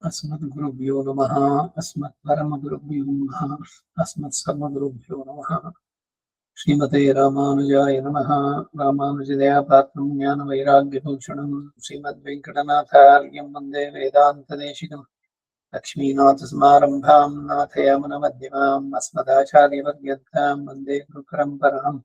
अस्मद्गुरुभ्यो नमः। अस्मत्परमगुरुभ्यो नमः। अस्मत्सर्वगुरुभ्यो नमः। श्रीमते रामानुजाय नमः। रामानुजदयापात्रं ज्ञानवैराग्यभूषणं श्रीमद्वेङ्कटनाथार्यं वन्दे वेदान्तदेशिकं लक्ष्मीनाथसमारम्भां नाथयामुनमध्यमाम् अस्मदाचार्यपर्यन्तां वन्दे गुरुपरम्पराम्।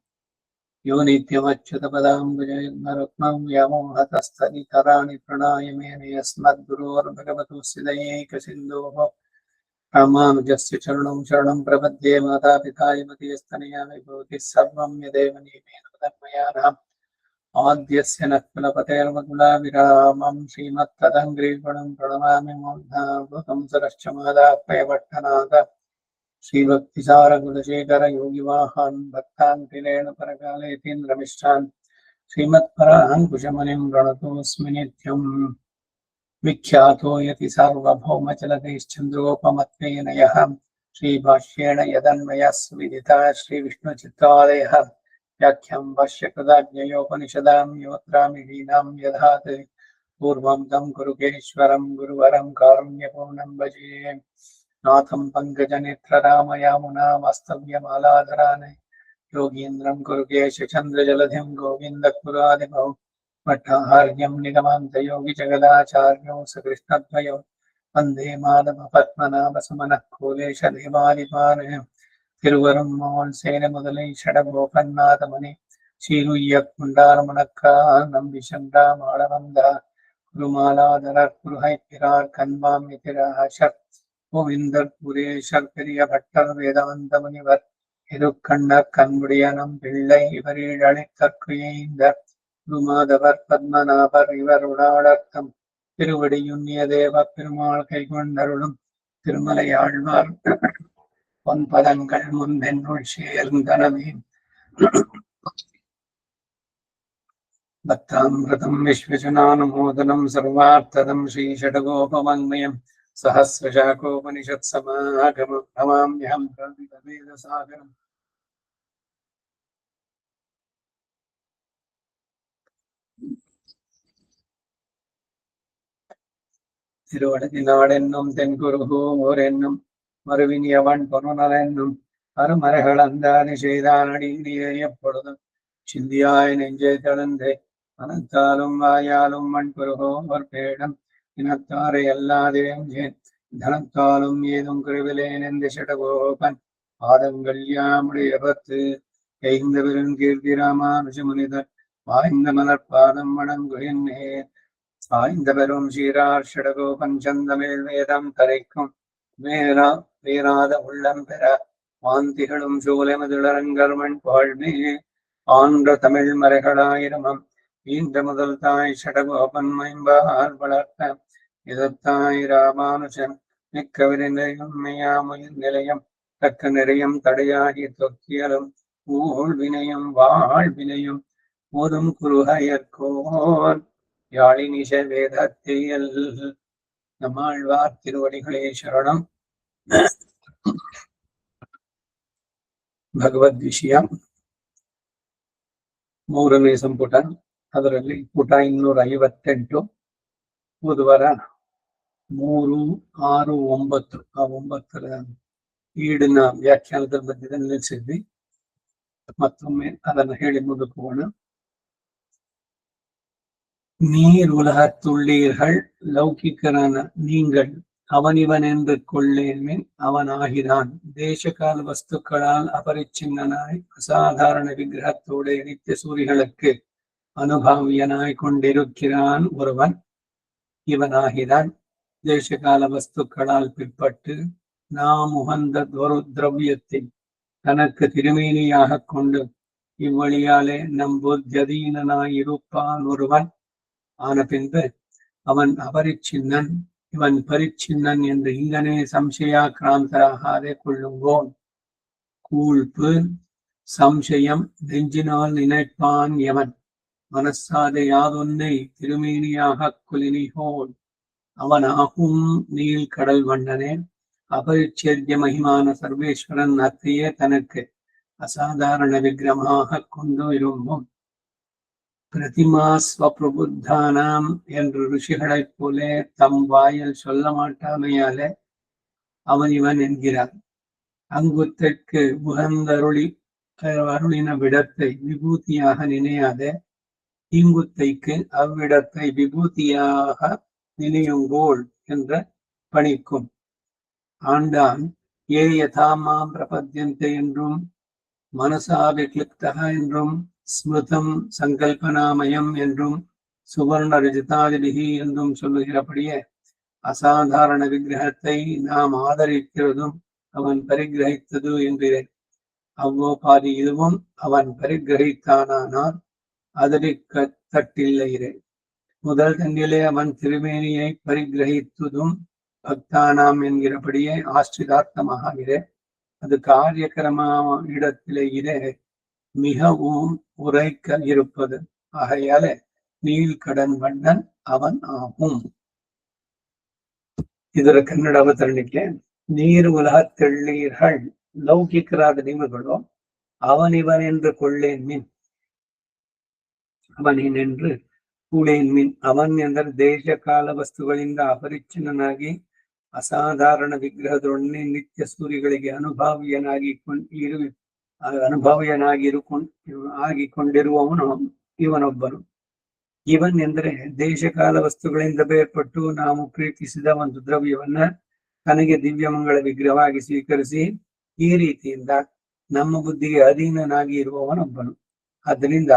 यो नित्यमच्युतपदाम्बुजयुग्मरुक्मं व्यामोहतस्थलितराणि प्रणाय मेने अस्मद्गुरोर्भगवतोऽस्य दयैकसिन्धोः रामानुजस्य चरणं शरणं प्रपद्ये। मातापिता यमतीस्तनया विभूतिः सर्वं यदेव नियमेन तन्मयानाम् आद्यस्य नः कुलपतेर्वकुलाभिरामं श्रीमत्तदङ्घ्रीगुणं प्रणमामि मूर्धाभूतं सरश्च मादाह्वयपट्टनाथ श्रीभक्तिसारकुलशेखर योगिवाहान् भक्तान् तिरेण परकालेतीन्द्रमिष्टान् श्रीमत्पराङ्कुशमुनिं प्रणतोऽस्मि नित्यम्। विख्यातो यति सार्वभौमचलदैश्चन्द्रोपमत्वेन यः श्रीभाष्येण यदन्वयः सुविदितः श्रीविष्णुचित्तादयः व्याख्यां भाष्यकृताज्ञयोपनिषदां योत्रामिहीनां यधात् पूर्वं तं कुरुकेश्वरं गुरुवरं कारुण्यपूर्णं भजे। नाथं पङ्कजनेत्ररामयामुनावास्तव्यमालाधरान् योगीन्द्रं कुरुकेशचन्द्रजलधिं गोविन्दपुरादिभौ भट्टाहार्यं निगमान्तयोगिजगदाचार्यो सकृष्णद्वयो वन्दे माधवपद्मनाभसमनः कोलेशदेवादिपान् तिरुवरुम्मोळ் சேனமுதலை ஷடகோபன்னாதமணி சீருய்யக் குண்டாரமுனக்கால் நம்பி சென்றாம் ஆளவந்தா குருமாலாதரர் குருகைப்பிரார் கண்பாம் எதிராசர் கோவிந்தர் புரேஷர் பெரிய பட்டர் வேதாந்த முனிவர் இருக்கண்ணர் கண்முடியனம் பிள்ளை இவரில் அழைத்தற்கு எய்ந்தர் குருமாதவர் பத்மநாபர் இவருடாளர்த்தம் திருவடியுண்ணிய தேவ பெருமாள் கைகொண்டருளும் திருமலை ஆழ்வார் பொன்பதங்கள் முன்பென்னுள் சேர்ந்தனவே. பக்தாமிருதம் விஸ்வஜனானுமோதனம் சர்வார்த்ததம் ஸ்ரீஷடகோபவாங்மயம் சஹஸ்ரசாகோபனிஷத்சமாகமம் நமாம்யஹம் வேதசாகரம். திருவடதினாடென்னும் தென்குருகூர் என்னும் மறுவினியவன் பொருணரென்னும் அருமறைகள் அந்தாதி செய்தானடி எப்பொழுதும் சிந்தியாய் நெஞ்சை தளர்ந்தே மனத்தாலும் வாயாலும் மண் குருகோர் பேடம் இனத்தாரை எல்லாதிரம் தனத்தாலும் ஏதும் குருவிலேன் என்று ஷடகோபன் பாதங்கள் யாமுடைய பத்து எய்ந்த பெருங்கீர்த்தி ராமானுஜ முனிதர் வாய்ந்த மலர்பாதம் வணங்குகின்றேன். ஆய்ந்த பெரும் சீரார் ஷடகோபன் சந்தமிழ் வேதம் தரைக்கும் வேறாத உள்ளம் பெற வாந்திகளும் சூலமதுளரங்கர்மண் வாழ்வே ஆன்ற தமிழ் மறைகளாயிரமம் ஈன்ற முதல் தாய் ஷடகோபன் மைம்பால் வளர்த்த இதத்தாய் ராமானுஜன் மிக்க விரிநிலையம் மெய்யாமுயிர் நிலையம் தக்க நிறையம் தடையாகி தொக்கியலும் ஊழ் வினையும் வாழ்வினையும் போதும் குருகையர்கோர் யாழினிஷ வேதத்தியல். நம்மாழ்வார் திருவடிகளே ಶರಣಂ. ಭಗವದ್ವಿಷಯ ಮೂರನೇ ಸಂಪುಟ, ಅದರಲ್ಲಿ ಪುಟ 258, ಬುಧವಾರ 3, 6, 9 ಆ 9ರ ಈಡಿನ ವ್ಯಾಖ್ಯಾನದ ಮಧ್ಯದಲ್ಲಿ ನಿಲ್ಲಿಸಿದ್ವಿ. ಮತ್ತೊಮ್ಮೆ ಅದನ್ನು ಹೇಳಿ ಮುಂದಕ್ಕೆ நீர் உலகத்துள்ளீர்கள் லௌகிக்கரான நீங்கள் அவனிவனென்று கொள்ளேன்மேன் அவனாகிறான். தேசகால வஸ்துக்களால் அபரிச்சின்னனாய் அசாதாரண விக்கிரகத்தோடு நித்திய சூரிகளுக்கு அனுபாவியனாய் கொண்டிருக்கிறான் ஒருவன், இவனாகிறான். தேசகால வஸ்துக்களால் பிற்பட்டு நாம் உகந்த ஒரு திரவியத்தை தனக்கு திருமேனியாக கொண்டு இவ்வழியாலே நம் புத்தியதீனனாய் இருப்பான் ஒருவன். ஆன பின்பு அவன் அபரிச்சின்னன், இவன் பரிச்சின்னன் என்று இங்கனே சம்சயாக்கிராந்தராகாதே கொள்ளுங்கோன். கூழ்ப்பு சம்சயம் நெஞ்சினால் நினைப்பான் எவன், மனசாத யாதொன்னை திருமேனியாக குலினிகோன் அவனாகும் நீள் கடல் வண்ணனே. அபரிச்சேர்ய மகிமான சர்வேஸ்வரன் அத்தையே தனக்கு அசாதாரண விக்கிரமாக கொண்டு விரும்பும். பிரதிமா ஸ்வபிரபுத்தானாம் என்று ருஷிகளைப் போலே தம் வாயில் சொல்ல மாட்டாமையாலே அவன் இவன் என்கிறார். அங்குத்திற்கு அருளின விடத்தை விபூதியாக நினையாத தீங்குத்தைக்கு அவ்விடத்தை விபூதியாக நினையுங்கோள் என்ற பணிக்கும். ஆண்டான் ஏ யதாமாம் பிரபத்யந்தை என்றும் மனசா விக்லிப்தக என்றும் ஸ்மிருதம் சங்கல்பனாமயம் என்றும் சுவர்ண ரஜிதாதிபிகி என்றும் சொல்லுகிறபடியே அசாதாரண விக்கிரகத்தை நாம் ஆதரிக்கிறதும் அவன் பரிகிரகித்தது என்கிறேன். அவ்வோபாதி இதுவும் அவன் பரிகிரகித்தானால் ஆதரிக்கத்தட்டில்லையே. முதல் தன்னிலே அவன் திருமேனியை பரிகிரகித்ததும் பக்தானாம் என்கிறபடியே ஆஸ்ரிதார்த்தமாகிறே. அது காரியக்கிரமா இடத்திலேயே மிகவும் உரைக்க இருப்பது. ஆகையால நீல்கடன் வண்ணன் அவன் ஆகும். ಇದರ ಕನ್ನಡ ಅವತರಣಿಕೆ. ನೀರು ಉಲಹತ್ತೆಳ್ಳೀರ್ಗಳ್ ಲೌಕಿಕರಾದ ನಿಮಗಳು ಅವನಿವನೆಂದು ಕೊಳ್ಳೇನ್ ಮಿನ್. ಅವನೇನೆಂದು ಕೂಳೇನ್ ಮಿನ್. ಅವನ್ ಎಂದರೆ ದೇಶ ಕಾಲ ವಸ್ತುಗಳಿಂದ ಅಪರಿಚ್ಛಿನ್ನನಾಗಿ ಅಸಾಧಾರಣ ವಿಗ್ರಹದೊಡನೆ ನಿತ್ಯ ಸೂರ್ಯಗಳಿಗೆ ಆಗಿಕೊಂಡಿರುವವನು ಇವನೊಬ್ಬನು. ಇವನ್ ಎಂದರೆ ದೇಶಕಾಲ ವಸ್ತುಗಳಿಂದ ಬೇರ್ಪಟ್ಟು ನಾವು ಪ್ರೀತಿಸಿದ ಒಂದು ದ್ರವ್ಯವನ್ನ ತನಗೆ ದಿವ್ಯಮಂಗಳ ವಿಗ್ರಹವಾಗಿ ಸ್ವೀಕರಿಸಿ ಈ ರೀತಿಯಿಂದ ನಮ್ಮ ಬುದ್ಧಿಗೆ ಅಧೀನನಾಗಿ ಇರುವವನೊಬ್ಬನು. ಆದ್ದರಿಂದ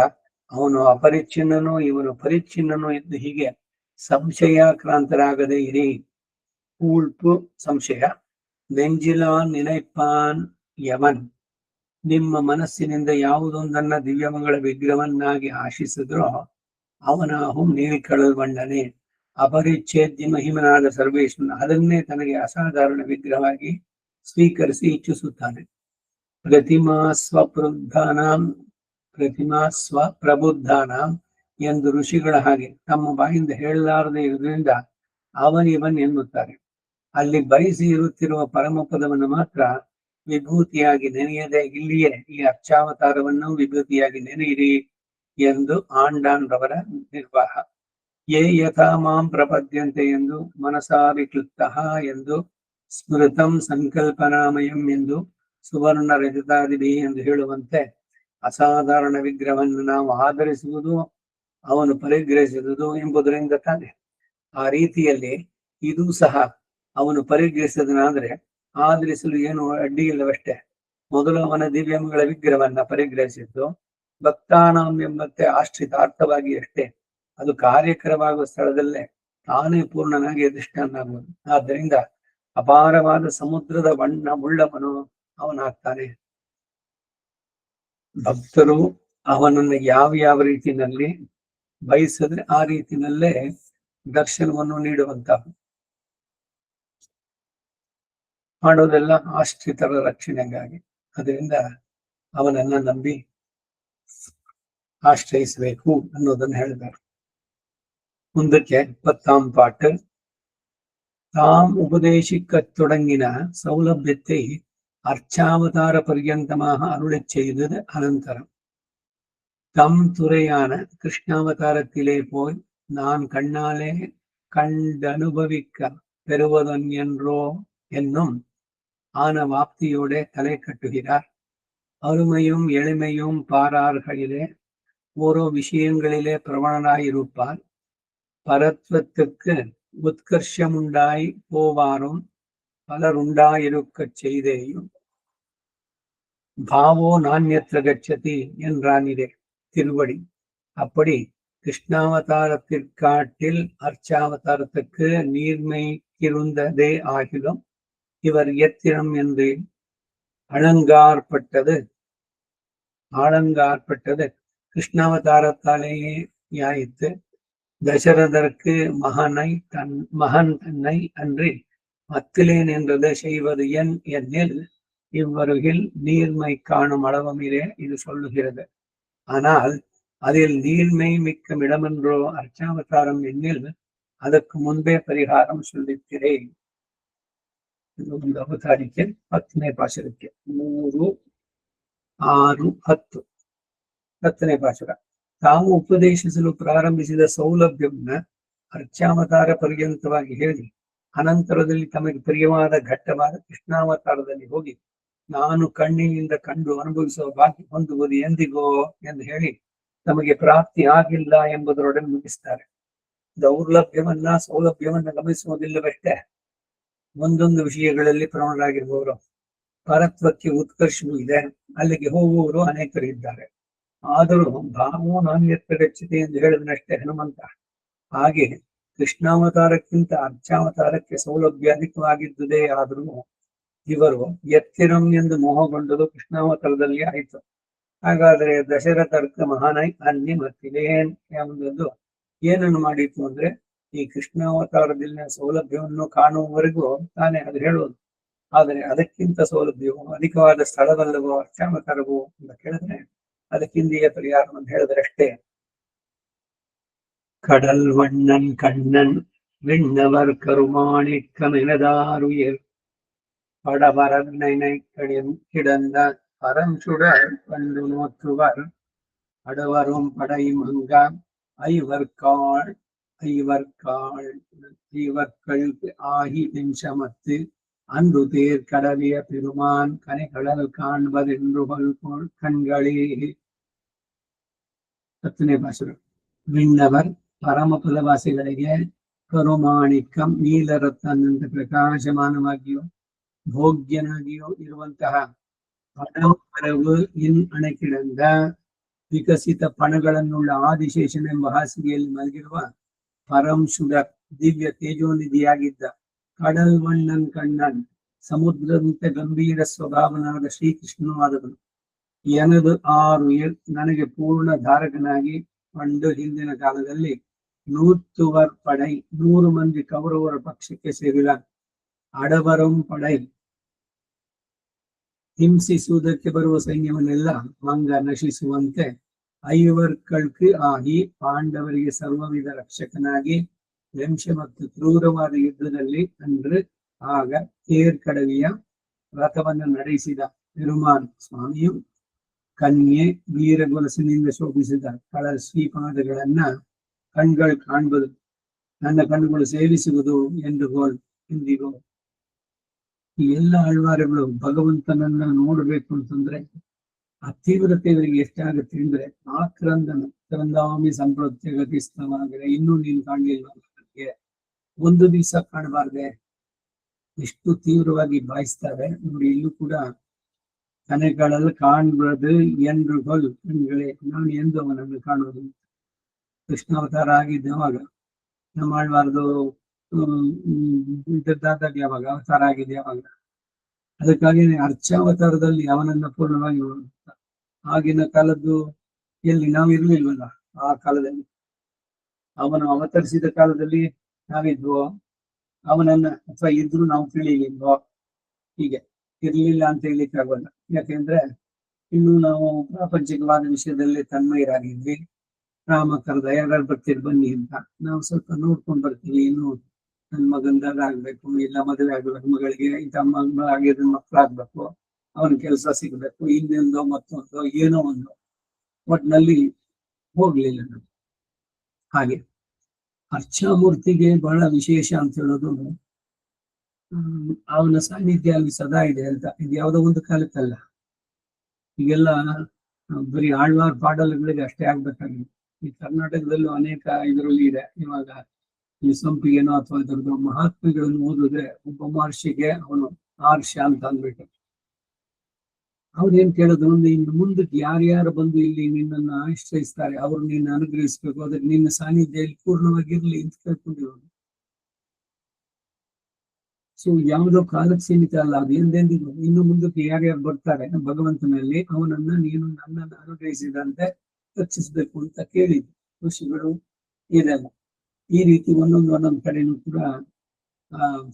ಅವನು ಅಪರಿಚ್ಛಿನ್ನನು, ಇವನು ಪರಿಚ್ಛಿನ್ನನು ಎಂದು ಹೀಗೆ ಸಂಶಯಾಕ್ರಾಂತರಾಗದೇ ಇರಿ. ಉಳ್ಪು ಸಂಶಯ. ನೆಂಜಿಲಾನ್ ನಿನೈಪಾನ್ ಯವನ್. ನಿಮ್ಮ ಮನಸ್ಸಿನಿಂದ ಯಾವುದೊಂದನ್ನ ದಿವ್ಯಮಂಗಳ ವಿಗ್ರಹವನ್ನಾಗಿ ಆಶಿಸಿದ್ರೋ ಅವನಾಹು ನೀಲಿಕಡಲ್ ಬಣ್ಣನೆ. ಅಪರಿಚ್ಛೇದ್ಯ ಮಹಿಮನಾದ ಸರ್ವೇಶ್ವರನ ಅದನ್ನೇ ತನಗೆ ಅಸಾಧಾರಣ ವಿಗ್ರಹವಾಗಿ ಸ್ವೀಕರಿಸಿ ಇಚ್ಛಿಸುತ್ತಾನೆ. ಪ್ರತಿಮಾ ಸ್ವಪ್ರಬುದ್ಧಾನಾಂ ಎಂದು ಋಷಿಗಳ ಹಾಗೆ ತಮ್ಮ ಬಾಯಿಂದ ಹೇಳಲಾರದೆ ಇರುವುದರಿಂದ ಅವನಿವನ್ ಎನ್ನುತ್ತಾರೆ. ಅಲ್ಲಿ ಬಯಸಿ ಇರುತ್ತಿರುವ ಪರಮಪದವನ್ನು ಮಾತ್ರ ವಿಭೂತಿಯಾಗಿ ನೆನೆಯದೆ ಇಲ್ಲಿಯೇ ಈ ಅರ್ಚಾವತಾರವನ್ನು ವಿಭೂತಿಯಾಗಿ ನೆನೆಯಿರಿ ಎಂದು ಆಂಡಾನ್ ರವರ ನಿರ್ವಾಹ. ಯೇ ಯಥಾ ಮಾಂ ಪ್ರಪದ್ಯಂತೆ ಎಂದು ಮನಸಾ ವಿಕ್ಲುಪ್ತಃ ಎಂದು ಸ್ಮೃತಂ ಸಂಕಲ್ಪನಾಮಯಂ ಎಂದು ಸುವರ್ಣ ರಜತಾದಿಭಿ ಎಂದು ಹೇಳುವಂತೆ ಅಸಾಧಾರಣ ವಿಗ್ರಹವನ್ನು ನಾವು ಆಧರಿಸುವುದು ಅವನು ಪರಿಗ್ರಹಿಸುವುದು ಎಂಬುದರಿಂದ ತಾನೆ. ಆ ರೀತಿಯಲ್ಲಿ ಇದು ಸಹ ಅವನು ಪರಿಗ್ರಹಿಸಿದನಾದ್ರೆ ಆಧರಿಸಲು ಏನು ಅಡ್ಡಿ ಇಲ್ಲವಷ್ಟೇ. ಮೊದಲು ಅವನ ದಿವ್ಯಮಗಳ ವಿಗ್ರಹವನ್ನ ಪರಿಗ್ರಹಿಸಿದ್ದು ಭಕ್ತಾನಾಂ ಎಂಬಂತೆ ಆಶ್ರಿತಾರ್ಥವಾಗಿ ಅಷ್ಟೇ. ಅದು ಕಾರ್ಯಕರವಾಗುವ ಸ್ಥಳದಲ್ಲೇ ತಾನೇ ಪೂರ್ಣನಾಗಿ ಅಧಿಷ್ಠಾನಾಗುವುದು. ಆದ್ದರಿಂದ ಅಪಾರವಾದ ಸಮುದ್ರದ ಬಣ್ಣ ಉಳ್ಳವನು ಅವನಾಗ್ತಾನೆ. ಭಕ್ತರು ಅವನನ್ನು ಯಾವ ರೀತಿಯಲ್ಲಿ ಬಯಸಿದ್ರೆ ಆ ರೀತಿಯಲ್ಲೇ ದರ್ಶನವನ್ನು ನೀಡುವಂತ ಮಾಡೋದೆಲ್ಲ ಆಶ್ರಿತರ ರಕ್ಷಣೆಗಾಗಿ. ಅದರಿಂದ ಅವನನ್ನ ನಂಬಿ ಆಶ್ರಯಿಸಬೇಕು ಅನ್ನೋದನ್ನು ಹೇಳಿದ್ದಾರೆ. ಮುಂದಕ್ಕೆ 10ஆம் பாட்டு. தாம் உபதேசிக்கத் தொடங்கின சௌலபியத்தை அர்ச்சாவதார பர்யந்தமாக அருளச் செய்தது அனந்தரம். தம் துறையான கிருஷ்ணாவதாரத்திலே போய் நான் கண்ணாலே கண்டனுபவிக்க பெறுவதன் என்றோ என்னும் ஆன வாப்தியோட தலை கட்டுகிறார். அருமையும் எளிமையும் பாரார்களிலே ஓரோ விஷயங்களிலே பிரபலனாயிருப்பார். பரத்வத்துக்கு உத்கர்ஷமுண்டாய் போவாரும் பலருண்டாயிருக்கச் செய்தேயும் பாவோ நான்யத்ர கச்சதி என்றானிலே திருவடி. அப்படி கிருஷ்ணாவதாரத்திற்காட்டில் அர்ச்சாவதாரத்துக்கு நீர்மைக்கிருந்ததே ஆகிலும் இவர் எத்திரம் என்று ஆழங்காற்பட்டது கிருஷ்ணாவதாரத்தாலேயே யாயித்து. தசரதற்கு மகன் தன்னை அன்றி மத்திலேன் என்றது செய்வது என்னில் இவ்வருகில் நீர்மை காணும் அளவமிலே இது சொல்லுகிறது. ஆனால் அதில் நீர்மை மிக்க இடமென்றோ அர்ச்சாவதாரம் என்னில் ಅದಕ್ಕೆ ಮುಂದೆ ಪರಿಹಾರಂ சொல்லிக்கிறேன். ಒಂದು ಅವತಾರಿಕೆ 10ನೇ ಪಾಶುರಕ್ಕೆ 3, 6, 10 10ನೇ ಪಾಶುರ. ತಾವು ಉಪದೇಶಿಸಲು ಪ್ರಾರಂಭಿಸಿದ ಸೌಲಭ್ಯವನ್ನ ಅರ್ಚಾವತಾರ ಪರ್ಯಂತವಾಗಿ ಹೇಳಿ ಅನಂತರದಲ್ಲಿ ತಮಗೆ ಪ್ರಿಯವಾದ ಘಟ್ಟವಾದ ಕೃಷ್ಣಾವತಾರದಲ್ಲಿ ಹೋಗಿ ನಾನು ಕಣ್ಣಿನಿಂದ ಕಂಡು ಅನುಭವಿಸುವ ಭಾಗ್ಯ ಹೊಂದುವುದು ಎಂದಿಗೋ ಎಂದು ಹೇಳಿ ತಮಗೆ ಪ್ರಾಪ್ತಿ ಆಗಿಲ್ಲ ಎಂಬುದರೊಡನೆ ಮುಗಿಸ್ತಾರೆ. ದೌರ್ಲಭ್ಯವನ್ನ ಸೌಲಭ್ಯವನ್ನ ಗಮನಿಸುವುದಿಲ್ಲವಷ್ಟೇ, ಒಂದೊಂದು ವಿಷಯಗಳಲ್ಲಿ ಪ್ರವಣರಾಗಿರುವವರು ಪರತ್ವಕ್ಕೆ ಉತ್ಕರ್ಷವೂ ಇದೆ, ಅಲ್ಲಿಗೆ ಹೋಗುವವರು ಅನೇಕರು ಇದ್ದಾರೆ. ಆದರೂ ಭಾವೋ ನಾಣ್ಯತ್ವಗಚ್ಚತೆ ಎಂದು ಹೇಳಿದನಷ್ಟೇ ಹನುಮಂತ. ಹಾಗೆ ಕೃಷ್ಣಾವತಾರಕ್ಕಿಂತ ಅರ್ಚಾವತಾರಕ್ಕೆ ಸೌಲಭ್ಯ ಅಧಿಕವಾಗಿದ್ದುದೇ ಆದರೂ ಇವರು ಎತ್ತಿರಂ ಎಂದು ಮೋಹಗೊಂಡದು ಕೃಷ್ಣಾವತಾರದಲ್ಲಿ ಆಯಿತು. ಹಾಗಾದ್ರೆ ದಶರಥರ್ಕ ಮಹಾನೈ ಅನ್ಯ ಮತ್ತಿದೇನ್ ಎಂಬುದು ಏನನ್ನು ಮಾಡಿತು ಅಂದ್ರೆ ಈ ಕೃಷ್ಣಾವತಾರದಲ್ಲಿನ ಸೌಲಭ್ಯವನ್ನು ಕಾಣುವವರೆಗೂ ತಾನೇ ಅದು ಹೇಳುವುದು. ಆದರೆ ಅದಕ್ಕಿಂತ ಸೌಲಭ್ಯವೋ ಅಧಿಕವಾದ ಸ್ಥಳವಲ್ಲವೋ ಅರ್ಚಾವತಾರವೋ ಅಂತ ಕೇಳಿದ್ರೆ ಅದಕ್ಕಿಂದಿಯ ಪರಿಹಾರವನ್ನು ಹೇಳಿದರಷ್ಟೇ. கடல் வண்ணன் கண்ணன் விண்ணவர் கருமாணிக்கமினதாருயிர் படவரனை கிடந்த பரஞ்சுடர் கண்டு நோற்றுவர் அடவரும் படை மங்க ஐவர்காள் ஆகி பின்சமத்து அன்று தேர் கடலிய பெருமான் கனைகடல் காண்பதென்று கண்களே. 10ನೇ ಭಾಷಣ. ವಿಣ್ಣವರ್ ಪರಮಪದವಾಸಿಗಳಿಗೆ ಕರುಮಾಣಿಕಂ ನೀಲರತ್ನಂತ ಪ್ರಕಾಶಮಾನವಾಗಿಯೋ ಭೋಗ್ಯನಾಗಿಯೋ ಇರುವಂತಹ ಪಣವು ಅಣೆಕಿಡಂದ ವಿಕಸಿತ ಪಣಗಳನ್ನುಳ್ಳ ಆದಿಶೇಷನೆಂಬ ಹಾಸಿಗೆಯಲ್ಲಿ ಮಲಗಿರುವ ಪರಂಶುಡ ದಿವ್ಯ ತೇಜೋನಿಧಿಯಾಗಿದ್ದ ಕಡಲ್ವಣ್ಣನ್ ಕಣ್ಣನ್ ಸಮುದ್ರದಂತೆ ಗಂಭೀರ ಸ್ವಭಾವನಾದ ಶ್ರೀಕೃಷ್ಣನಾದವನು ಎನದು 6 ನನಗೆ ಪೂರ್ಣ ಧಾರಕನಾಗಿ ಕಂಡು ಹಿಂದಿನ ಕಾಲದಲ್ಲಿ 100 ಪಡೈ 100 ಮಂದಿ ಕೌರವರ ಪಕ್ಷಕ್ಕೆ ಸೇರಿದ ಅಡವರಂ ಪಡೈ ಹಿಂಸಿಸುವುದಕ್ಕೆ ಬರುವ ಸೈನ್ಯವನ್ನೆಲ್ಲ ಮಂಗ ನಶಿಸುವಂತೆ ಐವರ್ಕಳ್ಕು ಆಗಿ ಪಾಂಡವರಿಗೆ ಸರ್ವವಿಧ ರಕ್ಷಕನಾಗಿ ವಂಶ ಮತ್ತು ಕ್ರೂರವಾದ ಯುದ್ಧದಲ್ಲಿ ಅಂದ್ರೆ ಆಗ ತೇರ್ಕಡವಿಯ ರಥವನ್ನು ನಡೆಸಿದ ಪೆರುಮಾನ್ ಸ್ವಾಮಿಯು ಕನ್ಯೆ ವೀರಗೊಲಸಿನಿಂದ ಶೋಭಿಸಿದ ಕಳ ಶ್ರೀಪಾದಗಳನ್ನ ಕಣ್ಗಳು ಕಾಣ್ಬೋದು, ನನ್ನ ಕಣ್ಣುಗಳು ಸೇವಿಸುವುದು ಎಂದಿಗೋ. ಈ ಎಲ್ಲ ಆಳ್ವಾರಗಳು ಭಗವಂತನನ್ನ ನೋಡ್ಬೇಕು ಅಂತಂದ್ರೆ ಆ ತೀವ್ರತೆ ಇವರಿಗೆ ಎಷ್ಟಾಗುತ್ತೆ ಅಂದ್ರೆ ಕ್ರಂದಾಮಿ ಸಂಪ್ರತ್ಯಗತಿಸ್ತವಾಗಿದೆ. ಇನ್ನೂ ನೀನು ಕಾಣ್ಲಿಲ್ವ ನನಗೆ, ಒಂದು ದಿವಸ ಕಾಣಬಾರ್ದೆ, ಎಷ್ಟು ತೀವ್ರವಾಗಿ ಬಾಯಿಸ್ತಾರೆ ನೋಡಿ. ಇಲ್ಲೂ ಕೂಡ ಕನೆಗಳಲ್ಲಿ ಕಾಣ್ಬದು ಎಂದ್ರುಗಳು ಕಣ್ಗಳೇ, ನಾನು ಎಂದು ಅವನನ್ನು ಕಾಣುವುದು. ಕೃಷ್ಣಾವತಾರ ಆಗಿದ್ದ ಅವಾಗ ನಮ್ಮ ಆಳ್ವಾರದು ಇದ್ದದ್ದಾದಾಗ ಯಾವಾಗ ಅವತಾರ ಆಗಿದೆ ಯಾವಾಗ. ಅದಕ್ಕಾಗಿ ಅರ್ಚಾವತಾರದಲ್ಲಿ ಅವನನ್ನ ಪೂರ್ಣವಾಗಿ ನೋಡುತ್ತ ಆಗಿನ ಕಾಲದ್ದು ಎಲ್ಲಿ ನಾವು ಇರ್ಲಿಲ್ವಲ್ಲ. ಆ ಕಾಲದಲ್ಲಿ ಅವನು ಅವತರಿಸಿದ ಕಾಲದಲ್ಲಿ ನಾವಿದ್ವೋ, ಅವನನ್ನ ಅಥವಾ ಇದ್ರು ನಾವು ತಿಳಿಲಿಲ್ವೋ, ಹೀಗೆ ಇರ್ಲಿಲ್ಲ ಅಂತ ಹೇಳಿಕ್ಕೆ ಆಗೋಲ್ಲ. ಯಾಕೆಂದ್ರೆ ಇನ್ನು ನಾವು ಪ್ರಾಪಂಚಿಕವಾದ ವಿಷಯದಲ್ಲಿ ತನ್ಮಯರಾಗಿದ್ವಿ. ರಾಮ ಕರೆದ ಯಾರು ಬರ್ತೀರಿ ಬನ್ನಿ ಅಂತ ನಾವು ಸ್ವಲ್ಪ ನೋಡ್ಕೊಂಡ್ ಬರ್ತೀವಿ. ಇನ್ನು ನನ್ನ ಮಗಂದಾಗ ಆಗ್ಬೇಕು, ಇಲ್ಲ ಮದುವೆ ಆಗ್ಬೇಕು, ಮಗಳಿಗೆ ಇಂಥ ಆಗಿದ ಮಕ್ಕಳಾಗ್ಬೇಕು, ಅವನ ಕೆಲಸ ಸಿಗ್ಬೇಕು, ಇನ್ನೊಂದೋ ಮತ್ತೊಂದೋ ಏನೋ ಒಂದು ಒಟ್ಟಿನಲ್ಲಿ ಹೋಗ್ಲಿಲ್ಲ ನಾವು. ಹಾಗೆ ಅರ್ಚಾಮೂರ್ತಿಗೆ ಬಹಳ ವಿಶೇಷ ಅಂತ ಹೇಳೋದು ಅವನ ಸಾನ್ನಿಧ್ಯ ಅಲ್ಲಿ ಸದಾ ಇದೆ ಅಂತ. ಇದು ಯಾವುದೋ ಒಂದು ಕಾಲಕ್ಕಲ್ಲ, ಈಗೆಲ್ಲ ಬರೀ ಆಳ್ವಾರ್ ಪಾಡಲ್ಗಳಿಗೆ ಅಷ್ಟೇ ಆಗ್ಬೇಕಾಗಿದೆ. ಈ ಕರ್ನಾಟಕದಲ್ಲೂ ಅನೇಕ ಇದರಲ್ಲಿ ಇದೆ. ಇವಾಗ ಈ ಸಂಪಿಗೆನೋ ಅಥವಾ ಇದರದ್ದು ಮಹಾತ್ಮೆಗಳನ್ನು ಓದಿದ್ರೆ ಒಬ್ಬ ಮಹರ್ಷಿಗೆ ಅವನು ಆರ್ಷ ಅಂತ ಅಂದ್ಬಿಟ್ಟು ಅವ್ರೇನ್ ಕೇಳೋದು ಅಂದ್ರೆ ಇನ್ನು ಮುಂದಕ್ಕೆ ಯಾರ್ಯಾರು ಬಂದು ಇಲ್ಲಿ ನಿನ್ನನ್ನು ಆಶ್ರಯಿಸ್ತಾರೆ ಅವ್ರು ನಿನ್ನ ಅನುಗ್ರಹಿಸ್ಬೇಕು, ಅದಕ್ಕೆ ನಿನ್ನ ಸಾನ್ನಿಧ್ಯ ಇಲ್ಲಿ ಪೂರ್ಣವಾಗಿರ್ಲಿ ಅಂತ ಕೇಳ್ಕೊಂಡಿರೋದು. ಸೊ ಯಾವುದೋ ಕಾಲಕ್ಕೆ ಸೀಮಿತ ಅಲ್ಲ, ಅದು ಎಂದೆಂದಿಗೂ ಇನ್ನು ಮುಂದಕ್ಕೆ ಯಾರ್ಯಾರು ಬರ್ತಾರೆ ಭಗವಂತನಲ್ಲಿ ಅವನನ್ನ ನೀನು ನನ್ನನ್ನು ಅನುಗ್ರಹಿಸಿದಂತೆ ರಕ್ಷಿಸ್ಬೇಕು ಅಂತ ಕೇಳಿದ್ರು ಋಷಿಗಳು. ಇದೆಲ್ಲ ಈ ರೀತಿ ಒಂದೊಂದು ಕಡೆನೂ ಕೂಡ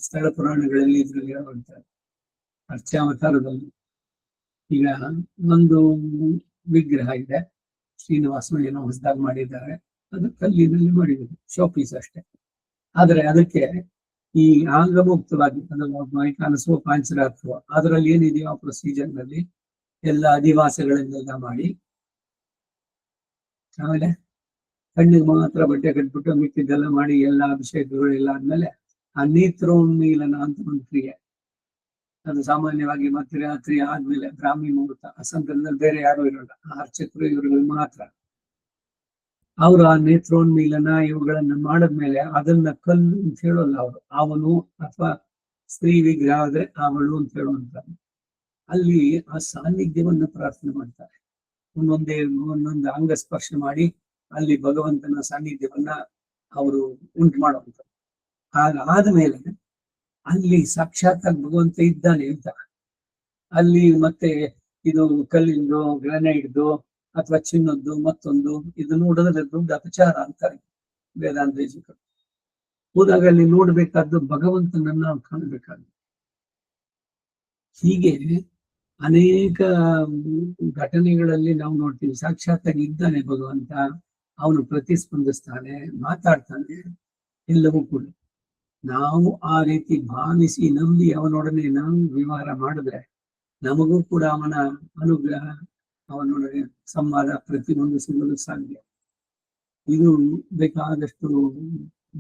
ಸ್ಥಳ ಪುರಾಣಗಳಲ್ಲಿ ಇದ್ರಲ್ಲಿ ಹೇಳ್ತಾರೆ. ಅರ್ಚಾವತಾರದಲ್ಲಿ ಈಗ ಒಂದು ವಿಗ್ರಹ ಇದೆ, ಶ್ರೀನಿವಾಸನು ಏನೋ ಹೊಸದಾಗಿ ಮಾಡಿದ್ದಾರೆ, ಅದು ಕಲ್ಲಿನಲ್ಲಿ ಮಾಡಿದ್ರು, ಶೋಪೀಸ್ ಅಷ್ಟೇ. ಆದ್ರೆ ಅದಕ್ಕೆ ಈ ಆಂಗಮುಕ್ತವಾಗಿ ಮೈಕಾನಸೋ ಪಾಂಚರಾತ್ವ ಅದರಲ್ಲಿ ಏನಿದೆಯೋ ಆ ಪ್ರೊಸೀಜರ್ ನಲ್ಲಿ ಎಲ್ಲ ಅಧಿವಾಸಗಳನ್ನೆಲ್ಲ ಮಾಡಿ ಆಮೇಲೆ ಕಣ್ಣಿಗೆ ಮಾತ್ರ ಬಟ್ಟೆ ಕಟ್ಬಿಟ್ಟು ಮಿಕ್ಕಿದ್ದೆಲ್ಲ ಮಾಡಿ ಎಲ್ಲ ಅಭಿಷೇಕಗಳು ಎಲ್ಲ ಆದ್ಮೇಲೆ ಆ ನೇತ್ರೋನ್ಮೀಲನ ಅಂತ ಒಂದು ಕ್ರಿಯೆ. ಅದು ಸಾಮಾನ್ಯವಾಗಿ ಮಧ್ಯರಾತ್ರಿ ಆದ್ಮೇಲೆ ಬ್ರಾಹ್ಮಿ ಮುಹೂರ್ತ, ಆ ಸಂದರ್ಭದಲ್ಲಿ ಬೇರೆ ಯಾರು ಇರೋಲ್ಲ, ಅರ್ಚಕರು ಇವ್ರುಗಳು ಮಾತ್ರ. ಅವರು ಆ ನೇತ್ರೋನ್ಮೀಲನ ಇವುಗಳನ್ನ ಮಾಡದ್ಮೇಲೆ ಅದನ್ನ ಕಲ್ಲು ಅಂತ ಹೇಳೋಲ್ಲ ಅವರು, ಅವನು ಅಥವಾ ಸ್ತ್ರೀ ವಿಗ್ರಹ ಆದ್ರೆ ಅವಳು ಅಂತ ಹೇಳುವಂತ, ಅಲ್ಲಿ ಆ ಸಾನ್ನಿಧ್ಯವನ್ನ ಪ್ರಾರ್ಥನೆ ಮಾಡ್ತಾರೆ. ಒಂದೊಂದು ಅಂಗ ಸ್ಪರ್ಶ ಮಾಡಿ ಅಲ್ಲಿ ಭಗವಂತನ ಸಾನ್ನಿಧ್ಯವನ್ನ ಅವರು ಉಂಟು ಮಾಡುವಂತ. ಆದ್ಮೇಲೆ ಅಲ್ಲಿ ಸಾಕ್ಷಾತ್ ಭಗವಂತ ಇದ್ದಾನೆ ಅಂತ ಅಲ್ಲಿ ಮತ್ತೆ ಇದು ಕಲ್ಲಿಂದು, ಗ್ರಾನೈಟ್ದು ಅಥವಾ ಚಿನ್ನದ್ದು ಮತ್ತೊಂದು ಇದು ನೋಡೋದ್ರೆ ದೊಡ್ಡ ಅಪಚಾರ ಅಂತಾರೆ ವೇದಾಂತ ದೇಶಿಕರು. ಹೋದಾಗ ಅಲ್ಲಿ ನೋಡ್ಬೇಕಾದ್ದು ಭಗವಂತನನ್ನ ನಾವು ಕಾಣಬೇಕಾದ್ದು. ಹೀಗೆ ಅನೇಕ ಘಟನೆಗಳಲ್ಲಿ ನಾವು ನೋಡ್ತೀವಿ, ಸಾಕ್ಷಾತ್ತಾಗಿ ಇದ್ದಾನೆ ಭಗವಂತ, ಅವನು ಪ್ರತಿಸ್ಪಂದಿಸ್ತಾನೆ, ಮಾತಾಡ್ತಾನೆ, ಎಲ್ಲವೂ ಕೂಡ. ನಾವು ಆ ರೀತಿ ಭಾವಿಸಿ ನಂಬಿ ಅವನೊಡನೆ ನಾವು ವ್ಯವಹಾರ ಮಾಡಿದ್ರೆ ನಮಗೂ ಕೂಡ ಅವನ ಅನುಗ್ರಹ, ಅವನೊಡನೆ ಸಂವಾದ ಪ್ರತಿಯೊಂದು ಸಿಗಲು ಸಾಧ್ಯ. ಇದು ಬೇಕಾದಷ್ಟು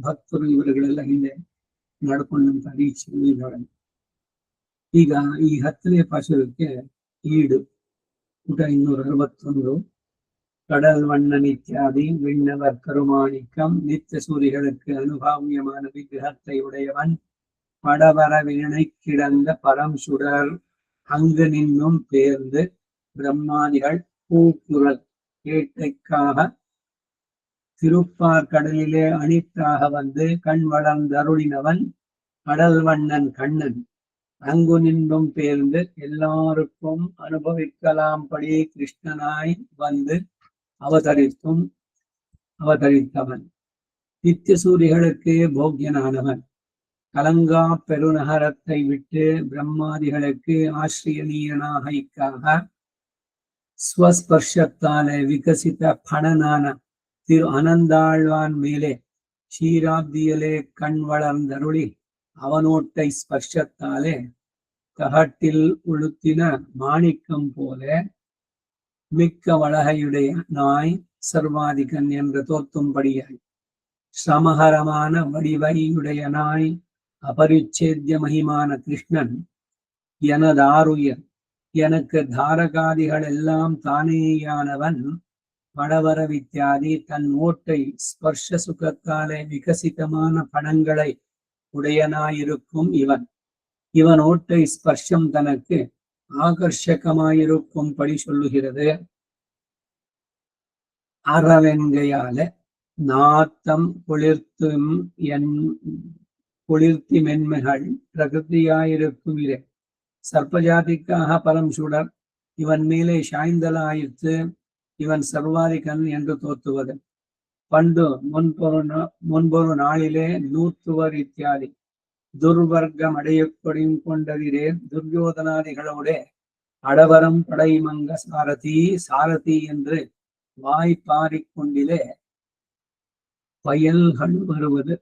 ಭಕ್ತರು ಇವರುಗಳೆಲ್ಲ ಹಿಂದೆ ನಡ್ಕೊಂಡಂತ ರೀತಿ. ಈಗ ಈ 10ನೇ ಪಾಶುರಕ್ಕೆ ಈಡು ಪುಟ 261. கடல் வண்ணன் இத்தியாதி விண்ணவர் கருமாணிக்கம் நித்திய சூரிகளுக்கு அனுபாவியமான விக்கிரகத்தை உடையவன் படவர வினை கிடந்த பரம் சுடர் அங்கு நின்னும் பேர்ந்து பிரம்மாதிகள் பூக்குரல் கேட்டைக்காக திருப்பார் கடலிலே அணித்தாக வந்து கண் வளர்ந்தருளினவன் கடல் வண்ணன் கண்ணன் அங்கு நின்றும் பேர்ந்து எல்லாருக்கும் அனுபவிக்கலாம் படி கிருஷ்ணனாய் வந்து அவதரித்தவன் நித்திய சூரிகளுக்கு போக்கியனானவன் கலங்கா பெருநகரத்தை விட்டு பிரம்மாதிகளுக்கு ஆசிரியனீயனாக ஸ்வஸ்பர்ஷத்தாலே விகசித்த பணனான திரு அனந்தாழ்வான் மேலே ஷீராப்தியிலே கண் வளர்ந்தருளி அவனோட்டை ஸ்பர்ஷத்தாலே தகட்டில் உளுத்தின மாணிக்கம் போல மிக்க வளகையுடைய நாய் சர்வாதிகன் என்று தோத்தும்படியாய் சமஹரமான வடிவையுடைய நாய் அபரிச்சேத்திய மகிமான கிருஷ்ணன் எனதாருயர் எனக்கு தாரகாதிகள் எல்லாம் தானேயானவன் படவர வித்தியாதி தன் ஓட்டை ஸ்பர்ஷ சுகத்தாலே விகசிதமான பணங்களை உடையனாயிருக்கும் இவன் ஓட்டை ஸ்பர்ஷம் தனக்கு ஆகர்ஷகமாயிருக்கும் படி சொல்லுகிறது. அறவென்கையால நாத்தம் குளிர்த்தி மென்மைகள் பிரகிருதியாயிருக்கும் இரு சர்ப்பஜாதிக்காக பரம் சுடர் இவன் மேலே சாய்ந்தலாயிற்று இவன் சர்வாதிகன் என்று தோத்துவது. பண்டு முன்பொரு நாளிலே நூற்றுவர் இத்தியாதி துர்வர்க்கம் அடையப்படும் கொண்டதிரே துர்யோதனாதிகளோட அடவரம் படைமங்க சாரதி என்று வாய்ப்பாரிக்கொண்டிலே பயல்கள் வருவது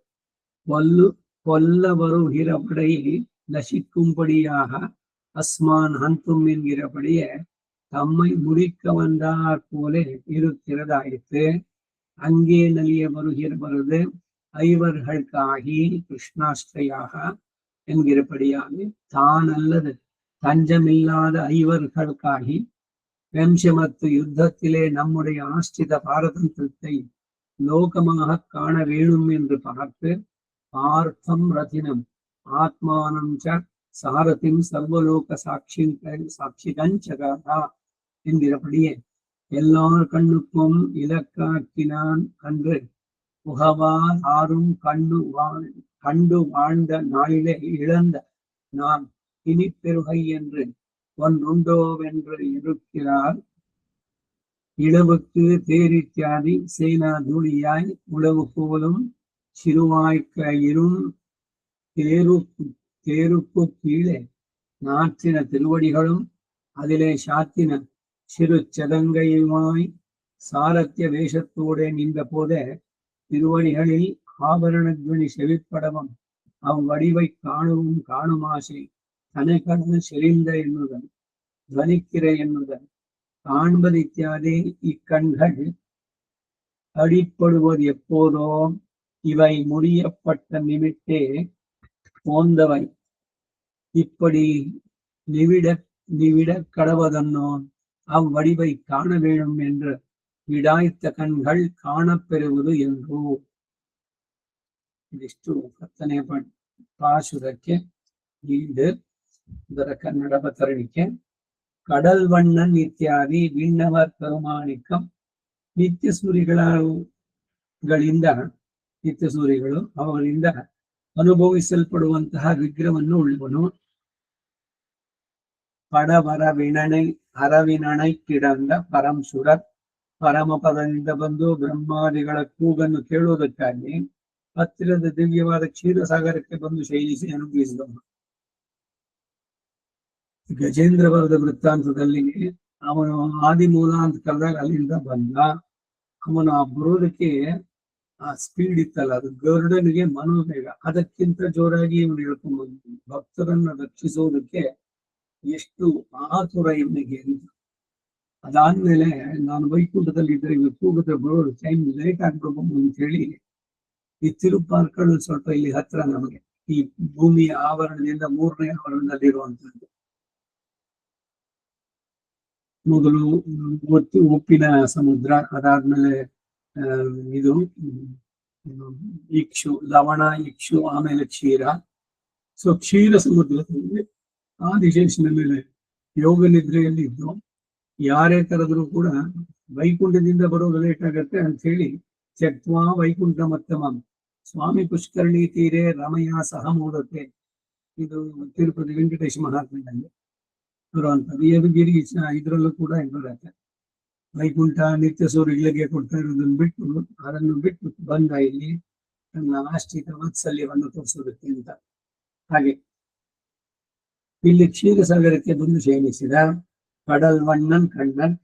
கொல்ல வருகிறபடி நசிக்கும்படியாக அஸ்மான் ஹந்தும் என்கிறபடியே தம்மை முடிக்க வந்தார் போல இருக்கிறதாயிற்று. அங்கே நலிய வருது ஐவர்களுக்காகி கிருஷ்ணாஸ்திரையாக என்கிறபடியாக தான் அல்லது தஞ்சமில்லாத ஐவர்களுக்காகி வம்சமத்து யுத்தத்திலே நம்முடைய ஆஸ்தித பாரதந்திரத்தை லோகமாக காண வேணும் என்று பார்த்து பார்த்தம் ரத்தினம் ஆத்மானம் ச சாரதிம் சர்வலோக சாட்சிகஞ்சகா என்கிறபடியே எல்லார் கண்ணுக்கும் இலக்காக்கினான் அன்று புகவால் ஆறும் கண்டு வாழ்ந்த நாளிலே இழந்த நான் இனி பெருகை என்று ஒன்றுண்டோவென்று இருக்கிறார். இளவுக்கு தேரித்தியாதி சேனா தூளியாய் உழவு போலும் சிறுவாய்க்கயிரும் தேருக்கு கீழே நாற்றின திருவடிகளும் அதிலே சாத்தின சிறு சதங்கையுமாய் சாரத்திய வேஷத்தோட நின்ற போதே திருவடிகளில் ஆபரணத்வனி செவிப்படவும் அவ்வடிவை காணவும் காணுமாசை தனக்கடந்து செறிந்த எண்ணுதல் துவனிக்கிற எண்ணுதல் காண்பது இத்தியாதி இக்கண்கள் அடிப்படுவது எப்போதோ இவை முடியப்பட்ட நிமித்தே போந்தவை இப்படி நிவிட கடவதன்னோ அவ்வடிவை காண வேணும் என்று விடாய்த்த கண்கள் ಕಾಣಪೆರುವುದು ಎಂದು. ಇದಿಷ್ಟು 10ನೇ ಪಾಶುರಕ್ಕೆ ಈಡು. ಇದರ ಕನ್ನಡ ಅವತರಣಿಕೆ. ಕಡಲ್ವಣ್ಣನ್ ಇತ್ಯಾದಿ ವಿಣ್ಣವರ್ ಪರಮಾಣಿಕಂ ನಿತ್ಯ ಸೂರಿಗಳು ಅವರಿಂದ ಅನುಭವಿಸಲ್ಪಡುವಂತಹ ವಿಗ್ರಹವನ್ನು ಉಳ್ಳವನು. ಪಡವರ ಅರವಿನಣೈ ಕಿಡಂದ ಪರಂಸುರರ್ ಪರಮಪದದಿಂದ ಬಂದು ಬ್ರಹ್ಮಾದಿಗಳ ಕೂಗನ್ನು ಕೇಳುವುದಕ್ಕಾಗಿ ಹತ್ತಿರದ ದಿವ್ಯವಾದ ಕ್ಷೀರಸಾಗರಕ್ಕೆ ಬಂದು ಶೈಲಿಸಿ ಅನುಭವಿಸಿದವನು. ಗಜೇಂದ್ರ ಬರದ ವೃತ್ತಾಂತದಲ್ಲಿ ಅವನು ಆದಿಮೂಲ ಅಂತ ಕರೆದಾಗ ಅಲ್ಲಿಂದ ಬಂದ. ಅವನು ಆ ಬರೋದಕ್ಕೆ ಆ ಸ್ಪೀಡ್ ಇತ್ತಲ್ಲ, ಅದು ಗರುಡನಿಗೆ ಮನೋವೇಗ, ಅದಕ್ಕಿಂತ ಜೋರಾಗಿ ಇವನು ಹೇಳ್ಕೊಂಡ್ಬಂದು ಭಕ್ತರನ್ನ ರಕ್ಷಿಸೋದಕ್ಕೆ ಎಷ್ಟು ಆತುರ ಇವನಿಗೆ ಅಂತ. ಅದಾದ್ಮೇಲೆ ನಾನು ವೈಕುಂಠದಲ್ಲಿ ಇದ್ರೆ ಇವ್ರು ಕೂಗಿದ್ರೆ ಬರೋದು ಟೈಮ್ ಲೇಟ್ ಆಗ್ಬಿಡ್ಬೋದು ಅಂತ ಹೇಳಿ ಈ ತಿರುಪಾರ್ಕಳು ಸ್ವಲ್ಪ ಇಲ್ಲಿ ಹತ್ರ ನಮಗೆ ಈ ಭೂಮಿಯ ಆವರಣದಿಂದ 3ನೇ ಆವರಣದಲ್ಲಿರುವಂತದ್ದು. ಮೊದಲು ಉಪ್ಪಿನ ಸಮುದ್ರ, ಅದಾದ್ಮೇಲೆ ಇದು ಇಕ್ಷು, ಲವಣ, ಇಕ್ಷು, ಆಮೇಲೆ ಕ್ಷೀರ. ಸೊ ಕ್ಷೀರ ಸಮುದ್ರದಲ್ಲಿ ಆದಿಶೇಷನ ಮೇಲೆ ಯೋಗ ನಿದ್ರೆಯಲ್ಲಿ ಇದ್ದು ಯಾರೇ ಕರೆದ್ರು ಕೂಡ ವೈಕುಂಠದಿಂದ ಬರೋದು ಲೇಟ್ ಆಗತ್ತೆ ಅಂತ ಹೇಳಿ ತ್ಯಕ್ವಾ ವೈಕುಂಠ ಮತ್ತಮ ಸ್ವಾಮಿ ಪುಷ್ಕರಣಿ ತೀರೆ ರಮಯ ಸಹ ಮೂಡತ್ತೆ. ಇದು ತಿರುಪತಿ ವೆಂಕಟೇಶ ಮಹಾತ್ಮೆಯಲ್ಲಿ ಬರುವಂಥದ್ದು. ಯದುಗಿರಿ ಇದ್ರಲ್ಲೂ ಕೂಡ ಬರುತ್ತೆ. ವೈಕುಂಠ ನಿತ್ಯ ಸೂರ್ಯಗಳಿಗೆ ಕೊಡ್ತಾ ಇರೋದನ್ನು ಬಿಟ್ಟು ಅದನ್ನು ಬಿಟ್ಟು ಬಂದ ಇಲ್ಲಿ ತನ್ನ ಆಶ್ರಿತ ವಾತ್ಸಲ್ಯವನ್ನು ತೋರಿಸೋದಕ್ಕೆ ಅಂತ. ಹಾಗೆ ಇಲ್ಲಿ ಕ್ಷೀರಸಾಗರಕ್ಕೆ ಬಂದು ಶಯನಿಸಿದ ಕಡಲ್ವಣ್ಣನ್ ಕಣ್ಣನ್.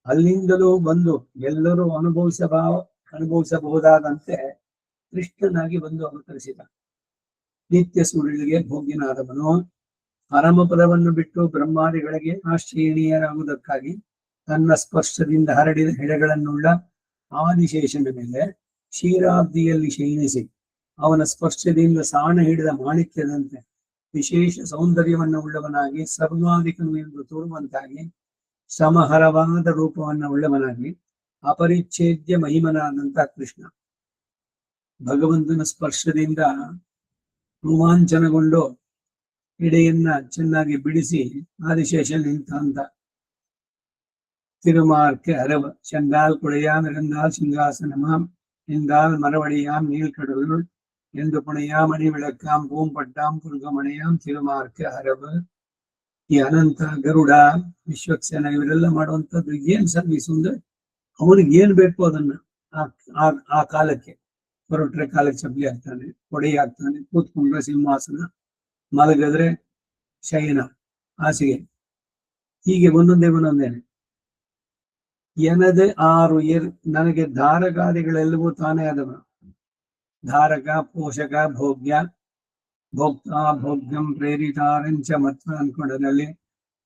ಅಲ್ಲಿಂದಲೂ ಬಂದು ಎಲ್ಲರೂ ಅನುಭವಿಸಬಹುದಾದಂತೆ ಕೃಷ್ಣನಾಗಿ ಬಂದು ಅವತರಿಸಿದ. ನಿತ್ಯ ಸೂರ್ಯರಿಗೆ ಭೋಗ್ಯನಾದವನು ಪರಮಪದವನ್ನು ಬಿಟ್ಟು ಬ್ರಹ್ಮಾದಿಗಳಿಗೆ ಆಶ್ರಯಣೀಯರಾಗುವುದಕ್ಕಾಗಿ ತನ್ನ ಸ್ಪರ್ಶದಿಂದ ಹರಡಿದ ಹೆಡೆಗಳನ್ನುಳ್ಳ ಆದಿಶೇಷನ ಮೇಲೆ ಕ್ಷೀರಾಬ್ದಿಯಲ್ಲಿ ಶಯನಿಸಿ ಅವನ ಸ್ಪರ್ಶದಿಂದ ಸಾಣ ಹಿಡಿದ ಮಾಣಿಕ್ಯದಂತೆ ವಿಶೇಷ ಸೌಂದರ್ಯವನ್ನು ಉಳ್ಳವನಾಗಿ ಸರ್ವಾಧಿಕನು ಎಂದು ತೋರುವಂತಾಗಿ ಸಮಹರವಾದ ರೂಪವನ್ನು ಉಳ್ಳವನಾಗಿ ಅಪರಿಚ್ಛೇದ್ಯ ಮಹಿಮನಾದಂತ ಕೃಷ್ಣ ಭಗವಂತನ ಸ್ಪರ್ಶದಿಂದ ರೋಮಾಂಚನಗೊಂಡು ಎಡೆಯನ್ನ ಚೆನ್ನಾಗಿ ಬಿಡಿಸಿ ಆದಿಶೇಷ ನಿಂತ ಅಂತ. திருமார்க்கு அரவ சென்றால் குடையாம் இருந்தால் சிங்காசனமாம் என்றால் மரவடியாம் நீழ்கடலுள் ಎಂದು ಪುಣೆಯಾಂ ಮಣಿ ವಿಳಕ್ಕಾಂ ಪಟ್ಟಾಂ ಪುರ್ಗಮಣೆಯಾಂ ತಿರುಮಾರ್ಕೆ ಹರವ. ಈ ಅನಂತ ಗರುಡ ವಿಶ್ವಕ್ಸೇನ ಇವರೆಲ್ಲ ಮಾಡುವಂಥದ್ದು ಏನ್ ಸರ್ವಿಸ್ ಅಂದ್ರೆ ಅವನಿಗೆ ಏನ್ ಬೇಕು ಅದನ್ನ ಆ ಕಾಲಕ್ಕೆ ಹೊರಟ್ರೆ ಕಾಲಕ್ಕೆ ಚಪ್ಪಲಿ ಆಗ್ತಾನೆ, ಕೊಡೆ ಆಗ್ತಾನೆ, ಕೂತ್ಕೊಂಡ್ರೆ ಸಿಂಹಾಸನ, ಮಲಗಿದ್ರೆ ಶಯನ, ಹಾಸಿಗೆ, ಹೀಗೆ ಒಂದೊಂದೇನೆ. ಎನದೆ ಆರು ನನಗೆ ಧಾರಕಾದಿಗಳೆಲ್ಲವೂ ತಾನೇ ಆದವನು. ಧಾರಕ, ಪೋಷಕ, ಭೋಗ್ಯ, ಭೋಕ್ತಾ, ಭೋಗ್ಯಂ, ಪ್ರೇರಿತಾರಂಚ ಮತ್ರ ಅನ್ಕೊಂಡಲ್ಲಿ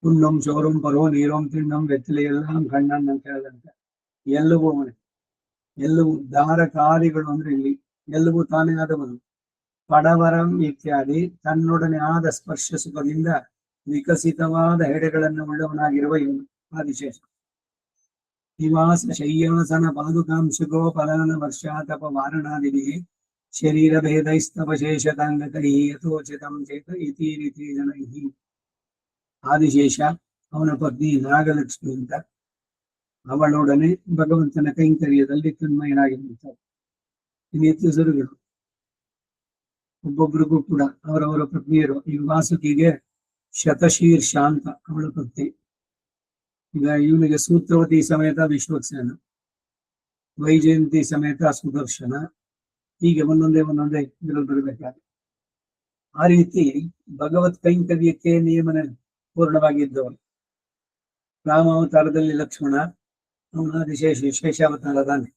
ಹುಣ್ಣುಂ ಚೋರುಂ ಪರೋ ನೀರೋಂ ತಿಣ್ಣಂ ಬೆತ್ತಲೆ ಎಲ್ಲ ಕಣ್ಣನ್ ಅಂತ ಹೇಳಿದಂತೆ ಎಲ್ಲವೂ ಅವನೇ. ಎಲ್ಲವೂ ಧಾರಕಾದಿಗಳು ಅಂದ್ರೆ ಇಲ್ಲಿ ಎಲ್ಲವೂ ತಾನೇ ಆದವನು. ಪಡವರಂ ಇತ್ಯಾದಿ ತನ್ನೊಡನೆ ಆದ ಸ್ಪರ್ಶ ಸುಖದಿಂದ ವಿಕಸಿತವಾದ ಹೆಡೆಗಳನ್ನು ಉಳ್ಳವನಾಗಿರುವ ಇವನು ಆದಿಶೇಷ. ನಿವಾಸ ಶಯ್ಯಾಸನ ಪಾದುಕಾಂಶಗೋ ಫಲನ ವರ್ಷಾತಪ ವಾರಣಾದಿಭಿ ಶರೀರ ಭೇದೈಸ್ತವಶೇಷತಾಂಗಕೈ ಯಥೋಚಿತಂ ಚೇತ ಇತಿ ರೀತಿ ಜನೈ. ಆದಿಶೇಷ ಅವನ ಪತ್ನಿ ನಾಗಲಕ್ಷ್ಮಿ ಅಂತ ಅವಳೊಡನೆ ಭಗವಂತನ ಕೈಂಕರ್ಯದಲ್ಲಿ ತನ್ಮಯನಾಗಿರುತ್ತಾರೆ. ನಿತ್ಯ ಸುರುಗಳು ಒಬ್ಬೊಬ್ರಿಗೂ ಕೂಡ ಅವರವರ ಪತ್ನಿಯರು. ಈ ವಾಸುಕಿಗೆ ಶತಶೀರ್ಷ ಅಂತ ಅವಳ ಪತ್ನಿ. ಈಗ ಇವನಿಗೆ ಸೂತ್ರವತಿ ಸಮೇತ ವಿಶ್ವಕ್ಸೇನ, ವೈಜಯಂತಿ ಸಮೇತ ಸುದರ್ಶನ, ಹೀಗೆ ಒಂದೊಂದೇ ಇದರಲ್ಲಿ ಬರಬೇಕಾದ್ರೆ ಆ ರೀತಿ ಭಗವತ್ ಕೈಂಕರ್ಯಕ್ಕೆ ನಿಯಮನ ಪೂರ್ಣವಾಗಿದ್ದವನು. ರಾಮಾವತಾರದಲ್ಲಿ ಲಕ್ಷ್ಮಣ, ಅವನ ಶೇಷಾವತಾರ ತಾನೆ.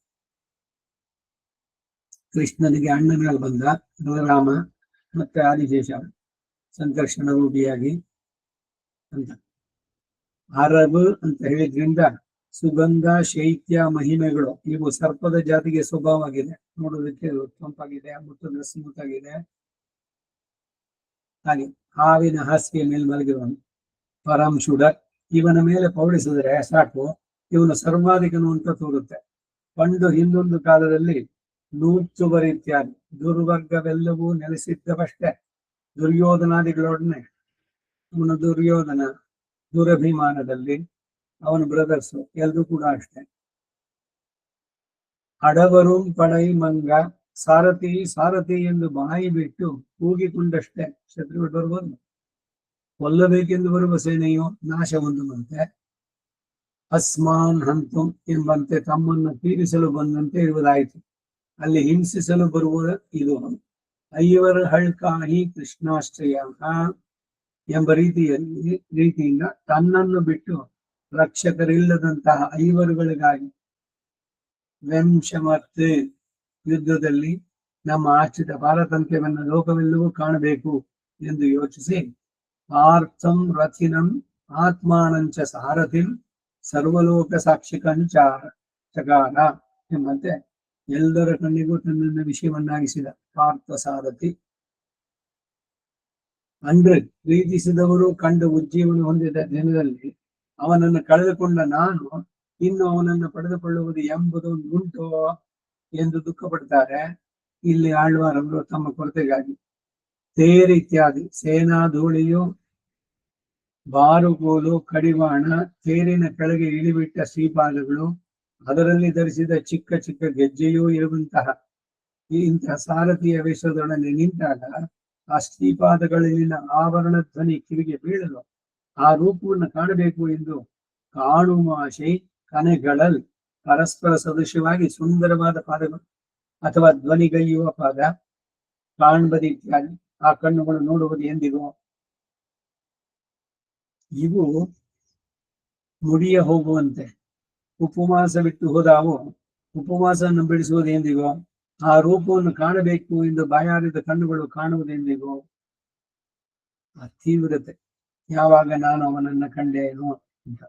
ಕೃಷ್ಣನಿಗೆ ಅಣ್ಣನಲ್ಲಿ ಬಂದ ಬಲರಾಮ ಮತ್ತೆ ಆದಿಶೇಷ ಸಂಕರ್ಷಣ ರೂಪಿಯಾಗಿ ಅಂತ. ಅರಬ್ ಅಂತ ಹೇಳಿದ್ರಿಂದ ಸುಗಂಧ, ಶೈತ್ಯ, ಮಹಿಮೆಗಳು ಇವು ಸರ್ಪದ ಜಾತಿಗೆ ಸ್ವಭಾವ ಆಗಿದೆ. ನೋಡೋದಕ್ಕೆ ತಂಪಾಗಿದೆ, ಮುಟ್ಟದ ಸ್ಮೂತ್ ಆಗಿದೆ. ಹಾಗೆ ಹಾವಿನ ಹಾಸಿಗೆ ಮೇಲೆ ಮಲಗಿರುವನು ಪರಂ ಶುಡ. ಇವನ ಮೇಲೆ ಪೌಡಿಸಿದ್ರೆ ಸಾಕು, ಇವನು ಸರ್ವಾಧಿಕನು ಅಂತ ತೋರುತ್ತೆ. ಪಂಡು ಹಿಂದೊಂದು ಕಾಲದಲ್ಲಿ ನೂಚುವ ಇತ್ಯಾದಿ ದುರ್ವರ್ಗವೆಲ್ಲವೂ ನೆಲೆಸಿದ್ದವಷ್ಟೇ. ದುರ್ಯೋಧನಾದಿಗಳೊಡನೆ ಅವನ ದುರ್ಯೋಧನ ದುರಭಿಮಾನದಲ್ಲಿ ಅವನ ಬ್ರದರ್ಸ್ ಎಲ್ರೂ ಕೂಡ ಅಷ್ಟೇ. ಅಡವರು ಪಡೈ ಮಂಗ ಸಾರಥಿ ಸಾರಥಿ ಎಂದು ಬಾಯಿ ಬಿಟ್ಟು ಕೂಗಿಕೊಂಡಷ್ಟೇ ಶತ್ರುಗಳು ಬರ್ಬೋದು. ಕೊಲ್ಲಬೇಕೆಂದು ಬರುವ ಸೇನೆಯು ನಾಶ ಹೊಂದುವಂತೆ, ಅಸ್ಮಾನ್ ಹಂತು ಎಂಬಂತೆ ತಮ್ಮನ್ನು ತೀರಿಸಲು ಬಂದಂತೆ ಇರುವುದಾಯಿತು. ಅಲ್ಲಿ ಹಿಂಸಿಸಲು ಬರುವ ಇದು ಐವರ ಹಳ್ಕಾಹಿ ಕೃಷ್ಣಾಶ್ರಯ ಎಂಬ ರೀತಿಯಿಂದ ತನ್ನನ್ನು ಬಿಟ್ಟು ರಕ್ಷಕರಿಲ್ಲದಂತಹ ಐವರುಗಳಿಗಾಗಿ ವೆಂಶಮರ್ತ್ ಯುದ್ಧದಲ್ಲಿ ನಮ್ಮ ಆಶ್ರಿತ ಪಾರತಂತ್ರ್ಯವನ್ನು ಲೋಕವೆಲ್ಲವೂ ಕಾಣಬೇಕು ಎಂದು ಯೋಚಿಸಿ ಆರ್ಥಂ ರಥಿನಂ ಆತ್ಮಾನಂಚ ಸಾರಥಿಂ ಸರ್ವಲೋಕ ಸಾಕ್ಷಿಕಂಚಾರ ಚಕಾರ ಎಂಬಂತೆ ಎಲ್ಲರ ಕಣ್ಣಿಗೂ ತನ್ನನ್ನು ವಿಷಯವನ್ನಾಗಿಸಿದ ಪಾರ್ಥ ಸಾರಥಿ. ಅಂದ್ರೆ ಪ್ರೀತಿಸಿದವರು ಕಂಡು ಉಜ್ಜೀವನ ಹೊಂದಿದ ದಿನದಲ್ಲಿ ಅವನನ್ನು ಕಳೆದುಕೊಂಡ ನಾನು ಇನ್ನು ಅವನನ್ನು ಪಡೆದುಕೊಳ್ಳುವುದು ಎಂಬುದು ಉಂಟು ಎಂದು ದುಃಖ ಪಡ್ತಾರೆ. ಇಲ್ಲಿ ಆಳ್ವಾರವರು ತಮ್ಮ ಕೊರತೆಗಾಗಿ ತೇರ್ ಇತ್ಯಾದಿ ಸೇನಾ ಧೂಳಿಯು ಬಾರುಗೋಲು ಕಡಿವಾಣ ತೇರಿನ ಕೆಳಗೆ ಇಳಿಬಿಟ್ಟ ಶ್ರೀಪಾದಗಳು ಅದರಲ್ಲಿ ಧರಿಸಿದ ಚಿಕ್ಕ ಚಿಕ್ಕ ಗೆಜ್ಜೆಯೂ ಇರುವಂತಹ ಇಂತಹ ಸಾರಥಿಯ ವೇಷದೊಡನೆ ನಿಂತಾಗ ಆ ಶ್ರೀಪಾದಗಳಲ್ಲಿನ ಆಭರಣ ಧ್ವನಿ ಕಿವಿಗೆ ಬೀಳಲು ಆ ರೂಪವನ್ನು ಕಾಣಬೇಕು ಎಂದು ಕಾಣುವ ಆಶೆ ಕನೆಗಳಲ್ಲಿ ಪರಸ್ಪರ ಸದೃಶ್ಯವಾಗಿ ಸುಂದರವಾದ ಪಾದಗಳು ಅಥವಾ ಧ್ವನಿಗೈಯುವ ಪಾದ ಕಾಣ್ಬದಿ ಇತ್ಯಾದಿ ಆ ಕಣ್ಣುಗಳು ನೋಡುವುದು ಎಂದಿಗೂ. ಇವು ಮುಡಿಯ ಹೋಗುವಂತೆ ಉಪವಾಸ ಬಿಟ್ಟು ಹೋದಾವು ಉಪವಾಸವನ್ನು ಬಿಡಿಸುವುದು ಎಂದಿಗೋ. ಆ ರೂಪವನ್ನು ಕಾಣಬೇಕು ಎಂದು ಬಾಯಾರಿದ ಕಣ್ಣುಗಳು ಕಾಣುವುದೆಂದಿಗೋ. ಆ ತೀವ್ರತೆ ಯಾವಾಗ ನಾನು ಅವನನ್ನ ಕಂಡೇನು ಅಂತ.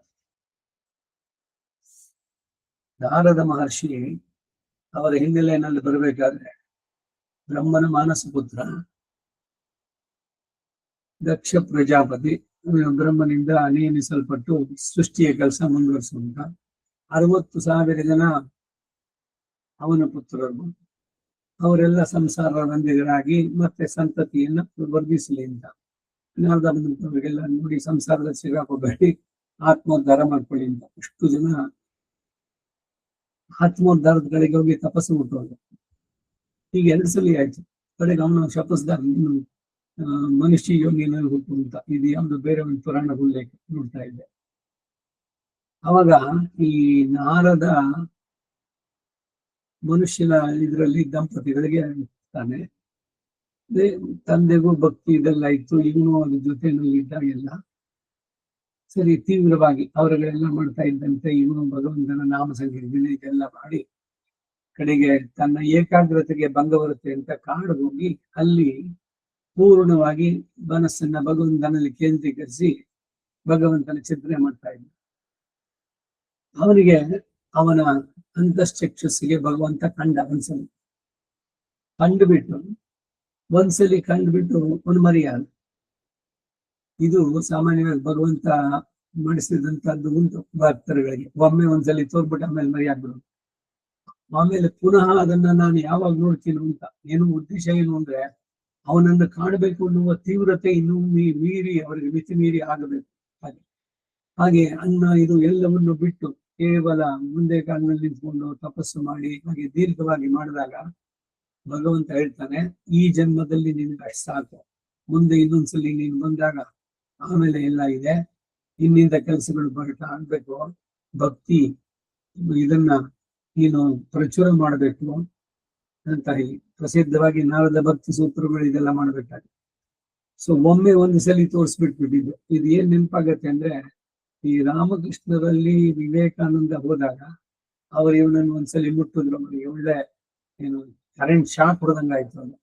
ನಾರದ ಮಹರ್ಷಿ ಅವರ ಹಿನ್ನೆಲೆಯಲ್ಲಿ ಬರಬೇಕಾದ್ರೆ ಬ್ರಹ್ಮನ ಮಾನಸ ಪುತ್ರ ದಕ್ಷ ಪ್ರಜಾಪತಿ ಬ್ರಹ್ಮನಿಂದ ನೇಮಿಸಲ್ಪಟ್ಟು ಸೃಷ್ಟಿಯ ಕೆಲಸ ಮುಂದುವರಿಸುವಂತ 60,000 ಜನ ಅವನ ಪುತ್ರರು. ಅವರೆಲ್ಲ ಸಂಸಾರ ಬಂದಿಗರಾಗಿ ಮತ್ತೆ ಸಂತತಿಯನ್ನು ವರ್ಧಿಸಲಿ ಅಂತ ನಾರದ ಬಂದಂತವರಿಗೆಲ್ಲ ನೋಡಿ ಸಂಸಾರದ ಸಿಗಾಕೋಬೇಡಿ, ಆತ್ಮೋದ್ಧಾರ ಮಾಡ್ಕೊಳ್ಳಿ ಅಂತ ಅಷ್ಟು ಜನ ಆತ್ಮೋದ್ಧಾರದ ಕಡೆಗೆ ಹೋಗಿ ತಪಸ್ಸು ಮುಟ್ಟೋದು. ಈಗ 2 ಸಲ ಆಯ್ತು. ಕಡೆಗೆ ಅವನು ಶಪಸ್ದ ಮನುಷ್ಯ ಯೋಗಿನಲ್ಲಿ ಹುಟ್ಟು ಅಂತ ಇದು ಯಾವುದು ಬೇರೆ ಒಂದು ಪುರಾಣ ಉಲ್ಲೇಖ ನೋಡ್ತಾ ಇದ್ದೆ. ಅವಾಗ ಈ ನಾರದ ಮನುಷ್ಯನ ಇದರಲ್ಲಿ ದಂಪತಿಗಳಿಗೆ ತಾನೆ ತಂದೆಗೂ ಭಕ್ತಿ ಇದೆಲ್ಲ ಇತ್ತು, ಇವನು ಅದ್ರ ಜೊತೆಯಲ್ಲಿ ಇದ್ದಾಗೆಲ್ಲ ಸರಿ ತೀವ್ರವಾಗಿ ಅವರುಗಳೆಲ್ಲ ಮಾಡ್ತಾ ಇದ್ದಂತೆ ಇವನು ಭಗವಂತನ ನಾಮ ಸಂಕೀರ್ತನೆ ಇದೆಲ್ಲ ಮಾಡಿ ಕಡೆಗೆ ತನ್ನ ಏಕಾಗ್ರತೆಗೆ ಭಂಗ ಬರುತ್ತೆ ಅಂತ ಕಾಡು ಹೋಗಿ ಅಲ್ಲಿ ಪೂರ್ಣವಾಗಿ ಮನಸ್ಸನ್ನ ಭಗವಂತನಲ್ಲಿ ಕೇಂದ್ರೀಕರಿಸಿ ಭಗವಂತನ ಚಿಂತನೆ ಮಾಡ್ತಾ ಇದ್ದ. ಅವನಿಗೆ ಅವನ ಅಂತಶ್ಚಕ್ಷಸ್ಸಿಗೆ ಭಗವಂತ ಕಂಡ ಒಂದ್ಸಲಿ ಕಂಡುಬಿಟ್ಟು ಒಂದು ಮರ್ಯಾದೆ. ಇದು ಸಾಮಾನ್ಯವಾಗಿ ಭಗವಂತ ಮಾಡಿಸಿದಂತದ್ದು ಉಂಟು ಭಕ್ತರುಗಳಿಗೆ. ಒಮ್ಮೆ ಒಂದ್ಸಲಿ ತೋರ್ಬಿಟ್ಟು ಆಮೇಲೆ ಮರ್ಯಾದ್ಬಿಡೋದು. ಆಮೇಲೆ ಪುನಃ ಅದನ್ನ ನಾನು ಯಾವಾಗ ನೋಡ್ತೀನಿ ಅಂತ ಏನು ಉದ್ದೇಶ ಏನು ಅಂದ್ರೆ ಅವನನ್ನು ಕಾಣಬೇಕು ಅನ್ನುವ ತೀವ್ರತೆ ಇನ್ನೂ ಮೀರಿ ಅವರಿಗೆ ಮಿತಿ ಮೀರಿ ಆಗಬೇಕು. ಹಾಗೆ ಅನ್ನ ಇದು ಎಲ್ಲವನ್ನು ಬಿಟ್ಟು ಕೇವಲ ಮುಂದೆ ಕಾಲಿನಲ್ಲಿ ನಿಂತ್ಕೊಂಡು ತಪಸ್ಸು ಮಾಡಿ ಹಾಗೆ ದೀರ್ಘವಾಗಿ ಮಾಡಿದಾಗ ಭಗವಂತ ಹೇಳ್ತಾನೆ, ಈ ಜನ್ಮದಲ್ಲಿ ನಿನ್ಗೆ ಅಷ್ಟು ಸಾಕು, ಮುಂದೆ ಇನ್ನೊಂದ್ಸಲಿ ನೀನು ಬಂದಾಗ ಆಮೇಲೆ ಎಲ್ಲ ಇದೆ, ಇನ್ನಿಂದ ಕೆಲಸಗಳು ಬರಟ ಆಗ್ಬೇಕು, ಭಕ್ತಿ ಇದನ್ನ ನೀನು ಪ್ರಚುರ ಮಾಡಬೇಕು ಅಂತ ಹೇಳಿ ಪ್ರಸಿದ್ಧವಾಗಿ ನಾರದ ಭಕ್ತಿ ಸೂತ್ರಗಳು ಇದೆಲ್ಲ ಮಾಡ್ಬೇಕಾಗಿ. ಸೊ ಒಮ್ಮೆ ಒಂದು ಸಲಿ ತೋರಿಸ್ಬಿಟ್ಬಿಟ್ಟಿದ್ದು. ಇದು ಏನ್ ನೆನಪಾಗತ್ತೆ ಅಂದ್ರೆ ಈ ರಾಮಕೃಷ್ಣರಲ್ಲಿ ವಿವೇಕಾನಂದ ಹೋದಾಗ ಅವರು ಇವನನ್ನು ಒಂದ್ಸಲಿ ಮುಟ್ಟಿದ್ರು, ಅವರಿಗೆ ಒಳ್ಳೆ ಏನು ಕರೆಂಟ್ ಶಾಕ್ ಹೊಡೆದಂಗಾಯ್ತು. ಅದು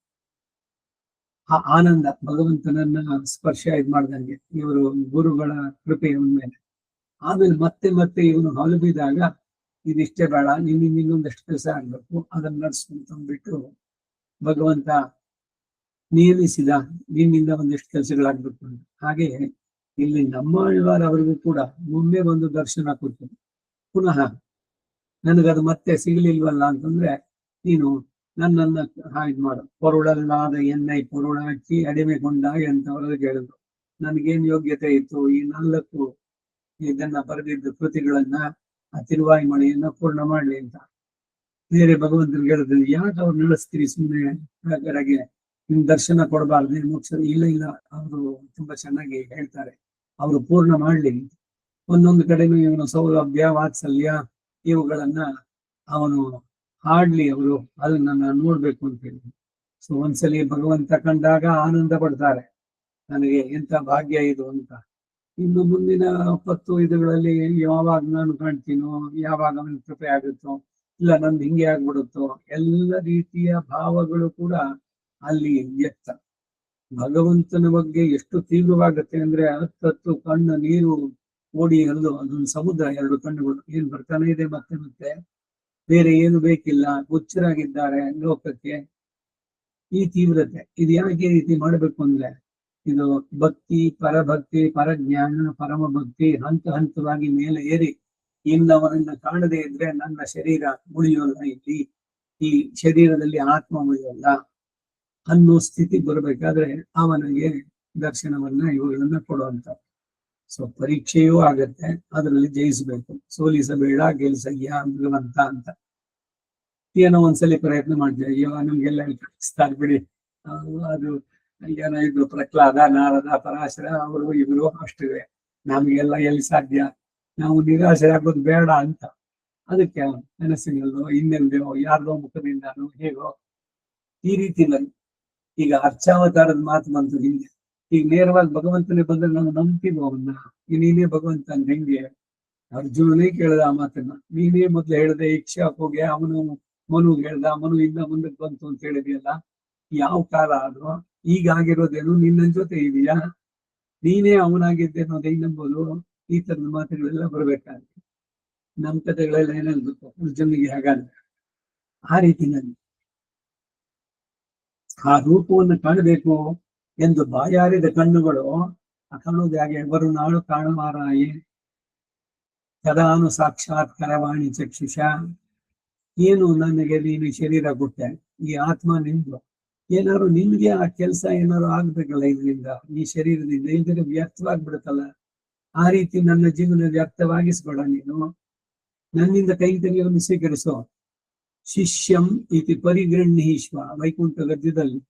ಆ ಆನಂದ ಭಗವಂತನನ್ನ ಸ್ಪರ್ಶ ಇದ್ ಮಾಡ್ದಂಗೆ ಇವರು ಗುರುಗಳ ಕೃಪೆಯ ಮೇಲೆ ಆಮೇಲೆ ಮತ್ತೆ ಮತ್ತೆ ಇವನು ಹೊಲ ಬಿದ್ದಾಗ ಇದಿಷ್ಟೇ ಬೇಡ, ನಿನ್ನಿಂದ ಇನ್ನೊಂದಷ್ಟು ಕೆಲಸ ಆಗ್ಬೇಕು, ಅದನ್ನ ನಡ್ಸ್ಕೊಂಡ್ಬಿಟ್ಟು ಭಗವಂತ ನಿಯಮಿಸಿದ, ನಿನ್ನಿಂದ ಒಂದಿಷ್ಟು ಕೆಲಸಗಳಾಗ್ಬೇಕು ಅಂತ. ಹಾಗೆ ಇಲ್ಲಿ ನಮ್ಮ ಆಳ್ವಾರ್ ಅವರಿಗೂ ಕೂಡ ಒಮ್ಮೆ ಒಂದು ದರ್ಶನ ಕೊಟ್ಟು ಪುನಃ ನನಗದು ಮತ್ತೆ ಸಿಗ್ಲಿಲ್ವಲ್ಲ ಅಂತಂದ್ರೆ, ನೀನು ನನ್ನನ್ನ ಹಾಗೆ ಮಾಡು, ಪೊರುಳಲ್ಲಾದ ಎನ್ನೈ ಪೊರುಳಾಕಿ ಅಡಿಮೆಗೊಂಡ ಎಂತವರೆಗೆ ಹೇಳಿದ್ರು. ನನಗೇನ್ ಯೋಗ್ಯತೆ ಇತ್ತು ಈ 4 ಇದನ್ನ ಬರೆದಿದ್ದ ಕೃತಿಗಳನ್ನ, ಆ ತಿರುವಾಯಿಮಳೆಯನ್ನ ಪೂರ್ಣ ಮಾಡ್ಲಿ ಅಂತ. ಬೇರೆ ಭಗವಂತನಿಗೆ ಹೇಳಿದ್ರೆ, ಯಾಕೆ ಅವ್ರು ನಡೆಸ್ತೀರಿ ಸುಮ್ಮನೆ ಕಡೆಗೆ, ನಿಮ್ ದರ್ಶನ ಕೊಡಬಾರ್ದು ಮೋಕ್ಷ? ಇಲ್ಲ ಇಲ್ಲ, ಅವರು ತುಂಬಾ ಚೆನ್ನಾಗಿ ಹೇಳ್ತಾರೆ, ಅವರು ಪೂರ್ಣ ಮಾಡ್ಲಿ. ಒಂದೊಂದು ಕಡೆನೂ ಇವನು ಸೌಲಭ್ಯ ವಾತ್ಸಲ್ಯ ಇವುಗಳನ್ನ ಅವನು ಹಾಡ್ಲಿ, ಅವರು ಅದನ್ನ ನಾನು ನೋಡ್ಬೇಕು ಅಂತ ಹೇಳಿ. ಸೊ ಒಂದ್ಸಲಿ ಭಗವಂತ ಕಂಡಾಗ ಆನಂದ ಪಡ್ತಾರೆ, ನನಗೆ ಎಂತ ಭಾಗ್ಯ ಇದು ಅಂತ. ಇನ್ನು ಮುಂದಿನ 10 ಇದುಗಳಲ್ಲಿ ಯಾವಾಗ ನಾನು ಕಾಣ್ತೀನೋ, ಯಾವಾಗ ಅವನ ಕೃಪೆ ಆಗುತ್ತೋ, ಇಲ್ಲ ನಂದು ಹಿಂಗೆ ಆಗ್ಬಿಡುತ್ತೋ, ಎಲ್ಲ ರೀತಿಯ ಭಾವಗಳು ಕೂಡ ಅಲ್ಲಿ ವ್ಯಕ್ತ. ಭಗವಂತನ ಬಗ್ಗೆ ಎಷ್ಟು ತೀವ್ರವಾಗುತ್ತೆ ಅಂದ್ರೆ, ಹತ್ತು ಕಣ್ಣು ನೀರು ಓಡಿ ಹರಿದು ಅದೊಂದು ಸಮುದ್ರ, 2 ಕಣ್ಣುಗಳು ಏನ್ ಬರ್ತಾನೆ ಇದೆ ಮತ್ತೆ ಮತ್ತೆ, ಬೇರೆ ಏನು ಬೇಕಿಲ್ಲ, ಹುಚ್ಚರಾಗಿದ್ದಾರೆ ಲೋಕಕ್ಕೆ. ಈ ತೀವ್ರತೆ ಇದು ಯಾಕೆ ಈ ರೀತಿ ಮಾಡ್ಬೇಕು ಅಂದ್ರೆ, ಇದು ಭಕ್ತಿ, ಪರಭಕ್ತಿ, ಪರಜ್ಞಾನ, ಪರಮ ಭಕ್ತಿ ಹಂತ ಹಂತವಾಗಿ ಮೇಲೆ ಏರಿ ಇನ್ನವನನ್ನ ಕಾಣದೇ ಇದ್ರೆ ನನ್ನ ಶರೀರ ಉಳಿಯೋಲ್ಲ, ಇಲ್ಲಿ ಈ ಶರೀರದಲ್ಲಿ ಆತ್ಮ ಉಳಿಯೋಲ್ಲ ಅನ್ನೋ ಸ್ಥಿತಿ ಬರಬೇಕಾದ್ರೆ ಅವನಿಗೆ ದರ್ಶನವನ್ನ ಇವುಗಳನ್ನ ಕೊಡುವಂತ. ಸೊ ಪರೀಕ್ಷೆಯೂ ಆಗತ್ತೆ, ಅದರಲ್ಲಿ ಜಯಿಸ್ಬೇಕು. ಸೋಲಿಸಬೇಡ ಗೆಲ್ಸಯ್ಯ ಭಗವಂತ ಅಂತ. ಏನೋ ಒಂದ್ಸಲಿ ಪ್ರಯತ್ನ ಮಾಡ್ತೇವೆ, ಅಯ್ಯೋ ನಮ್ಗೆಲ್ಲ ಕಳಿಸ್ತಾರೆ ಬಿಡಿ, ಅದು ಏನೋ ಇದ್ರು ಪ್ರಹ್ಲಾದ, ನಾರದ, ಪರಾಶರ, ಅವರು ಇವರು ಅಷ್ಟಿವೆ, ನಮ್ಗೆಲ್ಲ ಎಲ್ಲಿ ಸಾಧ್ಯ, ನಾವು ನಿರಾಶೆ ಆಗೋದು ಬೇಡ ಅಂತ. ಅದಕ್ಕೆ ಮನಸ್ಸಿನಲ್ಲೋ ಇನ್ನೆಲ್ಲೋ ಯಾರ್ದೋ ಮುಖದಿಂದಾನೋ ಹೇಗೋ ಈ ರೀತಿಯಲ್ಲಿ ಈಗ ಅರ್ಚಾವತಾರದ ಮಾತು ಬಂತು ಹಿಂದೆ. ಈಗ ನೇರವಾಗಿ ಭಗವಂತನೇ ಬಂದ್ರೆ ನಾವು ನಂಬ್ತೀವೋ ಅವನ್ನ, ನೀನೇ ಭಗವಂತ ಅಂದ್ರೆ ಹೆಂಗೆ? ಅರ್ಜುನನೇ ಕೇಳ್ದ ಆ ಮಾತನ್ನ, ನೀನೇ ಮೊದ್ಲು ಹೇಳ್ದೆ ಇಕ್ಷಾಕೋಗೆ, ಅವನು ಮನುಗೆ ಹೇಳ್ದ, ಮನು ಇಂದ ಮುಂದಕ್ಕೆ ಬಂತು ಅಂತ ಹೇಳಿದ್ಯಲ್ಲ, ಯಾವ ಕಾಲ ಅದು? ಈಗ ಆಗಿರೋದೇನು? ನಿನ್ನ ಜೊತೆ ಇದೆಯಾ? ನೀನೇ ಅವನಾಗಿದ್ದೆ ಅನ್ನೋದು ಹೆಂಗ್ ನಂಬೋದು? ಈ ತರದ ಮಾತುಗಳೆಲ್ಲ ಬರ್ಬೇಕಾದ್ರೆ ನಮ್ ಕಥೆಗಳೆಲ್ಲ ಏನಾಗ್ಬೇಕು ಅರ್ಜುನಿಗೆ ಹಾಗಂದ್ರೆ, ಆ ರೀತಿನಲ್ಲಿ ಆ ರೂಪವನ್ನು ಕಾಣಬೇಕು ಎಂದು ಬಾಯಾರಿದ ಕಣ್ಣುಗಳು ಕಾಣುವುದು ಹಾಗೆ, ವರುಣಾಳು ಕಾಣುವಾರಾಯೇ ಕದಾನು ಸಾಕ್ಷಾತ್ ಕರವಾಣಿ ಚಕ್ಷುಷ. ಏನು ನನಗೆ ನೀನು ಶರೀರ ಕೊಟ್ಟೆ, ಈ ಆತ್ಮ ನಿಂದು, ಏನಾದ್ರು ನಿನ್ಗೆ ಆ ಕೆಲಸ ಏನಾದ್ರು ಆಗ್ಬೇಕಲ್ಲ ಇದರಿಂದ, ಈ ಶರೀರದಿಂದ, ಇಲ್ದ್ರೆ ವ್ಯರ್ಥವಾಗ್ಬಿಡುತ್ತಲ್ಲ. ಆ ರೀತಿ ನನ್ನ ಜೀವನ ವ್ಯರ್ಥವಾಗಿಸ್ಬೇಡ ನೀನು, ನನ್ನಿಂದ ಕೈಂಕರ್ಯವನ್ನು ಸ್ವೀಕರಿಸೋ. ಶಿಷ್ಯಂ ಇತಿ ಪರಿಗೃಹೀಶ್ವ, ವೈಕುಂಠ ಗದ್ಯದಲ್ಲಿ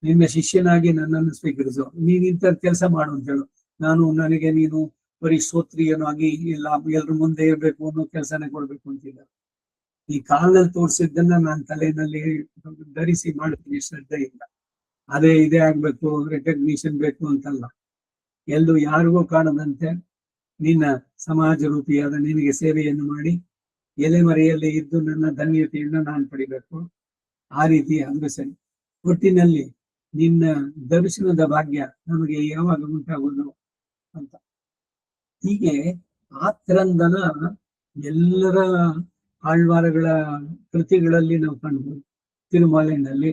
ನಿನ್ನ ಶಿಷ್ಯನಾಗಿ ನನ್ನನ್ನು ಸ್ವೀಕರಿಸೋ, ನೀನಿಂತ ಕೆಲಸ ಮಾಡು ಅಂತ ಹೇಳು. ನನಗೆ ನೀನು ಬರೀ ಸ್ತೋತ್ರಿಯನಾಗಿ ಇಲ್ಲ ಎಲ್ರ ಮುಂದೆ ಇರ್ಬೇಕು ಅನ್ನೋ ಕೆಲಸನೇ ಕೊಡ್ಬೇಕು ಅಂತಿಲ್ಲ. ಈ ಕಾಲದಲ್ಲಿ ತೋರಿಸಿದ್ದನ್ನ ನಾನು ತಲೆಯಲ್ಲಿ ಧರಿಸಿ ಮಾಡ್ತೀನಿ ಶ್ರದ್ಧೆ ಇಲ್ಲ, ಅದೇ ಇದೇ ಆಗ್ಬೇಕು, ರೆಕಗ್ನಿಷನ್ ಬೇಕು ಅಂತಲ್ಲ. ಎಲ್ಲೂ ಯಾರಿಗೂ ಕಾಣದಂತೆ ನಿನ್ನ ಸಮಾಜ ರೂಪಿಯಾದ ನಿನಗೆ ಸೇವೆಯನ್ನು ಮಾಡಿ ಎಲೆಮರೆಯಲ್ಲಿ ಇದ್ದು ನನ್ನ ಧನ್ಯತೆಯನ್ನು ನಾನು ಪಡಿಬೇಕು. ಆ ರೀತಿ ಸರಿ. ಒಟ್ಟಿನಲ್ಲಿ ನಿನ್ನ ದರ್ಶನದ ಭಾಗ್ಯ ನಮಗೆ ಯಾವಾಗ ಉಂಟಾಗುವುದು ಅಂತ. ಹೀಗೆ ಆಕ್ರಂದನ ಎಲ್ಲರ ಆಳ್ವಾರಗಳ ಕೃತಿಗಳಲ್ಲಿ ನಾವು ಕಾಣ್ಬೋದು. ತಿರುಮಲೆಯಲ್ಲಿ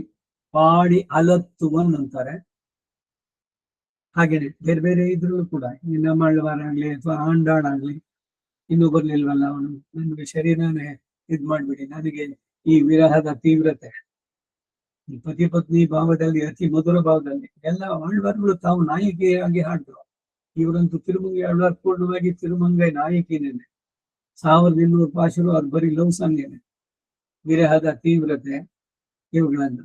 ಪಾಡಿ ಅಲತ್ತುವನ್ ಅಂತಾರೆ. ಹಾಗೇನೆ ಬೇರೆ ಬೇರೆ ಇದ್ರಲ್ಲೂ ಕೂಡ ನಮ್ಮ ಆಳ್ವಾರ ಆಗ್ಲಿ ಅಥವಾ ಆಂಡಾಳಾಗ್ಲಿ, ಇನ್ನೂ ಬರ್ಲಿಲ್ವಲ್ಲ ಅವನು, ನನ್ಗೆ ಶರೀರನೇ ಇದ್ ಮಾಡ್ಬಿಡಿ, ನನಗೆ ಈ ವಿರಹದ ತೀವ್ರತೆ, ಈ ಪತಿ ಪತ್ನಿ ಭಾವದಲ್ಲಿ ಅತಿ ಮಧುರ ಭಾವದಲ್ಲಿ ಎಲ್ಲ ಆಳ್ವಾರ್ಗಳು ತಾವು ನಾಯಕಿಯಾಗಿ ಹಾಡ್ರು. ಇವರಂತೂ ತಿರುಮಂಗೈ ಆಳ್ವಾರ್ ಪೂರ್ಣವಾಗಿ ತಿರುಮಂಗೈ ನಾಯಕಿನೇನೆ. 1200 ಪಾಶರು ಅದು ಬರೀ ಲವ್ ಸಾಂಗೇನೆ, ವಿರಹದ ತೀವ್ರತೆ ಇವುಗಳನ್ನು.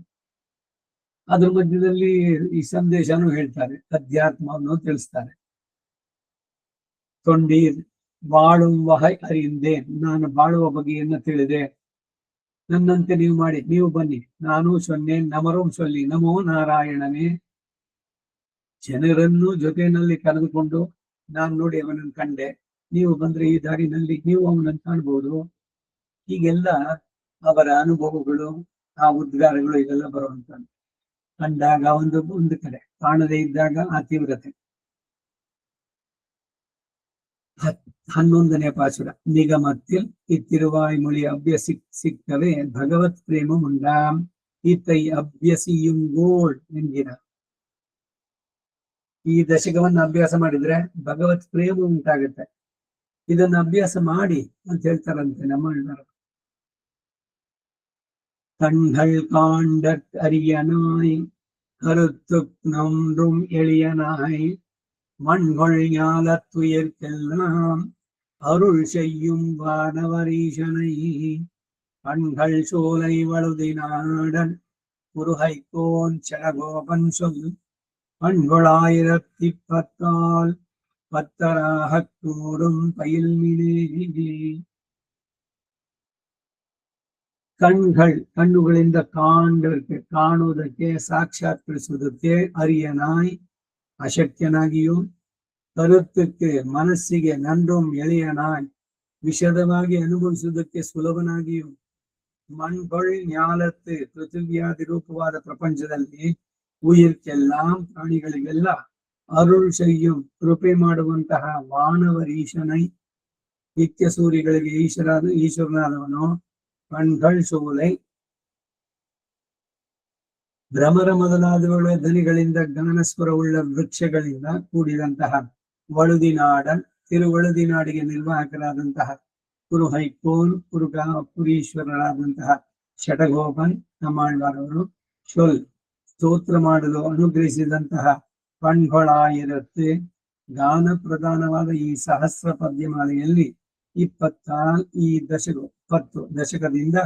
ಅದ್ರ ಮಧ್ಯದಲ್ಲಿ ಈ ಸಂದೇಶನೂ ಹೇಳ್ತಾರೆ, ಅಧ್ಯಾತ್ಮವನ್ನು ತಿಳಿಸ್ತಾರೆ. ತೊಂಡೀರ್ ಬಾಳುವ ಅರಿಂದೆ, ನಾನು ಬಾಳುವ ಬಗೆಯನ್ನು ತಿಳಿದೆ, ನನ್ನಂತೆ ನೀವು ಮಾಡಿ, ನೀವು ಬನ್ನಿ, ನಾನು ಸೊನ್ನೆ ನಮರೂ ಸೊಲ್ಲಿ, ನಮೋ ನಾರಾಯಣನೇ. ಜನರನ್ನು ಜೊತೆಯಲ್ಲಿ ಕರೆದುಕೊಂಡು ನಾನು ನೋಡಿ ಅವನನ್ನು ಕಂಡೆ, ನೀವು ಬಂದ್ರೆ ಈ ದಾರಿನಲ್ಲಿ ನೀವು ಅವನನ್ನು ಕಾಣ್ಬೋದು. ಹೀಗೆಲ್ಲ ಅವರ ಅನುಭವಗಳು, ಆ ಉದ್ಗಾರಗಳು ಇದೆಲ್ಲ ಬರುವಂತ. ಕಂಡಾಗ ಒಂದು ಕಡೆ, ಕಾಣದೇ ಇದ್ದಾಗ ಆ ತೀವ್ರತೆ. 11ನೇ ಪಾಸುರ. நிகமத்தில் இத்திருவாய்மொழி அபியசிக்கவே பகவத் பிரேமம் உண்டாம், இத்தை ಅಭ್ಯಸಿಯುಂಗೋಳ್ என்கிறார். ಈ ದಶಕವನ್ನು ಅಭ್ಯಾಸ ಮಾಡಿದ್ರೆ ಭಗವತ್ ಪ್ರೇಮ ಉಂಟಾಗುತ್ತೆ. ಇದನ್ನ ಅಭ್ಯಾಸ ಮಾಡಿ ಅಂತ ಹೇಳ್ತಾರಂತೆ ನಮ್ಮ கண்கள் காண்டற் அரியனாய் கருத்துக் நன்றும் எளியனாய் மண்கொள் ஞாலத்துயிர்க்கெல்லாம் அருள் செய்யும் வானவரீசனை கண்கள் சோலை வழுதினாடன் குருகைக்கோன் சடகோபன் சொல் பண்கொளாயிரத்தி 10 பத்தராகக் கூடும் பயில்மினே. ಕಣ್ಣುಗಳಿಂದ ಕಾಣುವುದಕ್ಕೆ ಸಾಕ್ಷಾತ್ಕರಿಸುವುದಕ್ಕೆ ಅರಿಯನಾಯ್ ಅಶಕ್ಯನಾಗಿಯೂ, ಕರುತ್ತಕ್ಕೆ ಮನಸ್ಸಿಗೆ ನನ್றும் ಎಳೆಯನಾಯ್ ವಿಶದವಾಗಿ ಅನುಭವಿಸುವುದಕ್ಕೆ ಸುಲಭನಾಗಿಯೂ, ಮಣ್ಗೊಳ್ ஞாலத்து ಪೃಥ್ವಿಯಾದಿ ರೂಪವಾದ ಪ್ರಪಂಚದಲ್ಲಿ ಉಯಿರ್ಕೆல்லாம் ಪ್ರಾಣಿಗಳಿಗೆಲ್ಲ ಅರುಳ್ செய்யும் ಕೃಪೆ ಮಾಡುವಂತಹ ವಾನವರೀಶನೈ ನಿತ್ಯ ಸೂರಿಗಳಿಗೆ ಈಶ್ವರನಾದವನು ಕಣ್ಗಳ್ ಸೋಲೆ ಭ್ರಮರ ಮೊದಲಾದವುಗಳ ಧನಿಗಳಿಂದ ಗಾನಸ್ವರವುಳ್ಳ ವೃಕ್ಷಗಳಿಂದ ಕೂಡಿದಂತಹ ವಳುದಿನಾಡನ್ ತಿರುವಳುದಿನಾಡಿಗೆ ನಿರ್ವಾಹಕರಾದಂತಹ ಕುರುಹೈಕೋನ್ ಪುರೀಶ್ವರರಾದಂತಹ ಷಟಗೋಪನ್ ನಮ್ಮಾಳ್ವಾರವರು ಶೊಲ್ ಸ್ತೋತ್ರ ಮಾಡಲು ಅನುಗ್ರಹಿಸಿದಂತಹ ಕಣ್ಗಳಾಯಿರತ್ತೆ ಗಾನ ಪ್ರಧಾನವಾದ ಈ ಸಹಸ್ರ ಪದ್ಯಮಾಲೆಯಲ್ಲಿ 20 ದಶಕದಿಂದ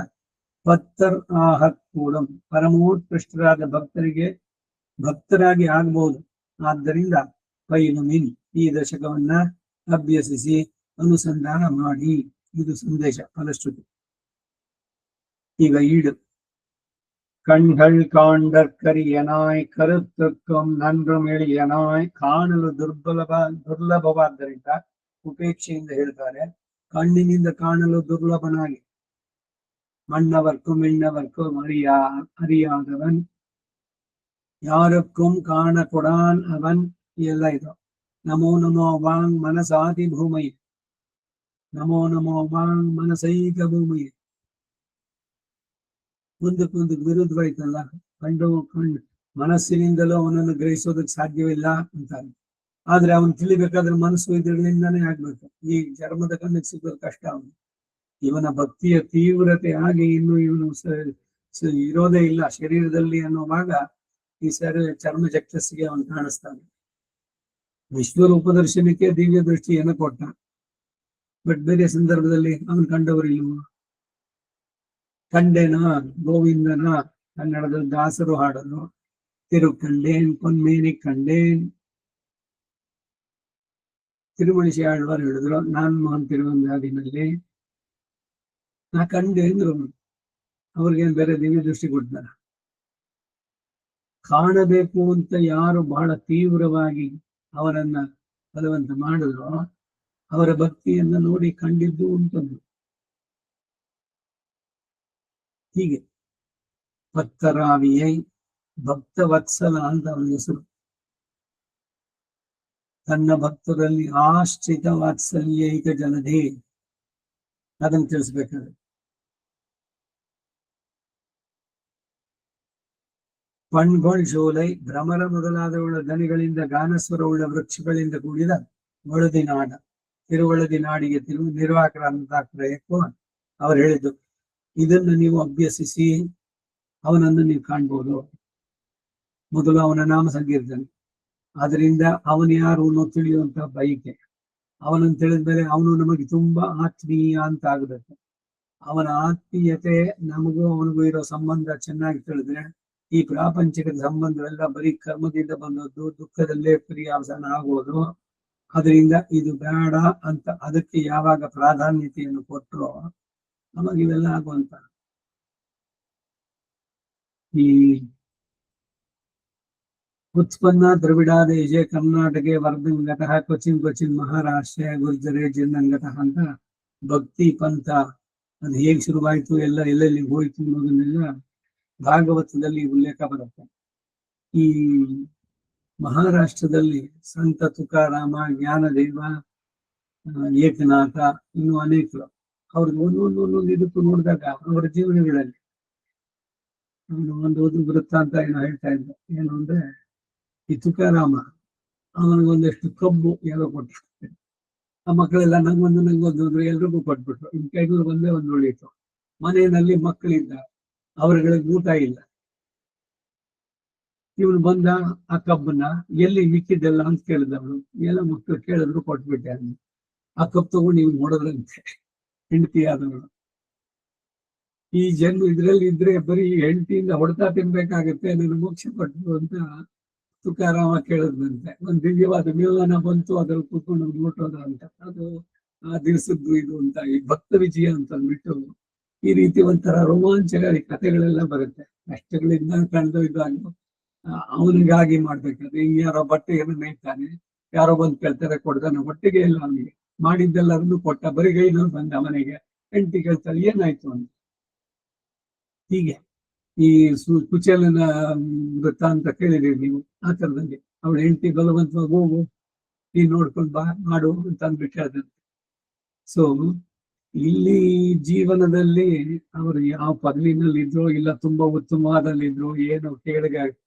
ಪತ್ತರ್ ಆಹಕ್ಕೂಡಂ ಪರಮೋತ್ಕೃಷ್ಟರಾದ ಭಕ್ತರಾಗಿ ಆಗಬಹುದು. ಆದ್ದರಿಂದ ಪೈಲುಮಿನ್ ಈ ದಶಕವನ್ನ ಅಭ್ಯಸಿಸಿ ಅನುಸಂಧಾನ ಮಾಡಿ. ಇದು ಸಂದೇಶ, ಫಲಶ್ರುತಿ. ಈಗ ಈಡು. ಕಣ್ಗಳ್ ಕಾಂಡರ್ಕರಿಯನಾಯ್ ಕರುತ್ತಕ್ಕಂ ನನ್றும் ಎಳಿಯನಾಯ್. ಕಾಣಲು ದುರ್ಲಭವಾದ್ದರಿಂದ ಉಪೇಕ್ಷೆಯಿಂದ ಹೇಳ್ತಾರೆ. ಕಣ್ಣಿನಿಂದ ಕಾಣಲು ದುರ್ಲಭನಾಗಿ, மன்னவர்க்கும் விண்ணவர்க்கும் அறியாதவன், யாருக்கும் காண கொடான் அவன். ಎಲ್ಲ ಇದು. ನಮೋ ನಮೋ ವಾಂಗ್ ಮನಸಾತಿ ಭೂಮೈ, ನಮೋ ನಮೋ ವಾಂಗ್ ಮನಸೈಕ ಭೂಮೈ. ಮುಂದಕ್ಕೊಂದು ವಿರುದ್ಧವಾಯ್ತಲ್ಲ. ಮನಸ್ಸಿನಿಂದಲೂ ಅವನನ್ನು ಗ್ರಹಿಸೋದಕ್ಕೆ ಸಾಧ್ಯವಿಲ್ಲ ಅಂತಾರೆ. ಆದ್ರೆ ಅವನು ತಿಳಿಬೇಕಾದ್ರೆ ಮನಸ್ಸು ಇದರಿಂದಾನೇ ಆಗ್ಬೇಕು. ಈ ಚರ್ಮದ ಕಣ್ಣಿಗೆ ಸಿಗೋದು ಕಷ್ಟ. ಅವನು ಇವನ ಭಕ್ತಿಯ ತೀವ್ರತೆ ಆಗಿ ಇನ್ನು ಇವನು ಇರೋದೇ ಇಲ್ಲ ಶರೀರದಲ್ಲಿ ಅನ್ನುವಾಗ ಈ ಚರ್ಮ ಚಕ್ಷಸ್ಸಿಗೆ ಅವನು ಕಾಣಿಸ್ತಾನೆ. ವಿಶ್ವರೂಪ ದರ್ಶನಕ್ಕೆ ದಿವ್ಯ ದೃಷ್ಟಿಯನ್ನು ಕೊಟ್ಟ. ಬಟ್ ಬೇರೆ ಸಂದರ್ಭದಲ್ಲಿ ಅವನು ಕಂಡವರಿಲ್ವ? ಕಂಡೇನ ಗೋವಿಂದನ ಕನ್ನಡದಲ್ಲಿ ದಾಸರು ಹಾಡಲು ತಿರುಕಂಡೇನ್ ಪೊನ್ಮೇನಿ ಕಂಡೇನ್. ತಿರುಮಳಿಸಿ ಆಳ್ವಾರು ಹೇಳಿದ್ರು, ನಾನ್ ಮೋಹನ್ ತಿರುವಂಗಾದಿನಲ್ಲಿ ನಾ ಕಂಡೆ ಅಂದ್ರು. ಅವ್ರಿಗೇನ್ ಬೇರೆ ದಿವ್ಯ ದೃಷ್ಟಿ ಕೊಡ್ತಾರ? ಕಾಣಬೇಕು ಅಂತ ಯಾರು ಬಹಳ ತೀವ್ರವಾಗಿ ಅವರನ್ನ ಬಲವಂತ ಮಾಡಿದ್ರು, ಅವರ ಭಕ್ತಿಯನ್ನ ನೋಡಿ ಕಂಡಿದ್ದು ಅಂತಂದು. ಹೀಗೆ ಭಕ್ತರಾವಿಯೈ, ಭಕ್ತ ವತ್ಸಲ ಅಂತ ಅವನ ಹೆಸರು. ತನ್ನ ಭಕ್ತರಲ್ಲಿ ಆಶ್ರಿತ ವಾತ್ಸಲ್ಯೈಕ ಜಲಧಿ ಅದನ್ನು ತಿಳಿಸ್ಬೇಕಾದ್ರೆ ಪಣ್ಗೊಳ್ ಶೋಲೈ ಭ್ರಮರ ಮೊದಲಾದವುಳ್ಳ ದನಿಗಳಿಂದ ಗಾನಸ್ವರವುಳ್ಳ ವೃಕ್ಷಗಳಿಂದ ಕೂಡಿದ ವಳುದಿನಾಡ ತಿರುವಳುದಿನಾಡಿಗೆ ನಿರ್ವಾಹಕರಾದಂತಹ ಪ್ರಯತ್ನ ಅವರು ಹೇಳಿದ್ದು. ಇದನ್ನು ನೀವು ಅಭ್ಯಸಿಸಿ ಅವನನ್ನು ನೀವು ಕಾಣ್ಬೋದು. ಮೊದಲು ಅವನ ನಾಮ ಸಂಕೀರ್ತನೆ, ಅದರಿಂದ ಅವನು ಯಾರು ಅನ್ನೋ ತಿಳಿಯುವಂತ ಬಯಕೆ. ಅವನನ್ನು ತಿಳಿದ್ಮೇಲೆ ಅವನು ನಮಗೆ ತುಂಬಾ ಆತ್ಮೀಯ ಅಂತ ಆಗಬೇಕು. ಅವನ ಆತ್ಮೀಯತೆ ನಮಗೂ ಅವನಿಗೂ ಇರೋ ಸಂಬಂಧ ಚೆನ್ನಾಗಿ ತಿಳಿದ್ರೆ ಈ ಪ್ರಾಪಂಚಿಕದ ಸಂಬಂಧವೆಲ್ಲ ಬರೀ ಕರ್ಮದಿಂದ ಬಂದದ್ದು, ದುಃಖದಲ್ಲೇ ಪರ್ಯಾವಸಾನ ಆಗುವುದು. ಅದರಿಂದ ಇದು ಬೇಡ ಅಂತ ಅದಕ್ಕೆ ಯಾವಾಗ ಪ್ರಾಧಾನ್ಯತೆಯನ್ನು ಕೊಟ್ಟರೋ ಅವಾಗ ಇವೆಲ್ಲ ಆಗುವಂತ. ಈ ಉತ್ಪನ್ನ ದ್ರವಿಡಾದೇಶೆ ಕರ್ನಾಟಕೆ ವರ್ಧಂಗತಃ ಕ್ವಚಿನ್ ಮಹಾರಾಷ್ಟ್ರ ಗುರ್ಜರೆ ಜಿನ್ನಂಗತಃ ಅಂತ ಭಕ್ತಿ ಪಂಥ ಅದು ಹೇಗೆ ಶುರುವಾಯಿತು, ಎಲ್ಲೆಲ್ಲಿ ಹೋಯ್ತು ಅನ್ನೋದನ್ನೆಲ್ಲ ಭಾಗವತದಲ್ಲಿ ಉಲ್ಲೇಖ ಬರುತ್ತೆ. ಈ ಮಹಾರಾಷ್ಟ್ರದಲ್ಲಿ ಸಂತ ತುಕಾರಾಮ, ಜ್ಞಾನದೇವ, ಏಕನಾಥ, ಇನ್ನು ಅನೇಕರು. ಅವ್ರಿಗೆ ಒಂದೊಂದು ಇದಕ್ಕೂ ನೋಡಿದಾಗ ಅವರ ಜೀವನಗಳಲ್ಲಿ ಒಂದು ವೃತ್ತಾಂತ ಏನೋ ಹೇಳ್ತಾ ಇದ್ದ. ಏನು ಅಂದ್ರೆ, ಈ ತುಕಾರಾಮ ಅವನಿಗೊಂದಷ್ಟು ಕಬ್ಬು ಯಾರೋ ಕೊಟ್ಟು, ಆ ಮಕ್ಕಳೆಲ್ಲ ನಂಗೊಂದು ಅಂದ್ರೆ ಎಲ್ರಿಗೂ ಕೊಟ್ಬಿಟ್ರು. ಇನ್ ಕೈಗಳು ಒಂದೇ ಒಂದು ಉಳಿಯಿತು. ಮನೆಯಲ್ಲಿ ಮಕ್ಕಳಿದ್ದ, ಅವ್ರಗಳಿಗೆ ಊಟ ಇಲ್ಲ. ಇವನು ಬಂದ ಆ ಕಬ್ಬನ್ನ ಎಲ್ಲಿ ಮಿಕ್ಕಿದ್ದೆಲ್ಲ ಅಂತ ಕೇಳಿದವಳು. ಎಲ್ಲ ಮಕ್ಕಳು ಕೇಳಿದ್ರು, ಕೊಟ್ಬಿಟ್ಟೆ ಅಲ್ಲಿ. ಆ ಕಬ್ಬು ತಗೊಂಡು ನೀವು ನೋಡಿದ್ರಂತೆ ಹೆಂಡತಿ ಆದವಳು, ಈ ಜನ್ಮ ಇದ್ರಲ್ಲಿ ಇದ್ರೆ ಬರೀ ಹೆಂಡತಿಯಿಂದ ಹೊಡೆತ ತಿನ್ಬೇಕಾಗತ್ತೆ, ನನ್ನ ಮೋಕ್ಷ ಕೊಟ್ಟು ಅಂತ ತುಕಾರಾಮ ಕೇಳಿದ್ರಂತೆ. ಒಂದು ದಿವ್ಯವಾದ ಮೇಲನ ಬಂತು, ಅದ್ರಲ್ಲಿ ಕೂತ್ಕೊಂಡು ನೋಟೋದ ಅಂತ. ಅದು ಆ ದಿವಸದ್ದು ಇದು ಅಂತ, ಈ ಭಕ್ತ ವಿಜಯ ಅಂತ ಅಂದ್ಬಿಟ್ಟು ಈ ರೀತಿ ಒಂಥರ ರೋಮಾಂಚಕಾರಿ ಕಥೆಗಳೆಲ್ಲ ಬರುತ್ತೆ. ಕಷ್ಟಗಳಿಂದ ಕಳೆದು ಇದ್ದಾಗು ಅವನಿಗಾಗಿ ಮಾಡ್ಬೇಕಾದ್ರೆ, ಯಾರೋ ಬಟ್ಟೆಯನ್ನು ನೇಯ್ತಾನೆ, ಯಾರೋ ಬಂದು ಕೇಳ್ತಾರೆ, ಕೊಡ್ತಾನೆ. ಹೊಟ್ಟೆಗೆ ಇಲ್ಲ ಅವನಿಗೆ, ಮಾಡಿದ್ದೆಲ್ಲರನ್ನು ಕೊಟ್ಟ, ಬರಿಗೈನವ್ರು ಬಂದ ಮನೆಗೆ. ಹೆಂಡತಿ ಕೇಳ್ತಾರೆ ಏನಾಯ್ತು ಅಂತ. ಹೀಗೆ ಈ ಕುಚೇಲನ ವೃತ್ತಾಂತ ಕೇಳಿದ್ರಿ ನೀವು. ಆ ತರದಲ್ಲಿ ಅವಳ ಹೆಂಡತಿ ಬಲವಂತವಾಗಿ ಹೋಗು, ನೀನ್ ನೋಡ್ಕೊಂಡು ಬಾ, ಮಾಡು ಅಂತ ಅಂದ್ಬಿಟ್ಟು ಹೇಳ್ದಂತೆ. ಸೊ ಇಲ್ಲಿ ಜೀವನದಲ್ಲಿ ಅವರು ಯಾವ ಪದವಿನಲ್ಲಿ ಇದ್ರು ಇಲ್ಲ, ತುಂಬಾ ಉತ್ತಮವಾದಲ್ಲಿದ್ರು, ಏನು ಕೇಳಿಗ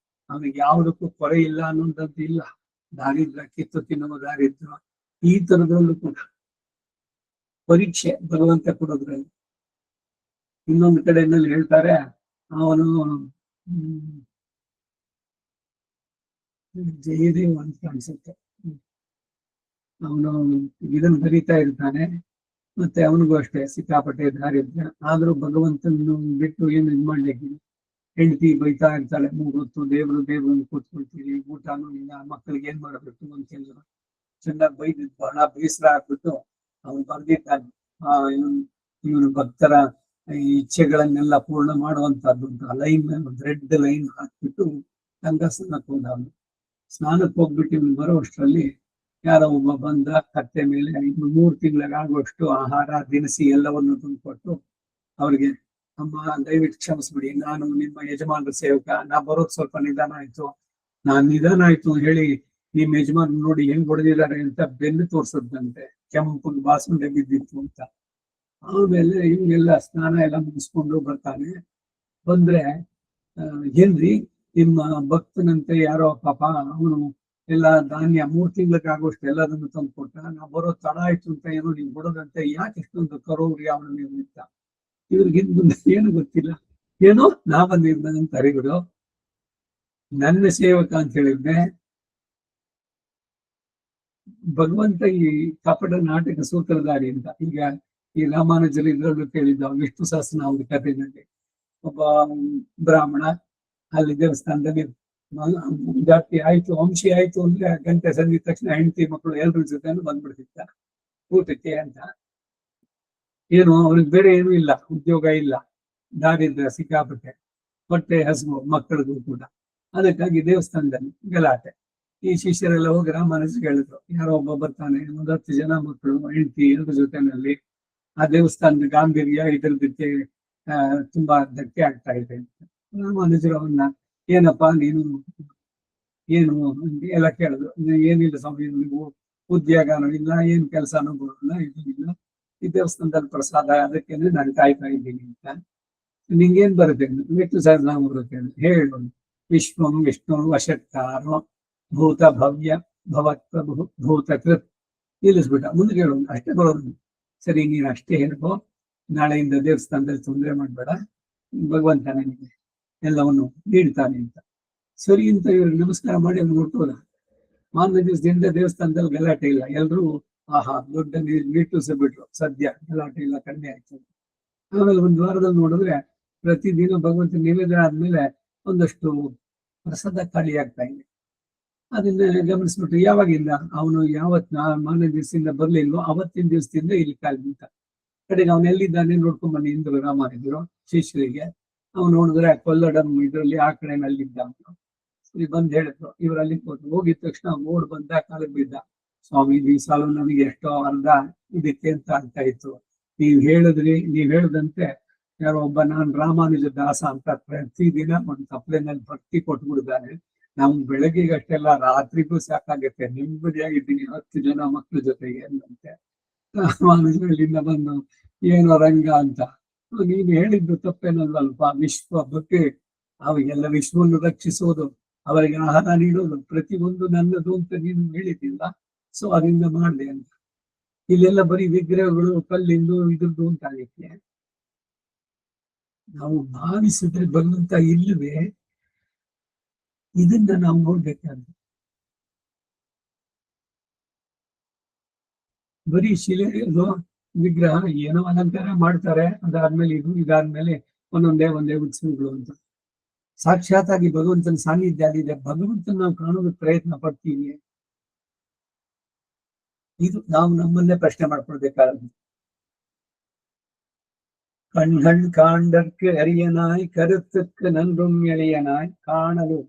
ಅವನಿಗೆ ಯಾವುದಕ್ಕೂ ಕೊರೆ ಇಲ್ಲ ಅನ್ನೋದಂತ ಇಲ್ಲ. ದಾರಿದ್ರ, ಕಿತ್ತು ತಿನ್ನುವ ದಾರಿದ್ರ, ಈ ತರದಲ್ಲೂ ಕೂಡ ಪರೀಕ್ಷೆ ಭಗವಂತ ಕೊಡೋದ್ರಲ್ಲಿ. ಇನ್ನೊಂದು ಕಡೆಯಲ್ಲಿ ಹೇಳ್ತಾರೆ, ಅವನು ಜಯದೇವ್ ಅಂತ ಅನ್ಸುತ್ತೆ, ಅವನು ಇದನ್ನು ಬರೀತಾ ಇರ್ತಾನೆ. ಮತ್ತೆ ಅವನಿಗೂ ಅಷ್ಟೇ ಸಿಕ್ಕಾಪಟ್ಟೆ ದಾರಿದ್ರ್ಯ. ಆದ್ರೂ ಭಗವಂತನ ಬಿಟ್ಟು ಏನು ಇದು ಮಾಡ್ಲಿಕ್ಕೆ, ಹೆಂಡತಿ ಬೈತಾ ಇರ್ತಾಳೆ 3 ಹೊತ್ತು, ದೇವ್ರನ್ನ ಕೂತ್ಕೊಳ್ತೀರಿ, ಊಟನೂ ಇಲ್ಲ, ಮಕ್ಕಳಿಗೆ ಏನ್ ಮಾಡಬೇಕು ಅಂತೆಲ್ಲ ಚೆನ್ನಾಗಿ ಬೈದಿದ್ದು. ಬಹಳ ಬೇಸರ ಆಗ್ಬಿಟ್ಟು ಅವನು ಬರ್ದಿದ್ದಾನೆ, ಇವನು ಭಕ್ತರ ಇಚ್ಛೆಗಳನ್ನೆಲ್ಲ ಪೂರ್ಣ ಮಾಡುವಂತದ್ದು ಅಂತ ಲೈನ್, ಒಂದು ರೆಡ್ ಲೈನ್ ಹಾಕ್ಬಿಟ್ಟು ಗಂಗಾ ಸ್ನಾನಕ್ಕೆ ಹೋದ. ಅವನು ಸ್ನಾನಕ್ಕೆ ಹೋಗ್ಬಿಟ್ಟು ಇವನು ಬರೋಷ್ಟರಲ್ಲಿ ಯಾರೋ ಒಬ್ಬ ಬಂದ, ಕತ್ತೆ ಮೇಲೆ 3 ತಿಂಗಳಿಗೆ ಆಗುವಷ್ಟು ಆಹಾರ ದಿನಸಿ ಎಲ್ಲವನ್ನು ತಂದುಕೊಟ್ಟು ಅವ್ರಿಗೆ, ಅಮ್ಮ ದಯವಿಟ್ಟು ಕ್ಷಮಿಸ್ಬಿಡಿ, ನಾನು ನಿಮ್ಮ ಯಜಮಾನರ ಸೇವಕ, ನಾ ಬರೋದು ಸ್ವಲ್ಪ ನಿಧಾನ ಆಯ್ತು, ನಾನ್ ನಿಧಾನ ಆಯ್ತು ಹೇಳಿ ನಿಮ್ ಯಜಮಾನ್ ನೋಡಿ ಹೆಂಗ್ ಹೊಡೆದಿದ್ದಾರೆ ಅಂತ ಬೆನ್ನು ತೋರ್ಸದಂತೆ. ಕೆಂಪು ಬಾಸುಂಡೆ ಬಿದ್ದಿತ್ತು ಅಂತ. ಆಮೇಲೆ ಇವ್ನೆಲ್ಲ ಸ್ನಾನ ಎಲ್ಲ ಮುಗಿಸ್ಕೊಂಡು ಬರ್ತಾನೆ. ಬಂದ್ರೆ ಏನ್ರಿ ನಿಮ್ಮ ಭಕ್ತನಂತೆ ಯಾರೋ ಪಾಪ ಅವನು ಎಲ್ಲ ಧಾನ್ಯ 3 ತಿಂಗಳಿಗೆ ಆಗೋಷ್ಟು ಎಲ್ಲದನ್ನು ತಂದು ಕೊಟ್ಟ, ನಾ ಬರೋ ತಡ ಆಯ್ತು ಅಂತ ಏನೋ ನೀವು ಬಿಡೋದಂತೆ, ಯಾಕೆ ಇಷ್ಟೊಂದು ಕರೋರಿ ಅವನು ನೀವು ಅಂತ. ಇವ್ರಿಗೆ ಮುಂದೆ ಏನು ಗೊತ್ತಿಲ್ಲ, ಏನೋ ನಾ ಬಂದಿದ್ದಂತ ಅರಿಗಳು, ನನ್ನ ಸೇವಕ ಅಂತ ಹೇಳಿದ್ದೆ. ಭಗವಂತ ಈ ಕಪಟ ನಾಟಕ ಸೂತ್ರಧಾರಿ ಅಂತ. ಈಗ ಈ ರಾಮಾನುಜರು ಇದ್ರಲ್ಲೂ ಕೇಳಿದ್ದ ವಿಷ್ಣು ಸಹಸ್ರನಾಮದ ಕಥೆನಲ್ಲಿ, ಒಬ್ಬ ಬ್ರಾಹ್ಮಣ ಅಲ್ಲಿ ದೇವಸ್ಥಾನದಲ್ಲಿ ಜಾತಿ ಆಯ್ತು, ವಂಶಿ ಆಯ್ತು ಅಂದ್ರೆ ಗಂಟೆ ಸಂದಿದ ತಕ್ಷಣ ಹೆಂಡತಿ ಮಕ್ಕಳು ಎಲ್ರ ಜೊತೆ ಬಂದ್ಬಿಡ್ತಿದ್ದ ಊಟಕ್ಕೆ ಅಂತ. ಏನು ಅವ್ರಿಗೆ ಬೇರೆ ಏನು ಇಲ್ಲ, ಉದ್ಯೋಗ ಇಲ್ಲ, ದಾರಿದ್ರ ಸಿಕ್ಕಾಪಟ್ಟೆ, ಹೊಟ್ಟೆ ಹಸುವು ಮಕ್ಕಳಿಗೂ ಕೂಡ. ಅದಕ್ಕಾಗಿ ದೇವಸ್ಥಾನದಲ್ಲಿ ಗಲಾಟೆ. ಈ ಶಿಷ್ಯರೆಲ್ಲ ಹೋಗಿ ರಾಮಾನುಜರಿಗೆ ಹೇಳಿದ್ರು, ಯಾರೋ ಒಬ್ಬ ಬರ್ತಾನೆ, 10 ಜನ ಮಕ್ಕಳು, ಹೆಂಡತಿ, ಎಲ್ರ ಜೊತೆನಲ್ಲಿ ಆ ದೇವಸ್ಥಾನದ ಗಾಂಭೀರ್ಯ ಇದ್ರದಕ್ಕೆ ತುಂಬಾ ಧಕ್ಕೆ ಆಗ್ತಾ ಇದೆ ಅಂತ. ರಾಮಾನುಜರು ಅವನ್ನ, ಏನಪ್ಪಾ ನೀನು ಏನು ಎಲ್ಲ ಕೇಳಿದ್ರು. ಏನಿಲ್ಲ ಸ್ವಾಮಿ, ನೀವು ಉದ್ಯೋಗನೂ ಇಲ್ಲ, ಏನ್ ಕೆಲಸನೂ ಬರೋಲ್ಲ, ಇದು ಇಲ್ಲ, ಈ ದೇವಸ್ಥಾನದಲ್ಲಿ ಪ್ರಸಾದ ಅದಕ್ಕೇನೆ ನಾನು ಕಾಯ್ತಾ ಇದ್ದೀನಿ ಅಂತ. ನಿಂಗೇನ್ ಬರುತ್ತೆ? ವಿಷ್ಣು ಸಹಸ್ರನಾಮ ಬರುತ್ತೆ ಹೇಳು. ವಿಶ್ವಂ ವಿಷ್ಣು ವಷಟ್ಕಾರೋ ಭೂತ ಭವ್ಯ ಭವತ್ಪ್ರಭು ಭೂತಕೃತ್. ನಿಲ್ಲಿಸ್ಬಿಟ್ಟ. ಮುಂದೆ ಹೇಳು, ಅಷ್ಟೇ ಬರೋದು. ಸರಿ, ನೀನು ಅಷ್ಟೇ ಹೇಳ್ಕೊ, ನಾಳೆಯಿಂದ ದೇವಸ್ಥಾನದಲ್ಲಿ ತೊಂದರೆ ಮಾಡ್ಬೇಡ, ಭಗವಂತ ನನಗೆ ಎಲ್ಲವನ್ನು ನೀಡ್ತಾನೆ ಅಂತ. ಸರಿ ಅಂತ ಇವ್ರಿಗೆ ನಮಸ್ಕಾರ ಮಾಡಿ ಅವ್ನು ಹೊರಟೋದ. ಮಾರನೇ ದಿವಸದಿಂದ ದೇವಸ್ಥಾನದಲ್ಲಿ ಗಲಾಟೆ ಇಲ್ಲ, ಎಲ್ರು ಆಹಾ ದೊಡ್ಡ ನಿಟ್ಟುಸಿಬಿಟ್ರು. ಸದ್ಯ ಗಲಾಟೆ ಇಲ್ಲ, ಕಡಿಮೆ ಆಯ್ತು. ಆಮೇಲೆ 1 ವಾರದಲ್ಲಿ ನೋಡಿದ್ರೆ ಪ್ರತಿದಿನ ಭಗವಂತ ನಿವೇದನೆ ಆದ್ಮೇಲೆ ಒಂದಷ್ಟು ಪ್ರಸಾದ ಖಾಲಿ ಆಗ್ತಾ ಇದೆ. ಅದನ್ನ ಗಮನಿಸ್ಬಿಟ್ರು. ಯಾವಾಗಿಂದ ಅವನು ಮಾರನೇ ದಿವಸದಿಂದ ಬರ್ಲಿಲ್ವೋ ಅವತ್ತಿನ ದಿವಸದಿಂದ ಇಲ್ಲಿ ಕಾಲ್ ನಿಂತ. ಕಡೆಗೆ ಅವನು ಎಲ್ಲಿದ್ದಾನೆ ನೋಡ್ಕೊಂಡ್ ಬನ್ನಿ ಇಂದ್ರು ರಾಮಾನುಜರು ಶಿಷ್ಯರಿಗೆ. ಅವ್ನು ನೋಡಿದ್ರೆ ಕೊಲ್ಲಡಂ ಇದ್ರಲ್ಲಿ ಆ ಕಡೆನಲ್ಲಿದ್ದ. ಸರಿ, ಬಂದ್ ಹೇಳಿದ್ರು. ಇವ್ರು ಅಲ್ಲಿ ಹೋಗಿದ ತಕ್ಷಣ ಓಡ್ ಬಂದ, ಕಾಲಿಗೆ ಬಿದ್ದ. ಸ್ವಾಮಿ, ಈ ಸಾಲ ನಮಗೆ ಎಷ್ಟೋ ಅರ್ಧ ಇದಕ್ಕೆ ಅಂತ ಆಗ್ತಾ ಇತ್ತು. ನೀವ್ ಹೇಳದಂತೆ ಯಾರೋ ಒಬ್ಬ ನಾನ್ ರಾಮಾನುಜ ದಾಸ ಅಂತ ಪ್ರತಿದಿನ ಒಂದು ತಪ್ಪಲೆನಲ್ಲಿ ಭಕ್ತಿ ಕೊಟ್ಬಿಡ್ತಾನೆ. ನಮ್ ಬೆಳಗ್ಗೆಗೆ ಅಷ್ಟೆಲ್ಲ, ರಾತ್ರಿಗೂ ಸಾಕಾಗತ್ತೆ, ನೆಮ್ಮದಿಯಾಗಿದ್ದೀನಿ 10 ಜನ ಮಕ್ಳ ಜೊತೆಗೆ ಅಂದಂತೆ. ಮಾನಸಗಳಿಂದ ಬಂದು ಏನೋ ರಂಗ ಅಂತ. ನೀನು ಹೇಳಿದ್ದು ತಪ್ಪೇನಲ್ವಲ್ಪ. ವಿಶ್ವ ಬಗ್ಗೆ ಅವಾಗೆಲ್ಲ ವಿಶ್ವವನ್ನು ರಕ್ಷಿಸೋದು, ಅವರಿಗೆ ಆಹಾರ ನೀಡೋದು, ಪ್ರತಿಯೊಂದು ನನ್ನದು ಅಂತ ನೀನು ಹೇಳಿದ್ದಿಲ್ಲ. ಸೊ ಅದರಿಂದ ಮಾಡಿದೆ ಅಂತ. ಇಲ್ಲೆಲ್ಲ ಬರೀ ವಿಗ್ರಹಗಳು ಕಲ್ಲಿಂದು ಇದ್ರದ್ದು ಅಂತ ಆಗೈತೆ. ನಾವು ಭಾವಿಸಿದ್ರೆ ಭಗವಂತ ಇಲ್ಲವೇ, ಇದನ್ನ ನಾವು ನೋಡ್ಬೇಕಾದ್ರೆ. ಬರೀ ಶಿಲೆದು ವಿಗ್ರಹ ಏನೋ ಅಲಂಕಾರ ಮಾಡ್ತಾರೆ, ಅದಾದ್ಮೇಲೆ ಇದಾದ್ಮೇಲೆ ಒಂದೊಂದೇ ಉತ್ಸವಗಳು ಅಂತ. ಸಾಕ್ಷಾತ್ತಾಗಿ ಭಗವಂತನ ಸಾನ್ನಿಧ್ಯ ಅಲ್ಲಿದೆ. ಭಗವಂತನ ನಾವು ಕಾಣೋದಕ್ಕೆ ಪ್ರಯತ್ನ ಪಡ್ತೀವಿ. ಇದು ನಾವು ನಮ್ಮನ್ನೇ ಪ್ರಶ್ನೆ ಮಾಡ್ಕೊಳ್ಬೇಕಾದ್ರೆ. கண்கள் காண்டற்கு ಅರಿಯನಾಯ್ ಕರುತ್ತಕ್ಕೆ ನನ್றும் ಎಳೆಯನಾಯ್ ಕಾಣಲು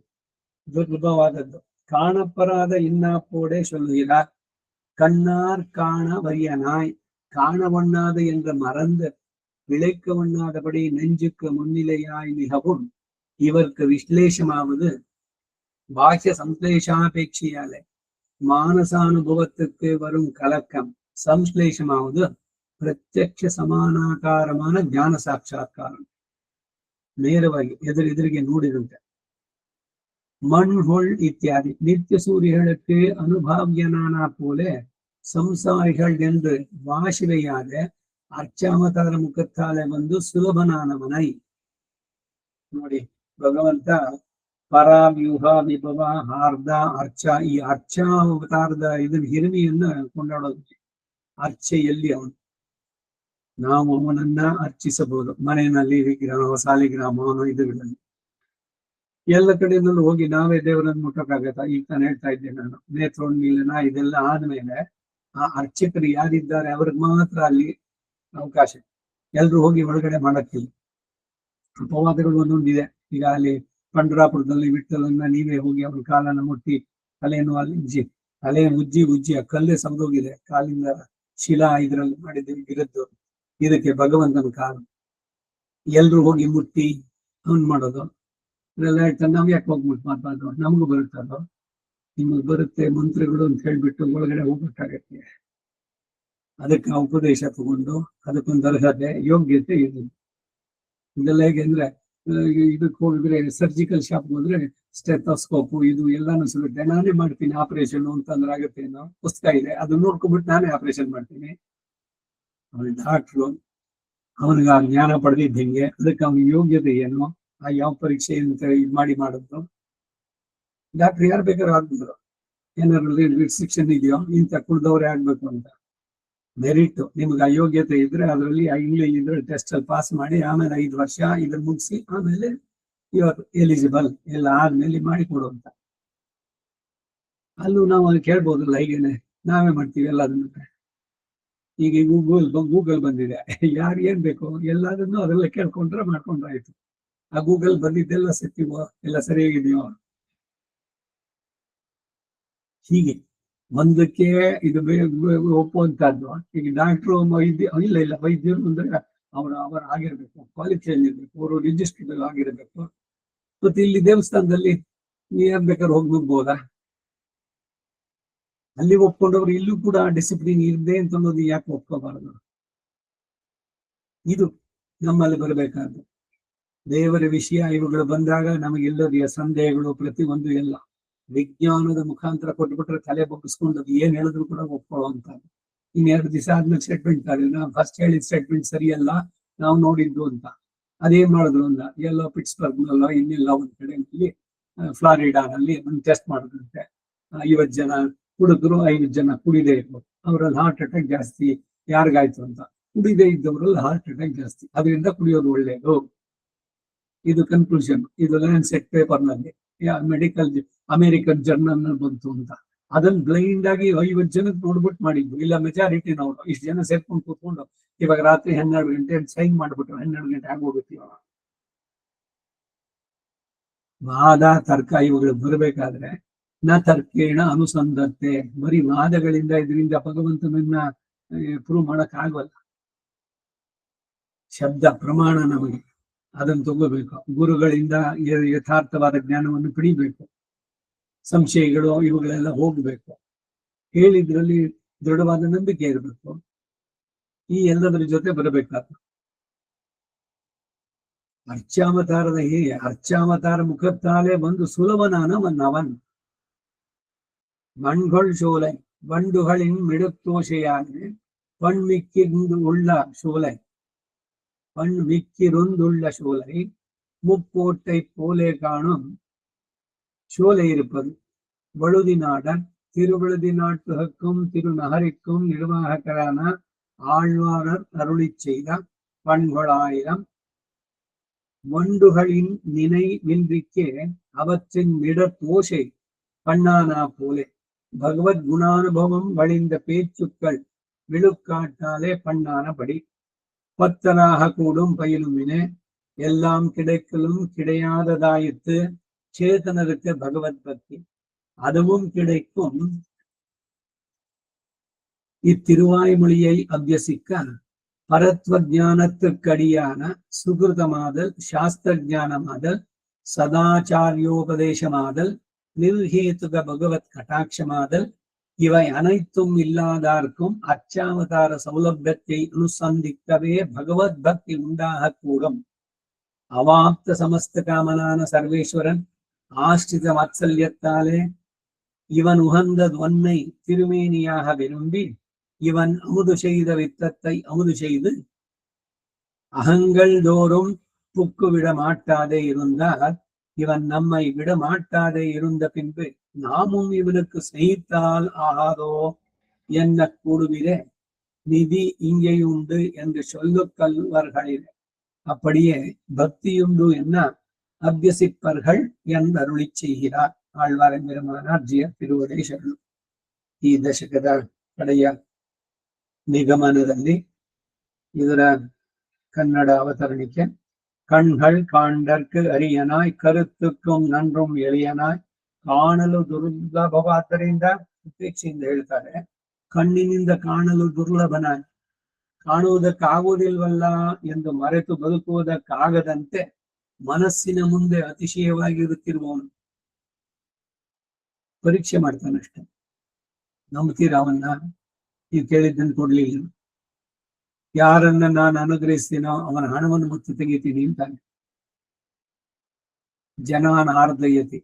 ದುರ್ಲಭವಾದದ್ದು. ಕಾಣಪ್ಪರಾದ ಇನ್ನಾಪೋಡೆ சொல்லுகிறார். கண்ணார் காண வரியனாய் காணவண்ணாத என்ற மறந்து விளைக்க வண்ணாதபடி நெஞ்சுக்கு முன்னிலையாய் மிகவும் இவருக்கு விಶ್ಲೇಷமாவது பாஹ்ய சம்ஸ்லேஷாபேட்சையாலே ಮಾನಸಾನುಭವಕ್ಕೆ வரும் ಕಲಕಂ ಸಂಶ್ಲೇಷಮಾವುದು ಪ್ರತ್ಯಕ್ಷ ಸಮಾನಾಕಾರமான ಜ್ಞಾನ ಸಾಕ್ಷಾತ್ಕಾರ. ನೇರವಾಗಿ ಎದುರಿಗೆ ನೋಡಿದಂತೆ. மண்கொள் இத்தியாதி நித்திய சூரியர்களுக்கு அனுபவியனான போல ಸಂಸಾರಿகள் ಎಂದು ವಾಶಿವೆಯಾದ ಅರ್ಚಾವತಾರ ಮುಖತ್ತಾಲೆ ಬಂದು ಸುಲಭನಾನವನೈ. ನೋಡಿ, ಭಗವಂತ ಪರಾವ್ಯೂಹ ವಿಭವ ಹಾರ್ದ ಅರ್ಚ, ಈ ಅರ್ಚಾವತಾರದ ಇದನ್ನ ಹಿರಿಮೆಯನ್ನ ಕೊಂಡಾಡೋದು. ಅರ್ಚೆಯಲ್ಲಿ ಅವನು, ನಾವು ಅವನನ್ನ ಅರ್ಚಿಸಬಹುದು. ಮನೆಯಲ್ಲಿ ವಿಗ್ರಹ, ಸಾಲಿಗ್ರಾಮ, ಇದುಗಳಲ್ಲಿ ಎಲ್ಲ ಕಡೆಯಿಂದಲೂ ಹೋಗಿ ನಾವೇ ದೇವರನ್ನು ಮುಟ್ಟಕ್ಕಾಗತ್ತ? ಈಗ ನಾನು ಹೇಳ್ತಾ ಇದ್ದೆ, ನಾನು ನೇತ್ರೋನ್ಮೀಲನ ಇದೆಲ್ಲ ಆದ್ಮೇಲೆ ಆ ಅರ್ಚಕರು ಯಾರಿದ್ದಾರೆ ಅವ್ರಿಗೆ ಮಾತ್ರ ಅಲ್ಲಿ ಅವಕಾಶ. ಎಲ್ರು ಹೋಗಿ ಒಳಗಡೆ ಮಾಡಕ್ಕಿಲ್ಲ. ಅಪವಾದಗಳು ಒಂದೊಂದಿದೆ. ಈಗ ಅಲ್ಲಿ ಪಂಡರಾಪುರದಲ್ಲಿ ವಿಠಲನ್ನ ನೀವೇ ಹೋಗಿ ಅವ್ರ ಕಾಲನ್ನ ಮುಟ್ಟಿ ತಲೆಯನ್ನು ಅಲ್ಲಿ ತಲೆ ಉಜ್ಜಿ ಆ ಕಲ್ಲೇ ಸೌದೋಗಿದೆ, ಕಾಲಿಂದ ಶಿಲಾ ಇದ್ರಲ್ಲಿ ಮಾಡಿದ್ದೀವಿ ಗಿರದ್ದು. ಇದಕ್ಕೆ ಭಗವಂತನ ಕಾಲ. ಎಲ್ರು ಹೋಗಿ ಮುಟ್ಟಿ ಅವನ್ ಮಾಡೋದು ಇದೆಲ್ಲ ಹೇಳ್ತಾರೆ. ನಾವ್ ಯಾಕೆ ಹೋಗ್ಬಿಟ್ಟು ಮಾತಾಡೋದು? ನಮಗೂ ಬರುತ್ತದೋ, ನಿಮಗ್ ಬರುತ್ತೆ ಮಂತ್ರಗಳು ಅಂತ ಹೇಳ್ಬಿಟ್ಟು ಒಳಗಡೆ ಹೋಗ್ಬೇಕಾಗತ್ತೆ. ಅದಕ್ಕೆ ಉಪದೇಶ ತಗೊಂಡು ಅದಕ್ಕೊಂದು ಅರ್ಹತೆ, ಯೋಗ್ಯತೆ ಇದೆ. ಇದೆಲ್ಲ ಹೇಗೆ ಅಂದ್ರೆ, ಇದಕ್ಕೆ ಹೋಗಿದ್ರೆ ಸರ್ಜಿಕಲ್ ಶಾಪ್ ಹೋದ್ರೆ ಸ್ಟೆಥೋಸ್ಕೋಪು ಇದು ಎಲ್ಲಾನು ಸಿಗುತ್ತೆ. ನಾನೇ ಮಾಡ್ತೀನಿ ಆಪರೇಷನ್ ಅಂತಂದ್ರೆ ಆಗುತ್ತೆ ಏನೋ, ಪುಸ್ತಕ ಇದೆ, ಅದನ್ನ ನೋಡ್ಕೊಂಡ್ಬಿಟ್ಟು ನಾನೇ ಆಪರೇಷನ್ ಮಾಡ್ತೀನಿ. ಅವನ ಡಾಕ್ಟ್ರು, ಅವನಿಗೆ ಆ ಜ್ಞಾನ ಪಡೆದಿದ್ದ ಹಿಂಗೆ, ಅದಕ್ಕೆ ಅವನ ಯೋಗ್ಯತೆ ಏನು, ಆ ಯಾವ ಪರೀಕ್ಷೆ ಅಂತ ಇದು ಮಾಡೋದು. ಡಾಕ್ಟರ್ ಯಾರು ಬೇಕಾದ್ರೂ ಆಗ್ಬಿಟ್ರು, ಏನಾದ್ರು ರಿಸ್ಟ್ರಿಕ್ಷನ್ ಇದೆಯೋ, ಇಂಥ ಕುಡ್ದವ್ರೆ ಆಗ್ಬೇಕು ಅಂತ. ಮೆರಿಟ್ ನಿಮ್ಗೆ ಅಯೋಗ್ಯತೆ ಇದ್ರೆ ಅದರಲ್ಲಿ ಇಂಗ್ಲಿಷ್ ಇದ್ರೆ ಟೆಸ್ಟ್ ಅಲ್ಲಿ ಪಾಸ್ ಮಾಡಿ ಆಮೇಲೆ 5 ವರ್ಷ ಇದನ್ನ ಮುಗಿಸಿ ಆಮೇಲೆ ಇವತ್ತು ಎಲಿಜಿಬಲ್ ಎಲ್ಲ ಆದ್ಮೇಲೆ ಮಾಡಿ ಕೊಡುವಂತ. ಅಲ್ಲೂ ನಾವು ಅಲ್ಲಿ ಕೇಳ್ಬೋದಲ್ಲ, ಹೀಗೇನೆ ನಾವೇ ಮಾಡ್ತೀವಿ ಎಲ್ಲದನ್ನ. ಈಗ ಗೂಗಲ್ ಬಂದಿದೆ, ಯಾರು ಏನ್ ಬೇಕು ಎಲ್ಲದನ್ನು ಅದೆಲ್ಲ ಕೇಳ್ಕೊಂಡ್ರೆ ಮಾಡ್ಕೊಂಡ್ರೆ ಆಯ್ತು. ಆ ಗೂಗಲ್ ಬಂದಿದ್ದೆಲ್ಲ ಸತ್ಯವೋ, ಎಲ್ಲ ಸರಿಯಾಗಿದೆಯೋ, ಹೀಗೆ ಒಂದಕ್ಕೆ ಇದು ಒಪ್ಪುವಂತದ್ದು. ಈಗ ಡಾಕ್ಟ್ರು ಇಲ್ಲ ವೈದ್ಯರು ಅಂದ್ರೆ ಅವರ ಆಗಿರ್ಬೇಕು, ಕ್ವಾಲಿಫಿಕೇಶನ್ ಇರ್ಬೇಕು, ಅವರು ರಿಜಿಸ್ಟರ್ಡ್ ಆಗಿರ್ಬೇಕು. ಮತ್ತೆ ಇಲ್ಲಿ ದೇವಸ್ಥಾನದಲ್ಲಿ ನೀನ್ ಬೇಕಾದ್ರೆ ಹೋಗ್ಬೋದಾ? ಅಲ್ಲಿ ಒಪ್ಕೊಂಡವ್ರು ಇಲ್ಲೂ ಕೂಡ ಡಿಸಿಪ್ಲಿನ್ ಇದೆ ಅಂತ ಅನ್ನೋದು ಯಾಕೆ ಒಪ್ಕೋಬಾರದು? ಇದು ನಮ್ಮಲ್ಲಿ ಬರಬೇಕಾದ್ದು. ದೇವರ ವಿಷಯ ಇವುಗಳು ಬಂದಾಗ ನಮಗೆಲ್ಲರಿಯ ಸಂದೇಹಗಳು ಪ್ರತಿಯೊಂದು ಎಲ್ಲ ವಿಜ್ಞಾನದ ಮುಖಾಂತರ ಕೊಟ್ಬಿಟ್ರೆ ತಲೆ ಬಗ್ಗಿಸ್ಕೊಂಡು ಅದು ಏನ್ ಹೇಳಿದ್ರು ಕೂಡ ಒಪ್ಕೊಳ್ಳುವಂತದ್ದು. 2 ದಿವಸ ಆದ್ಮೇಲೆ ಸ್ಟೇಟ್ಮೆಂಟ್ ಆದ್ರೆ, ನಾವು ಫಸ್ಟ್ ಹೇಳಿದ ಸ್ಟೇಟ್ಮೆಂಟ್ ಸರಿಯಲ್ಲ, ನಾವು ನೋಡಿದ್ದು ಅಂತ. ಅದೇನ್ ಮಾಡಿದ್ರು ಅಂದ, ಎಲ್ಲೋ ಪಿಟ್ಸ್ಬರ್ಗ್ನಲ್ಲೋ ಇನ್ನೆಲ್ಲ ಒಂದ್ ಕಡೆ ಫ್ಲಾರಿಡಾನಲ್ಲಿ ಒಂದು ಟೆಸ್ಟ್ ಮಾಡಿದ್ರಂತೆ. 50 ಜನ ಹುಡುಗರು, 5 ಜನ ಕುಡಿದೇ ಇರ್ಬೋದು, ಅವರಲ್ಲಿ ಹಾರ್ಟ್ ಅಟ್ಯಾಕ್ ಜಾಸ್ತಿ. ಯಾರಿಗಾಯ್ತು ಅಂತ, ಕುಡಿದೇ ಇದ್ದವರಲ್ಲಿ ಹಾರ್ಟ್ ಅಟ್ಯಾಕ್ ಜಾಸ್ತಿ. ಅದರಿಂದ ಕುಡಿಯೋದು ಒಳ್ಳೇದು. ಇದು ಕನ್ಕ್ಲೂಷನ್. ಇದು ಲ್ಯಾನ್ಸೆಟ್ ಪೇಪರ್ ನಲ್ಲಿ ಮೆಡಿಕಲ್ ಅಮೆರಿಕನ್ ಜರ್ನಲ್ ನಲ್ಲಿ ಬಂತು ಅಂತ. ಅದನ್ನ ಬ್ಲೈಂಡ್ ಆಗಿ 50 ಜನಕ್ಕೆ ನೋಡ್ಬಿಟ್ಟು ಮಾಡಿದ್ವು. ಇಲ್ಲ ಮೆಜಾರಿಟಿ ನಾವು ಇಷ್ಟು ಜನ ಸೇರ್ಕೊಂಡು ಕೂತ್ಕೊಂಡು ಇವಾಗ ರಾತ್ರಿ 12 ಗಂಟೆ ಸೈನ್ ಮಾಡ್ಬಿಟ್ರು, 12 ಗಂಟೆ ಆಗೋಗುತ್ತೆ. ಇವಾಗ ವಾದ ತರ್ಕ ಇವುಗಳು ಬರಬೇಕಾದ್ರೆ ನ ತರ್ಕೇಣ ಅನುಸಂಧತೆ, ಬರೀ ವಾದಗಳಿಂದ ಇದರಿಂದ ಭಗವಂತನನ್ನ ಪ್ರೂವ್ ಮಾಡಕ್ ಆಗಲ್ಲ. ಶಬ್ದ ಪ್ರಮಾಣ ನಮಗೆ ಅದನ್ನು ತಗೋಬೇಕು. ಗುರುಗಳಿಂದ ಯಥಾರ್ಥವಾದ ಜ್ಞಾನವನ್ನು ಪಡಿಬೇಕು. ಸಂಶಯಗಳು ಇವುಗಳೆಲ್ಲ ಹೋಗ್ಬೇಕು. ಹೇಳಿದ್ರಲ್ಲಿ ದೃಢವಾದ ನಂಬಿಕೆ ಇರಬೇಕು. ಈ ಎಲ್ಲದರ ಜೊತೆ ಬರಬೇಕಾದ್ರು. ಅರ್ಚಾವತಾರದ ಹೀಗೆ ಅರ್ಚಾವತಾರ ಮುಖತ್ತಾಲೆ ಬಂದು ಸುಲಭನಾನವನ್ನವನ್ மண்கொள் சோலை வண்டுகளின் மிடுத்தோசையான பண்மிக்கிருந்துள்ள சோலை முக்கோட்டை போலே காணும் சோலை இருப்பது வழுதி நாடன் திருவழுதி நாட்டுக்கும் திருநகரிக்கும் நிர்வாகரான ஆழ்வாரர் அருளி செய்த பண்கொளாயிரம் வண்டுகளின் நினைவின்றிக்கே அவற்றின் மிடத்தோசை பண்ணானா போலே பகவத் குணானுபவம் வழிந்த பேச்சுக்கள் விழுக்காட்டாலே பண்ணானபடி பத்தனாக கூடும் பயிலுமினே எல்லாம் கிடைக்கலும் கிடையாததாயித்து சேதனருக்கு பகவத் பக்தி அதுவும் கிடைக்கும். இத்திருவாய்மொழியை அபியசிக்க பரத்வ ஞானத்துக்கடியான சுகிருதமாதல், சாஸ்திர ஞானமாதல், சதாச்சாரியோபதேசமாதல், நிர்ஹேதுக பகவத் கட்டாட்சமாதல் இவை அனைத்தும் இல்லாதார்க்கும் அச்சாவதார சௌலபியத்தை அனுசந்திக்கவே பகவத் பக்தி உண்டாக கூடும். அவாப்த சமஸ்த காமனான சர்வேஸ்வரன் ஆஷ்டித வாத்சல்யத்தாலே இவன் உகந்த ஒன்னை திருமேனியாக விரும்பி இவன் அமுது செய்த வித்தத்தை அமுது செய்து அகங்கள் தோறும் புக்கு விட மாட்டாதே இருந்தால் இவன் நம்மை விட மாட்டாதே இருந்த பின்பு நாமும் இவனுக்கு செய்தால் ஆகாதோ என்ன கூடுவிரே நிதி இங்கே உண்டு என்று சொல்லுக்கல்வர்களில் அப்படியே பக்தியுண்டு என்ன அபியசிப்பர்கள் என்று அருளி செய்கிறார் ಆಳ್ವಾರನ್ ವಿರಮಾನಾರ್ಜಿಯ ತಿರುವಡೆ ಶರಣು. ಈ ದಶಕದ ಕಡೆಯ ನಿಗಮನದಲ್ಲಿ ಇದರ ಕನ್ನಡ ಅವತರಣಿಕೆ கண்கள் காண்டற்கு அரியனாய் ಕರುತ್ತುக்கும் ನನ್றும் ಎಳೆಯನಾಯ್ ಕಾಣಲು ದುರ್ಲಭವಾದ್ದರಿಂದ ಉಪೇಕ್ಷೆಯಿಂದ ಹೇಳ್ತಾರೆ. ಕಣ್ಣಿನಿಂದ ಕಾಣಲು ದುರ್ಲಭನಾಯ್, ಕಾಣುವುದಕ್ಕಾಗುವುದಿಲ್ವಲ್ಲ ಎಂದು ಮರೆತು ಬದುಕುವುದಕ್ಕಾಗದಂತೆ ಮನಸ್ಸಿನ ಮುಂದೆ ಅತಿಶಯವಾಗಿರುತ್ತಿರುವವನು ಪರೀಕ್ಷೆ ಮಾಡ್ತಾನಷ್ಟೆ. ನಂಬ್ತೀರಾ ಅವನ್ನ? ನೀವು ಕೇಳಿದ್ದನ್ನು ಕೊಡ್ಲಿಲ್ಲ. ಯಾರನ್ನ ನಾನು ಅನುಗ್ರಹಿಸ್ತೀನೋ ಅವನ ಹಣವನ್ನು ಮುಚ್ಚಿ ತೆಗಿತೀನಿ ಅಂತಾನೆ. ಜನಾನ್ ಆರ್ದಯತಿ,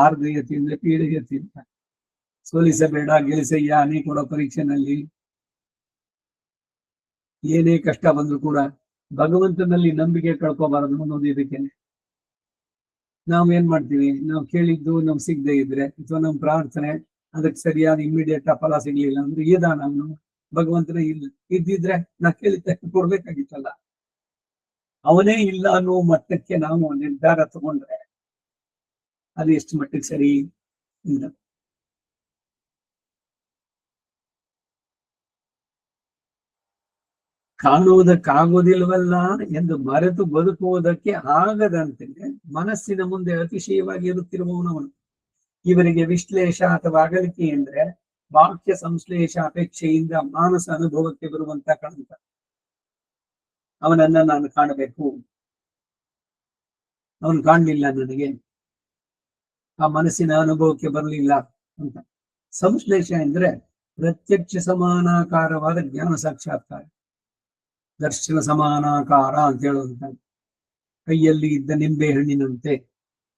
ಆರ್ದಯತಿ ಅಂದ್ರೆ ಪೀಡಯತಿ ಅಂತ. ಸೋಲಿಸಬೇಡ ಗೆಲ್ಲಿಸಯ್ಯ ನೀ ಕೊಡೋ ಪರೀಕ್ಷೆನಲ್ಲಿ. ಏನೇ ಕಷ್ಟ ಬಂದ್ರು ಕೂಡ ಭಗವಂತನಲ್ಲಿ ನಂಬಿಕೆ ಕಳ್ಕೋಬಾರದು ಅನ್ನೋದು ಇದಕ್ಕೇನೆ. ನಾವೇನ್ ಮಾಡ್ತೀವಿ, ನಾವು ಕೇಳಿದ್ದು ನಮ್ಗೆ ಸಿಗದೆ ಇದ್ರೆ ಅಥವಾ ನಮ್ ಪ್ರಾರ್ಥನೆ ಅದಕ್ಕೆ ಸರಿಯಾದ ಇಮಿಡಿಯೇಟ್ ಫಲ ಸಿಗ್ಲಿಲ್ಲ ಅಂದ್ರೆ ಏದಾನ ಅವನು ಭಗವಂತನೇ ಇಲ್ಲ. ಇದ್ದಿದ್ರೆ ನಾ ಕೇಳಿದ್ದ ಕೊಡ್ಬೇಕಾಗಿತ್ತಲ್ಲ. ಅವನೇ ಇಲ್ಲ ಅನ್ನೋ ಮಟ್ಟಕ್ಕೆ ನಾವು ನಿರ್ಧಾರ ತಗೊಂಡ್ರೆ ಅದು ಎಷ್ಟು ಮಟ್ಟಿಗೆ ಸರಿ ಇಲ್ಲ. ಕಾಣುವುದಕ್ಕಾಗೋದಿಲ್ವಲ್ಲ ಎಂದು ಮರೆತು ಬದುಕುವುದಕ್ಕೆ ಆಗದಂತೆ ಮನಸ್ಸಿನ ಮುಂದೆ ಅತಿಶಯವಾಗಿ ಇರುತ್ತಿರುವವನವನು. ಇವರಿಗೆ ವಿಶ್ಲೇಷ ಅಥವಾ ಅಗಲಿಕೆ ಅಂದ್ರೆ ವಾಕ್ಯ ಸಂಶ್ಲೇಷ ಅಪೇಕ್ಷೆಯಿಂದ ಮಾನಸ ಅನುಭವಕ್ಕೆ ಬರುವಂತ ಕಳಂಕ. ಅವನನ್ನ ನಾನು ಕಾಣಬೇಕು, ಅವನು ಕಾಣಲಿಲ್ಲ, ನನಗೆ ಆ ಮನಸ್ಸಿನ ಅನುಭವಕ್ಕೆ ಬರಲಿಲ್ಲ ಅಂತ. ಸಂಶ್ಲೇಷ ಅಂದ್ರೆ ಪ್ರತ್ಯಕ್ಷ ಸಮಾನಾಕಾರವಾದ ಜ್ಞಾನ ಸಾಕ್ಷಾತ್ಕಾರ, ದರ್ಶನ ಸಮಾನಾಕಾರ ಅಂತ ಹೇಳುವಂತ. ಕೈಯಲ್ಲಿ ಇದ್ದ ನಿಂಬೆ ಹಣ್ಣಿನಂತೆ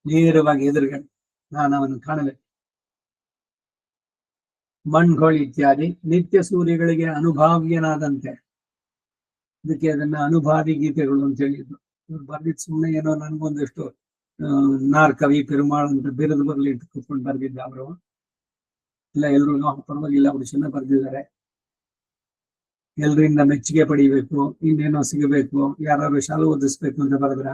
ನೇರವಾಗಿ ಎದುರುಗಡೆ ನಾನು ಅವನು ಕಾಣಬೇಕು. ಮಣ್ಗಳು ಇತ್ಯಾದಿ ನಿತ್ಯ ಸೂರ್ಯಗಳಿಗೆ ಅನುಭಾವ್ಯನಾದಂತೆ, ಅದಕ್ಕೆ ಅದನ್ನ ಅನುಭಾವಿ ಗೀತೆಗಳು ಅಂತ ಹೇಳಿದ್ರು. ಇವ್ರು ಬರ್ದಿದ್ ಸುಮ್ಮನೆ ಏನೋ ನನ್ಗೊಂದಷ್ಟು ನಾರ್ ಕವಿ ಪೆರುಮಾಳ್ ಅಂತ ಬಿರುದು ಬರ್ಲಿ ಅಂತ ಕೂತ್ಕೊಂಡು ಬರ್ದಿದ್ದ ಅವರು. ಇಲ್ಲ ಎಲ್ರು ಪರವಾಗಿಲ್ಲ, ಅವರು ಚೆನ್ನಾಗಿ ಬರ್ದಿದ್ದಾರೆ, ಎಲ್ರಿಂದ ಮೆಚ್ಚುಗೆ ಪಡಿಬೇಕು, ಇನ್ನೇನೋ ಸಿಗಬೇಕು, ಯಾರು ಶಾಲು ಓದಿಸ್ಬೇಕು ಅಂತ ಬರೆದ್ರ.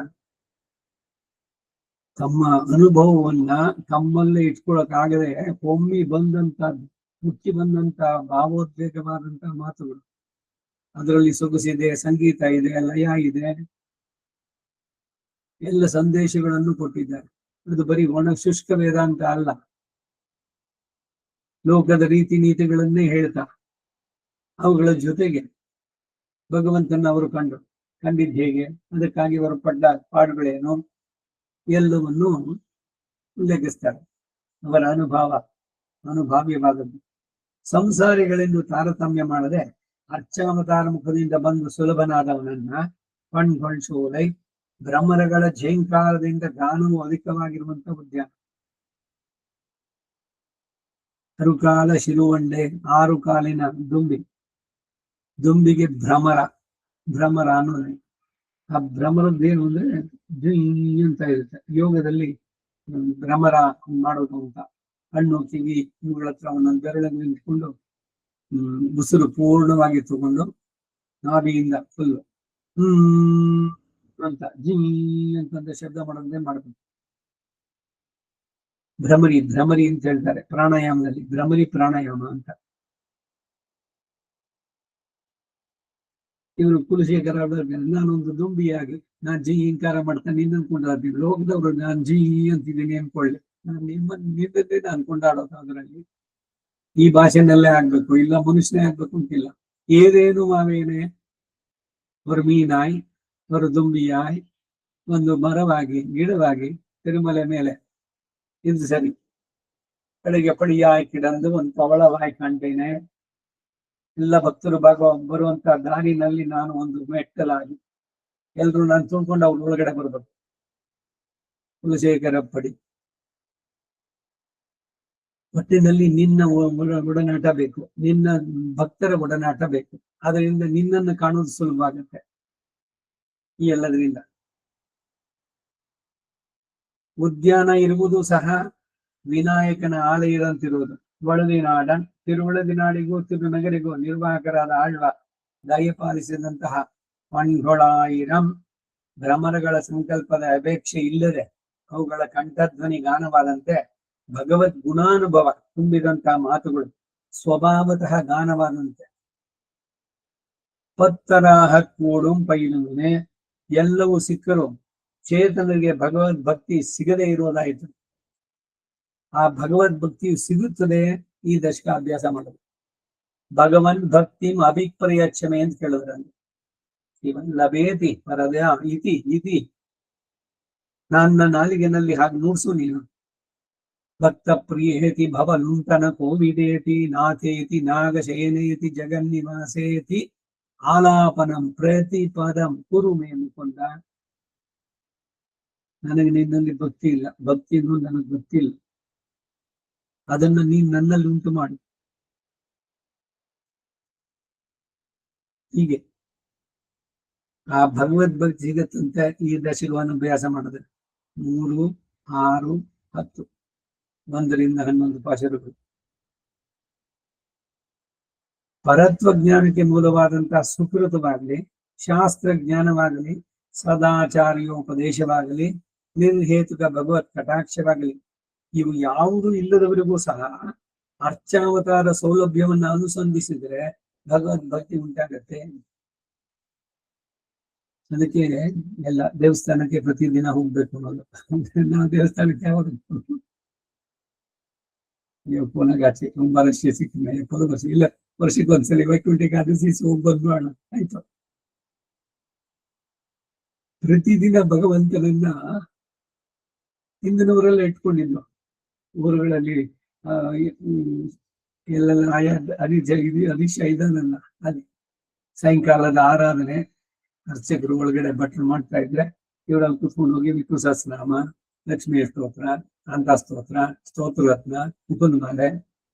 ತಮ್ಮ ಅನುಭವವನ್ನ ತಮ್ಮಲ್ಲೇ ಇಟ್ಕೊಳಕ್ಕಾಗದೆ ಒಮ್ಮಿ ಬಂದಂತ ಹುಟ್ಟಿ ಬಂದಂತ ಭಾವೋದ್ವೇಗವಾದಂತ ಮಾತುಗಳು. ಅದರಲ್ಲಿ ಸೊಗಸಿದೆ, ಸಂಗೀತ ಇದೆ, ಲಯ ಇದೆ, ಎಲ್ಲ ಸಂದೇಶಗಳನ್ನು ಕೊಟ್ಟಿದ್ದಾರೆ. ಅದು ಬರೀ ಒಣ ಶುಷ್ಕ ವೇದಾಂತ ಅಲ್ಲ, ಲೋಕದ ರೀತಿ ನೀತಿಗಳನ್ನೇ ಹೇಳ್ತಾ ಅವುಗಳ ಜೊತೆಗೆ ಭಗವಂತನ ಅವರು ಕಂಡಿದ್ದು ಹೇಗೆ, ಅದಕ್ಕಾಗಿ ಅವರು ಪಡ್ಡ ಪಾಡುಗಳೇನು ಎಲ್ಲವನ್ನು ಉಲ್ಲೇಖಿಸ್ತಾರೆ. ಅವರ ಅನುಭಾವ್ಯವಾದದ್ದು. ಸಂಸಾರಿಗಳೆಂದು ತಾರತಮ್ಯ ಮಾಡದೆ ಅರ್ಚಾವತಾರ ಮುಖದಿಂದ ಬಂದು ಸುಲಭನಾದವನನ್ನ ಕಣ್ಗೊಳಿಸುವುದೈ ಭ್ರಮರಗಳ ಝೇಂಕಾರದಿಂದ ಗಾನವು ಅಧಿಕವಾಗಿರುವಂತ ಉದ್ಯಾನ. ಅರುಕಾಲ ಶಿಲುವಂಡೆ, 6 ಕಾಲಿನ ದುಂಬಿ. ದುಂಬಿಗೆ ಭ್ರಮರ, ಭ್ರಮರ ಅನ್ನೋದು. ಆ ಭ್ರಮರದ್ದೇನು ಅಂದ್ರೆ ಅಂತ ಇರುತ್ತೆ ಯೋಗದಲ್ಲಿ, ಭ್ರಮರ ಮಾಡೋದು ಅಂತ. ಹಣ್ಣು ಕಿವಿ ಇವುಗಳ ಹತ್ರ ಒಂದೊಂದು ಬೆರಳನ್ನು ನಿಂತ್ಕೊಂಡು ಉಸಿರು ಪೂರ್ಣವಾಗಿ ತಗೊಂಡು ನಾಭಿಯಿಂದ ಫುಲ್ ಅಂತ ಅಂತಂದ್ರೆ ಶಬ್ದ ಮಾಡೋದೇ ಮಾಡಬೇಕು. ಭ್ರಮರಿ, ಭ್ರಮರಿ ಅಂತ ಹೇಳ್ತಾರೆ ಪ್ರಾಣಾಯಾಮದಲ್ಲಿ, ಭ್ರಮರಿ ಪ್ರಾಣಾಯಾಮ ಅಂತ. ಇವರು ಕುಲಶೇಖರ ನಾನೊಂದು ದುಂಬಿಯಾಗಿ ನಾನ್ ಇಂಕಾರ ಮಾಡ್ತಾನೆ ನಿನ್ನ ಕೊಂಡಾಡ್ತೀನಿ. ಲೋಕದವ್ರು ನಾನ್ ಅಂತಿದ್ದೀನಿ ಅನ್ಕೊಳ್ಳಿ, ನಾನು ನಿಮ್ಮನ್ನೇ ನಾನು ಕೊಂಡಾಡೋದು. ಅದರಲ್ಲಿ ಈ ಭಾಷೆನಲ್ಲೇ ಆಗ್ಬೇಕು, ಇಲ್ಲ ಮನುಷ್ಯನೇ ಆಗ್ಬೇಕು ಅಂತಿಲ್ಲ. ಏನೇನು ಮಾವೇನೆ ஒரு ಮೀನಾಯ್, ஒரு ದುಂಬಿಯಾಯ್, ಒಂದು ಮರವಾಗಿ ಗಿಡವಾಗಿ ತಿರುಮಲೆ ಮೇಲೆ ಇದು ಸರಿ ಕಡೆಗೆ ಪಡಿಯಾಯ್ ಕಿಡಂದು ಒಂದು ಪವಳವಾಯ್ ಕಾಣ್ತೇನೆ. ಎಲ್ಲ ಭಕ್ತರು ಬರುವಂತ ದಾರಿನಲ್ಲಿ ನಾನು ಒಂದು ಮೆಟ್ಟಲಾಗಿ ಎಲ್ರು ನಾನು ತುಂಬಿಕೊಂಡು ಅವ್ರ ಒಳಗಡೆ ಬರ್ಬೇಕು. ಕುಲಶೇಖರ ಪಡಿ ಒಟ್ಟಿನಲ್ಲಿ ನಿನ್ನ ಒಡನಾಟ ಬೇಕು, ನಿನ್ನ ಭಕ್ತರ ಒಡನಾಟ ಬೇಕು. ಅದರಿಂದ ನಿನ್ನನ್ನು ಕಾಣುವುದು ಸುಲಭ ಆಗುತ್ತೆ ಈ ಎಲ್ಲದರಿಂದ. ಉದ್ಯಾನ ಇರುವುದು ಸಹ ವಿನಾಯಕನ ಆಲಯದಂತಿರುವುದು. ಒಳದಿನಾಡ, ತಿರುವಳದಿನಾಡಿಗೂ ತಿರುನಗರಿಗೂ ನಿರ್ವಾಹಕರಾದ ಆಳ್ವ ದಯಪಾಲಿಸಿದಂತಹ ಪಣ್ಗೊಳಾಯಿರಂ ಭ್ರಮರಗಳ ಸಂಕಲ್ಪದ ಅಪೇಕ್ಷೆ ಇಲ್ಲದೆ ಅವುಗಳ ಕಂಠಧ್ವನಿ ಗಾನವಾದಂತೆ ಭಗವದ್ ಗುಣಾನುಭವ ತುಂಬಿದಂತಹ ಮಾತುಗಳು ಸ್ವಭಾವತಃ ಗಾನವಾದಂತೆ. ಪತ್ತರಾಹ ಕೂಡುಂ ಪೈಲುನೆ, ಎಲ್ಲವೂ ಸಿಕ್ಕರು ಚೇತನರಿಗೆ ಭಗವದ್ ಭಕ್ತಿ ಸಿಗದೇ ಇರುವುದಾಯಿತು. ಆ ಭಗವದ್ ಭಕ್ತಿಯು ಸಿಗುತ್ತದೆ ಈ ದಶಕ ಅಭ್ಯಾಸ ಮಾಡೋದು. ಭಗವನ್ ಭಕ್ತಿ ಅಭಿಪ್ರಯಕ್ಷಮೆ ಅಂತ ಕೇಳಿದ್ರಲ್ಲಿ ಇವನ್ ಲಭೇತಿ ಪರದ ಇತಿ ಇತಿ, ನನ್ನ ನಾಲಿಗೆನಲ್ಲಿ ಹಾಗೆ ನುಡ್ಸು ನೀನು. ಭಕ್ತ ಪ್ರಿಯೇತಿ ಭವ ಲುಂಟನ ಕೋವಿದೇತಿ ನಾಥೇತಿ ನಾಗಶಯನೇತಿ ಜಗನ್ನಿವಾಸೇತಿ ಆಲಾಪನಂ ಪ್ರತಿ ಪದಂ ಕುರುಮೆ ಮುಕುಂದ. ನನಗೆ ನಿನ್ನಲ್ಲಿ ಭಕ್ತಿ ಇಲ್ಲ, ಭಕ್ತಿಯನ್ನು ನನಗೆ ಗೊತ್ತಿಲ್ಲ, ಅದನ್ನ ನೀನ್ ನನ್ನಲ್ಲಿ ಉಂಟು ಮಾಡಿ. ಹೀಗೆ ಆ ಭಗವದ್ ಭಕ್ತಿ ಸಿಗತ್ತಂತೆ ಈ ದಶಕವನ್ನು ಅಭ್ಯಾಸ ಮಾಡಿದ್ರೆ. 3, 6, 10 1ರಿಂದ 11 ಪಾಶಗಳು. ಪರತ್ವ ಜ್ಞಾನಕ್ಕೆ ಮೂಲವಾದಂತಹ ಸುಕೃತವಾಗಲಿ, ಶಾಸ್ತ್ರ ಜ್ಞಾನವಾಗಲಿ, ಸದಾಚಾರ್ಯೋಪದೇಶವಾಗಲಿ, ನಿರ್ಹೇತುಕ ಭಗವತ್ ಕಟಾಕ್ಷವಾಗಲಿ, ಇವು ಯಾವುದೂ ಇಲ್ಲದವರಿಗೂ ಸಹ ಅರ್ಚಾವತಾರ ಸೌಲಭ್ಯವನ್ನು ಅನುಸಂಧಿಸಿದ್ರೆ ಭಗವದ್ ಭಕ್ತಿ ಉಂಟಾಗತ್ತೆ. ಅದಕ್ಕೆ ಎಲ್ಲ ದೇವಸ್ಥಾನಕ್ಕೆ ಪ್ರತಿದಿನ ಹೋಗ್ಬೇಕು ಅನ್ನೋದು. ನಾವು ದೇವಸ್ಥಾನಕ್ಕೆ ಯಾವಾಗ ಪುನಗಾಚೆ ಕುಂಬಾರಶ್ರೀ ಸಿಕ್ಕ ಮೇಲೆ ವರ್ಷ ಇಲ್ಲ, ವರ್ಷಕ್ಕೊಂದ್ಸಲಿ ವೈಕುಂಠಕ್ಕೆ ಆದಿಸಿ ಹೋಗಿ ಬಂದು ಅಣ್ಣ ಆಯ್ತು. ಪ್ರತಿದಿನ ಭಗವಂತನನ್ನ ಹಿಂದಿನವರೆಲ್ಲ ಇಟ್ಕೊಂಡಿದ್ದು ಊರುಗಳಲ್ಲಿ ಎಲ್ಲೆಲ್ಲ ಆಯಾ ಹರೀಶ ಇದಾನಲ್ಲ, ಅಲ್ಲಿ ಸಾಯಂಕಾಲದ ಆರಾಧನೆ ಅರ್ಚಕರು ಒಳಗಡೆ ಭಟ್ರು ಮಾಡ್ತಾ ಇದ್ರೆ ಇವರಲ್ಲಿ ಕುತ್ಕೊಂಡು ಹೋಗಿ ವಿಷ್ಣು ಸಹಸ್ರನಾಮ, ಲಕ್ಷ್ಮೀ ಸ್ತೋತ್ರ, ಕಾಂತಾ ಸ್ತೋತ್ರ, ಸ್ತೋತ್ರರತ್ನ, ಮುಕುಂದಮಾಲೆ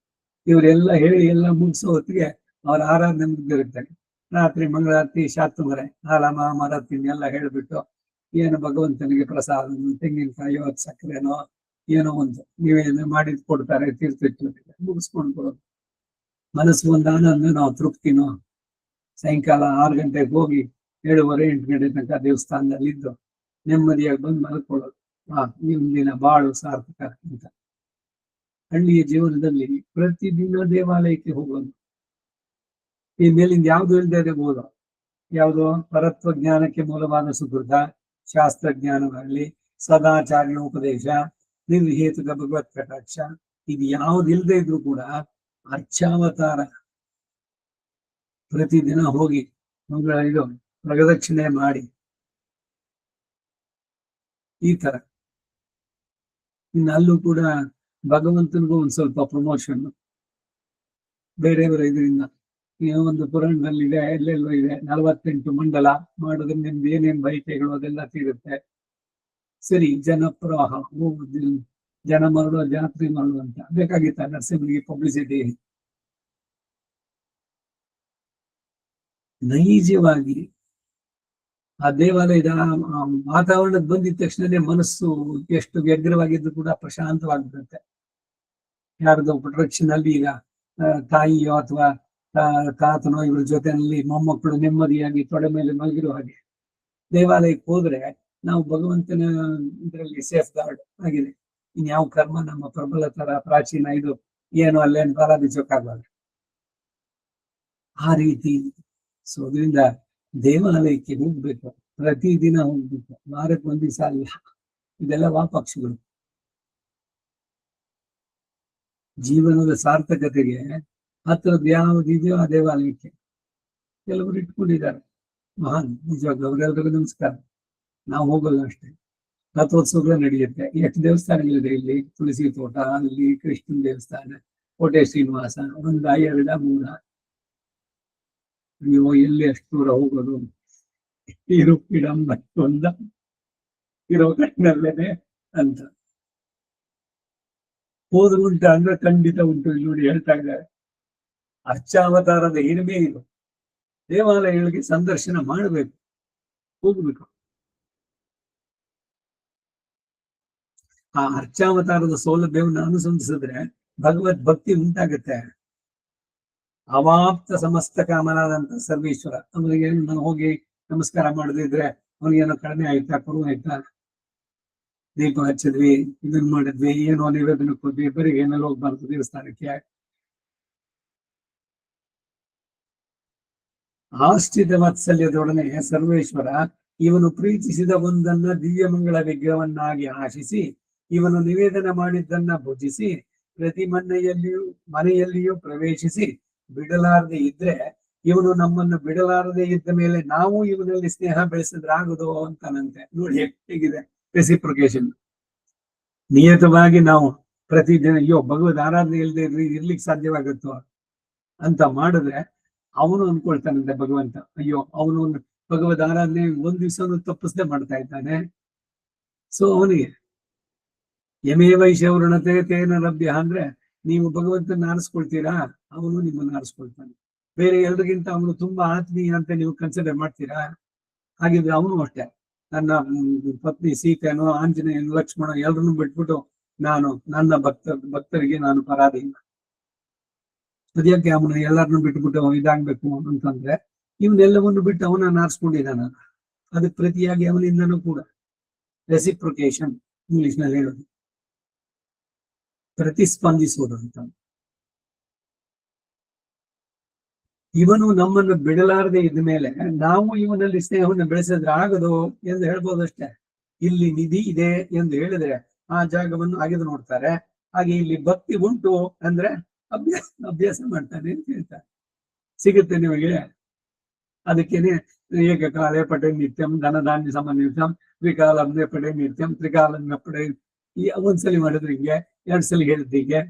ಇವರೆಲ್ಲ ಹೇಳಿ ಎಲ್ಲ ಮುಗಿಸೋ ಹೊತ್ತಿಗೆ ಅವ್ರ ಆರಾಧನೆ ಮುಗ್ದಿರುತ್ತಾರೆ. ರಾತ್ರಿ ಮಂಗಳಾರತಿ, ಶಾತುಮರೆ, ಆಲಮ ಮರತಿನ ಎಲ್ಲ ಹೇಳ್ಬಿಟ್ಟು ಏನು ಭಗವಂತನಿಗೆ ಪ್ರಸಾದ, ತೆಂಗಿನಕಾಯೋ ಸಕ್ಕರೆನೋ ಏನೋ ಒಂದು ನೀವೇನು ಮಾಡಿದ್ ಕೊಡ್ತಾರೆ, ತೀರ್ಥ ಮುಗಿಸ್ಕೊಂಡು ಕೊಡೋದು. ಮನಸ್ಸು ಒಂದು ಆನಂದ, ನಾವು ತೃಪ್ತಿನೋ. ಸಾಯಂಕಾಲ 6 ಗಂಟೆಗೆ ಹೋಗಿ 7:30, 8 ಗಂಟೆ ತನಕ ದೇವಸ್ಥಾನದಲ್ಲಿ ಇದ್ದು ನೆಮ್ಮದಿಯಾಗಿ ಬಂದು ಮಲ್ಕೊಳ್ಳೋದು. ದಿನ ಬಾಳು ಸಾರ್ಥಕ ಅಂತ. ಹಳ್ಳಿಯ ಜೀವನದಲ್ಲಿ ಪ್ರತಿದಿನ ದೇವಾಲಯಕ್ಕೆ ಹೋಗೋದು. ಈ ಮೇಲಿಂದ ಯಾವ್ದು ಇಲ್ಲದೆ ಇರಬಹುದು, ಯಾವುದೋ ಪರತ್ವ ಜ್ಞಾನಕ್ಕೆ ಮೂಲವಾದ ಸುಕೃತ, ಶಾಸ್ತ್ರಜ್ಞಾನವಾಗಲಿ, ಸದಾಚಾರ್ಯೋಪದೇಶ, ನಿರ್ಹೇತುಕ ಭಗವತ್ ಕಟಾಕ್ಷ, ಇದು ಯಾವುದಿಲ್ಲದೆ ಇದ್ರು ಕೂಡ ಅರ್ಚಾವತಾರ ಪ್ರತಿದಿನ ಹೋಗಿ ಇದು ಪ್ರದಕ್ಷಿಣೆ ಮಾಡಿ ಈ ತರ ಇನ್ನಲ್ಲೂ ಕೂಡ ಭಗವಂತನಿಗೂ ಒಂದ್ ಸ್ವಲ್ಪ ಪ್ರಮೋಷನ್ ಬೇರೆಯವರ ಇದರಿಂದ ಏನೋ ಒಂದು ಪುರಾಣದಲ್ಲಿದೆ, ಎಲ್ಲೆಲ್ಲೋ ಇದೆ, 48 ಮಂಡಲ ಮಾಡಿದ್ರೆ ನಿಮ್ದು ಏನೇನ್ ಬಯಕೆಗಳು ಅದೆಲ್ಲ ತೀರುತ್ತೆ. ಸರಿ, ಜನಪ್ರವಾಹ, ಜನ ಮರಳು ಜಾತ್ರೆ ಮರಳು ಅಂತ ಬೇಕಾಗಿತ್ತ ನರಸಿಂಹನಿಗೆ ಪಬ್ಲಿಸಿಟಿ? ನೈಜವಾಗಿ ಆ ದೇವಾಲಯದ ವಾತಾವರಣಕ್ಕೆ ಬಂದಿದ ತಕ್ಷಣನೇ ಮನಸ್ಸು ಎಷ್ಟು ವ್ಯಗ್ರವಾಗಿದ್ದು ಕೂಡ ಪ್ರಶಾಂತವಾಗಿರುತ್ತೆ. ಯಾರ್ದೋ ಪ್ರೊಟೆಕ್ಷನ್ ಅಲ್ಲಿ ಈಗ ತಾಯಿಯೋ ಅಥವಾ ತಾತನೋ ಇವ್ರ ಜೊತೆಯಲ್ಲಿ ಮೊಮ್ಮಕ್ಕಳು ನೆಮ್ಮದಿಯಾಗಿ ತೊಡೆ ಮೇಲೆ ಮಲಗಿರೋ ಹಾಗೆ ದೇವಾಲಯಕ್ಕೆ ಹೋದ್ರೆ ನಾವು ಭಗವಂತನ ಇದರಲ್ಲಿ ಸೇಫ್ ಗಾರ್ಡ್ ಆಗಿದೆ. ಇನ್ಯಾವ ಕರ್ಮ ನಮ್ಮ ಪ್ರಬಲ ತರ ಪ್ರಾಚೀನ ಇದು ಏನು ಅಲ್ಲೇನು ಬಲ ಬಿಚ್ಚೋಕ್ಕಾಗಲ್ಲ ಆ ರೀತಿ. ಸೊ ಅದರಿಂದ ದೇವಾಲಯಕ್ಕೆ ಹೋಗ್ಬೇಕು, ಪ್ರತಿದಿನ ಹೋಗ್ಬೇಕು, ವಾರಕ್ಕೆ ಒಂದ್ ದಿವಸ ಅಲ್ಲ. ಇದೆಲ್ಲ ವಾಪಕ್ಷಿಗಳು. ಜೀವನದ ಸಾರ್ಥಕತೆಗೆ ಹತ್ತಿರದ್ದು ಯಾವ್ದಿದೆಯೋ ಆ ದೇವಾಲಯಕ್ಕೆ ಕೆಲವರು ಇಟ್ಕೊಂಡಿದ್ದಾರೆ. ಮಹಾನ್, ನಿಜವಾಗ ಅವರೆಲ್ಲರಿಗೂ ನಮಸ್ಕಾರ. ನಾವು ಹೋಗಲ್ಲ ಅಷ್ಟೇ. ರಥೋತ್ಸವಗಳು ನಡೆಯುತ್ತೆ. ಎಷ್ಟು ದೇವಸ್ಥಾನಗಳಿದೆ ಇಲ್ಲಿ? ತುಳಸಿ ತೋಟ, ಅಲ್ಲಿ ಕೃಷ್ಣನ ದೇವಸ್ಥಾನ, ಕೋಟೆ ಶ್ರೀನಿವಾಸ, ಒಂದ 2 3. ನೀವು ಎಲ್ಲಿ ಅಷ್ಟು ದೂರ ಹೋಗೋದು? ಇರು ಒಂದ ಇರೋ ಕಣ್ಣಲ್ಲೇನೆ ಅಂತ. ಹೋದ್ರುಂಟ ಅಂದ್ರೆ ಖಂಡಿತ ಉಂಟು. ಇಲ್ಲಿ ನೋಡಿ ಹೇಳ್ತಾ ಇದ್ದಾರೆ, ಅರ್ಚಾವತಾರದ ಹಿರಿಮೆ ಇದು. ದೇವಾಲಯಗಳಿಗೆ ಸಂದರ್ಶನ ಮಾಡಬೇಕು, ಹೋಗ್ಬೇಕು. ಆ ಅರ್ಚಾವತಾರದ ಸೌಲಭ್ಯವನ್ನು ಅನುಸರಿಸಿದ್ರೆ ಭಗವದ್ ಭಕ್ತಿ ಉಂಟಾಗುತ್ತೆ. ಅವಾಪ್ತ ಸಮಸ್ತ ಕಾಮನಾದಂತ ಸರ್ವೇಶ್ವರ ಅವನಿಗೆ ನಾನು ಹೋಗಿ ನಮಸ್ಕಾರ ಮಾಡದಿದ್ರೆ ಅವನಿಗೇನೋ ಕಡಿಮೆ ಆಯ್ತಾ, ಕರು ಆಯ್ತಾ? ದೀಪ ಹಚ್ಚಿದ್ವಿ, ಇದನ್ ಮಾಡಿದ್ವಿ, ಏನೋ ನಿವೇದನೆ ಕೊದ್ವಿ, ಬರೀ ಏನೆಲ್ಲ ಹೋಗ್ಬಾರ್ದು ದೇವಸ್ಥಾನಕ್ಕೆ. ಆಶ್ರಿತ ವಾತ್ಸಲ್ಯದೊಡನೆ ಸರ್ವೇಶ್ವರ ಇವನು ಪ್ರೀತಿಸಿದ ಒಂದನ್ನ ದಿವ್ಯಮಂಗಳ ವಿಗ್ರಹವನ್ನಾಗಿ ಆಶಿಸಿ ಇವನು ನಿವೇದನ ಮಾಡಿದ್ದನ್ನ ಭುಜಿಸಿ ಪ್ರತಿ ಮನೆಯಲ್ಲಿಯೂ ಪ್ರವೇಶಿಸಿ ಬಿಡಲಾರದೆ ಇದ್ರೆ ಇವನು ನಮ್ಮನ್ನು ಬಿಡಲಾರದೆ ಇದ್ದ ಮೇಲೆ ನಾವು ಇವನಲ್ಲಿ ಸ್ನೇಹ ಬೆಳೆಸಿದ್ರಾಗದು ಅಂತಾನಂತೆ. ನೋಡಿ ಹೇಗಿದೆ ರೆಸಿಪ್ರೊಕೇಶನ್. ನಿಯತವಾಗಿ ನಾವು ಪ್ರತಿದಿನ ಅಯ್ಯೋ ಭಗವದ್ ಆರಾಧನೆ ಇಲ್ಲದೆ ಇರ್ಲಿಕ್ಕೆ ಸಾಧ್ಯವಾಗುತ್ತೋ ಅಂತ ಮಾಡಿದ್ರೆ ಅವನು ಅನ್ಕೊಳ್ತಾನಂತೆ ಭಗವಂತ, ಅಯ್ಯೋ ಅವನು ಭಗವದ್ ಆರಾಧನೆ ಒಂದ್ ದಿವ್ಸನೂ ತಪ್ಪಿಸದೆ ಮಾಡ್ತಾ ಇದ್ದಾನೆ. ಸೊ ಅವನಿಗೆ ಯಮೇವೈಶವೃಣತೆ ತೇನ ಲಭ್ಯ ಅಂದ್ರೆ ನೀವು ಭಗವಂತನ ಆರಿಸ್ಕೊಳ್ತೀರಾ, ಅವನು ನಿಮ್ಮನ್ನು ಆರಿಸ್ಕೊಳ್ತಾನೆ. ಬೇರೆ ಎಲ್ರಿಗಿಂತ ಅವನು ತುಂಬಾ ಆತ್ಮೀಯ ಅಂತ ನೀವು ಕನ್ಸಿಡರ್ ಮಾಡ್ತೀರಾ? ಹಾಗಿದ್ರೆ ಅವನು ಅಷ್ಟೇ, ನನ್ನ ಪತ್ನಿ ಸೀತೆನೋ ಆಂಜನೇಯನೋ ಲಕ್ಷ್ಮಣ ಎಲ್ರನ್ನೂ ಬಿಟ್ಬಿಟ್ಟು ನನ್ನ ಭಕ್ತರಿಗೆ ನಾನು ಪರಾಧಿ ಇಲ್ಲ. ಅದ್ಯಾಕೆ ಅವನು ಎಲ್ಲರನ್ನು ಬಿಟ್ಬಿಟ್ಟು ಇದಾಗ್ಬೇಕು ಅಂತಂದ್ರೆ ಇವನ್ನೆಲ್ಲವನ್ನು ಬಿಟ್ಟು ಅವನನ್ನು ಆರಿಸ್ಕೊಂಡಿದ್ದಾನ. ಅದಕ್ಕೆ ಪ್ರತಿಯಾಗಿ ಅವನಿಂದನೂ ಕೂಡ ರೆಸಿಪ್ರೊಕೇಶನ್ ಇಂಗ್ಲಿಷ್ ನಲ್ಲಿ ಹೇಳೋದು, ಪ್ರತಿಸ್ಪಂದಿಸೋದು ಅಂತ. ಇವನು ನಮ್ಮನ್ನು ಬಿಡಲಾರದೆ ಇದ್ದ ಮೇಲೆ ನಾವು ಇವನಲ್ಲಿ ಸ್ನೇಹವನ್ನು ಬೆಳೆಸಿದ್ರೆ ಆಗದು ಎಂದು ಹೇಳ್ಬೋದಷ್ಟೇ. ಇಲ್ಲಿ ನಿಧಿ ಇದೆ ಎಂದು ಹೇಳಿದ್ರೆ ಆ ಜಾಗವನ್ನು ಅಗೆದು ನೋಡ್ತಾರೆ. ಹಾಗೆ ಇಲ್ಲಿ ಭಕ್ತಿ ಉಂಟು ಅಂದ್ರೆ ಅಭ್ಯಾಸ ಮಾಡ್ತಾನೆ ಅಂತ ಹೇಳ್ತಾರೆ. ಸಿಗುತ್ತೆ ನಿಮಗೆ. ಅದಕ್ಕೇನೆ ಏಕಕಾಲೇ ಪಡೆ ನಿತ್ಯಂ ಧನಧಾನ್ಯ ಸಮನ್ವಿತಂ ತ್ರಿಕಾಲಂಬೆ ಪಡೆ ನಿತ್ಯಂ ತ್ರಿಕಾಲಂಬೆ ಪಡೆ. ಒಂದ್ಸಲಿ ಮಾಡಿದ್ರೆ ಹಿಂಗೆ, 2 ಸಲ ಹೇಳಿದ್ರೆ ಹೀಗೆ.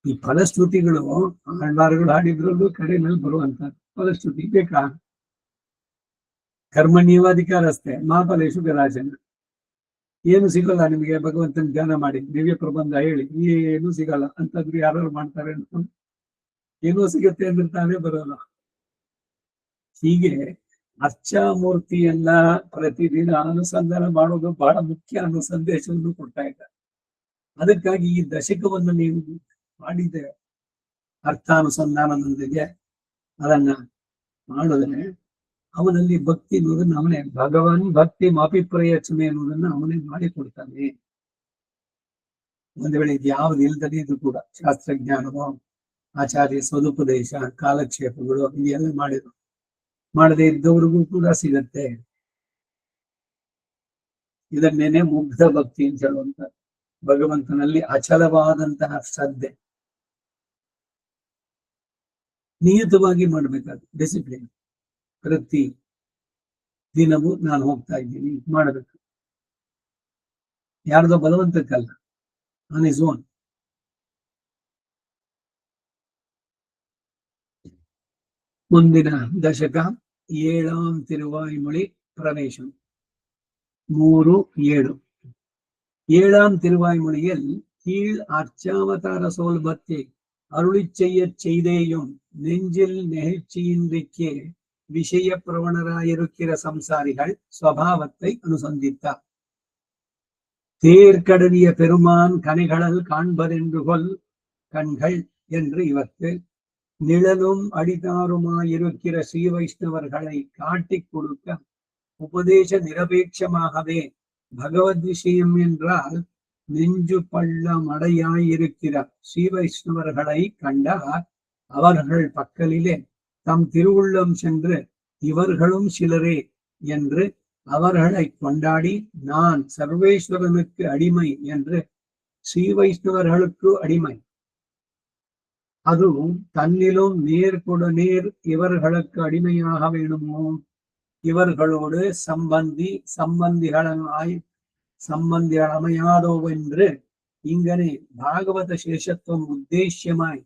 ಈ ಫಲಶ್ರುತಿಗಳು ಆಳ್ವಾರುಗಳು ಹಾಡಿದ್ರಲ್ಲೂ ಕಡೆಯಲ್ಲಿ ಬರುವಂತ ಫಲಶ್ರುತಿ ಬೇಕಾ? ಕರ್ಮಣ್ಯವಾಧಿಕಾರಸ್ಥೆ ಮಾಫಲೇಶು ಗರಾಜನ. ಏನು ಸಿಗಲ್ಲ ನಿಮಗೆ ಭಗವಂತನ ಧ್ಯಾನ ಮಾಡಿ ದಿವ್ಯ ಪ್ರಬಂಧ ಹೇಳಿ ಏನು ಸಿಗಲ್ಲ ಅಂತಂದ್ರೆ ಯಾರು ಮಾಡ್ತಾರೆ ಅಂತ ಏನೋ ಸಿಗತ್ತೆ ಅಂದ್ರೆ ತಾನೇ ಬರೋಲ್ಲ. ಹೀಗೆ ಅರ್ಚಾಮೂರ್ತಿಯನ್ನ ಪ್ರತಿದಿನ ಅನುಸಂಧಾನ ಮಾಡೋದು ಬಹಳ ಮುಖ್ಯ ಅನ್ನೋ ಸಂದೇಶವನ್ನು ಕೊಡ್ತಾ ಇದ್ದಾರೆ. ಅದಕ್ಕಾಗಿ ಈ ದಶಕವನ್ನು ನೀವು ಮಾಡಿದ್ರೆ ಅರ್ಥಾನುಸಂಧಾನದೊಂದಿಗೆ ಅದನ್ನ ಮಾಡಿದ್ರೆ ಅವನಲ್ಲಿ ಭಕ್ತಿ ಅನ್ನೋದನ್ನ ಅವನೇ ಭಗವಾನ್ ಭಕ್ತಿ ಮಾಪಿಪ್ರಯಚನೆ ಅನ್ನೋದನ್ನ ಅವನೇ ಮಾಡಿಕೊಡ್ತಾನೆ. ಒಂದು ವೇಳೆ ಯಾವ್ದು ಇಲ್ದನೇ ಇದು ಕೂಡ ಶಾಸ್ತ್ರಜ್ಞಾನವೋ ಆಚಾರ್ಯ ಸದುಪದೇಶ ಕಾಲಕ್ಷೇಪಗಳು ಇದೆಲ್ಲ ಮಾಡದೇ ಇದ್ದವ್ರಿಗೂ ಕೂಡ ಸಿಗತ್ತೆ. ಇದನ್ನೇನೆ ಮುಗ್ಧ ಭಕ್ತಿ ಅಂತ ಹೇಳುವಂತ, ಭಗವಂತನಲ್ಲಿ ಅಚಲವಾದಂತಹ ಶ್ರದ್ಧೆ. ನಿಯತವಾಗಿ ಮಾಡ್ಬೇಕಾದ್ರೆ ಡಿಸಿಪ್ಲಿನ್. ಪ್ರತಿ ದಿನವೂ ನಾನು ಹೋಗ್ತಾ ಇದ್ದೀನಿ ಮಾಡಬೇಕು, ಯಾರ್ದೋ ಬಲವಂತಕ್ಕಲ್ಲ, ಆನ್ ಇಸ್ ಓನ್. ಮುಂದಿನ ದಶಕ 7ஆம் திருவாய்மொழி பிரவேசம் 3-7. 7ஆம் திருவாய்மொழியில் கீழ் அர்ச்சாவதார சோல்பத்தை அருளிச் செய்யச் செய்தேயும் நெஞ்சில் நெகிழ்ச்சியின்றிக்கே விஷய பிரவணராயிருக்கிற சம்சாரிகள் ஸ்வபாவத்தை அனுசந்தித்தார். தேர்கடவிய பெருமான் கனிகளல் காண்பதென்று கொல் கண்கள் என்று இவர்க்கு நிழலும் அடிதாருமாயிருக்கிற ஸ்ரீ வைஷ்ணவர்களை காட்டிக் கொடுக்க உபதேச நிரபேட்சமாகவே பகவத் விஷயம் என்றால் நெஞ்சு பள்ளமடையாயிருக்கிற ஸ்ரீ வைஷ்ணவர்களை கண்டார். அவர்கள் பக்கலிலே தம் திருவுள்ளம் சென்று இவர்களும் சிலரே என்று அவர்களை கொண்டாடி நான் சர்வேஸ்வரனுக்கு அடிமை என்று ஸ்ரீ வைஷ்ணவர்களுக்கு அடிமை, அதுவும் தன்னிலும் நேர்கொட நேர் இவர்களுக்கு அடிமையாக வேணுமோ, இவர்களோடு சம்பந்திகளமையாதோவென்று இங்கனே பாகவத சேஷத்துவம் உத்தேசியமாய்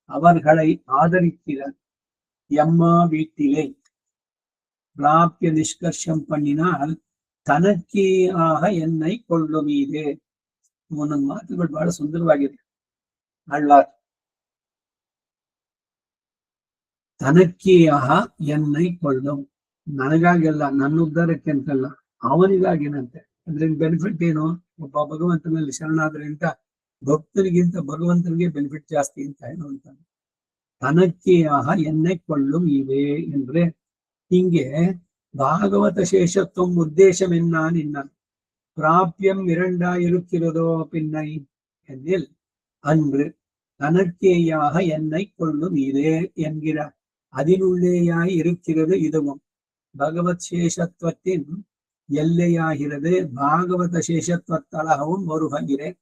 அவர்களை ஆதரிக்கிறார். எம்மா வீட்டிலே பிராபிய நிஷ்கர்ஷம் பண்ணினால் தனக்கே ஆக என்னை கொள்ளுமீதே. முன்னொಂದು ಮಾತುಗಳು ಬಹಳ ಸುಂದರವಾಗಿದೆ. ಅಳ್ಳಾರ್ ತನಕ್ಕೇ ಆಹ ಎನ್ನೈ ಕೊಳ್ಳು, ನನಗಾಗೆಲ್ಲ, ನನ್ನ ಉದ್ಧಾರಕ್ಕೆ ಅಂತಲ್ಲ, ಅವನಿಗಾಗೇನಂತೆ. ಅದ್ರಿಂದ ಬೆನಿಫಿಟ್ ಏನು? ಒಬ್ಬ ಭಗವಂತನಲ್ಲಿ ಶರಣಾದ್ರಿಂದ ಭಕ್ತರಿಗಿಂತ ಭಗವಂತನಿಗೆ ಬೆನಿಫಿಟ್ ಜಾಸ್ತಿ ಅಂತ ಏನು ಅಂತಾನೆ. தனக்கே ஆக என்னை கொள்ளும் இவே என்று இங்கே பாகவத சேஷத்துவம் உத்தேசம் என்னான் என்ன பிராபியம் இரண்டாயிருக்கிறதோ பின்னை என்னில் அன்று தனக்கேயாக என்னை கொள்ளும் இதே என்கிற அதிலுள்ளேயாய் இருக்கிறது. இதுவும் பகவத் சேஷத்துவத்தின் எல்லையாகிறது. பாகவத சேஷத்துவத்தளகவும் வருகிறேன்.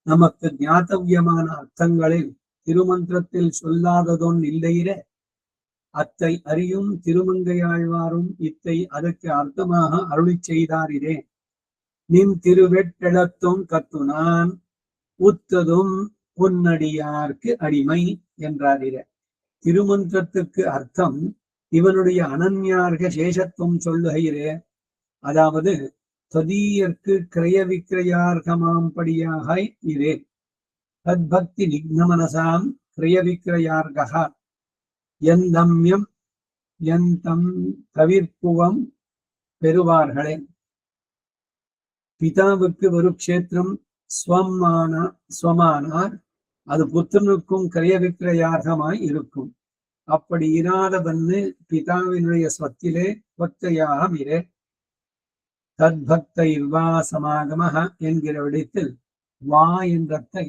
நமக்கு ஞாத்தவியமான அர்த்தங்களில் திருமந்திரத்தில் சொல்லாததொன் இல்லையிலே அத்தை அறியும் திருமங்கையாழ்வாரும் இத்தை அதற்கு அர்த்தமாக அருளி செய்தாரிரே. நின் திருவெட்டெழத்தும் கத்துனான் உத்ததும் உன்னடியார்க்கு அடிமை என்றாரிர. திருமந்திரத்துக்கு அர்த்தம் இவனுடைய அனன்யார்க சேஷத்துவம் சொல்லுகிறே, அதாவது ததீயர்க்கு கிரய விக்கிரயார்கமாம்படியாக இரே. தத்பக்தி நிக்னமனசாம் கிரய விக்கிரயார்கா எந்தம்யம் எந்தம் தவிர்ப்புவம் பெறுவார்களே. பிதாவுக்கு ஒரு க்ஷேத்திரம் ஸ்வமானார், அது புத்திரனுக்கும் கிரய விக்கிரயார்கமாய் இருக்கும். அப்படி இராதவன்னு பிதாவினுடைய ஸ்வத்திலே பக்தையாக இரே. தத்பக்த இர்வா சமாகமஹ என்கிற விடத்தில் வா என்றத்தை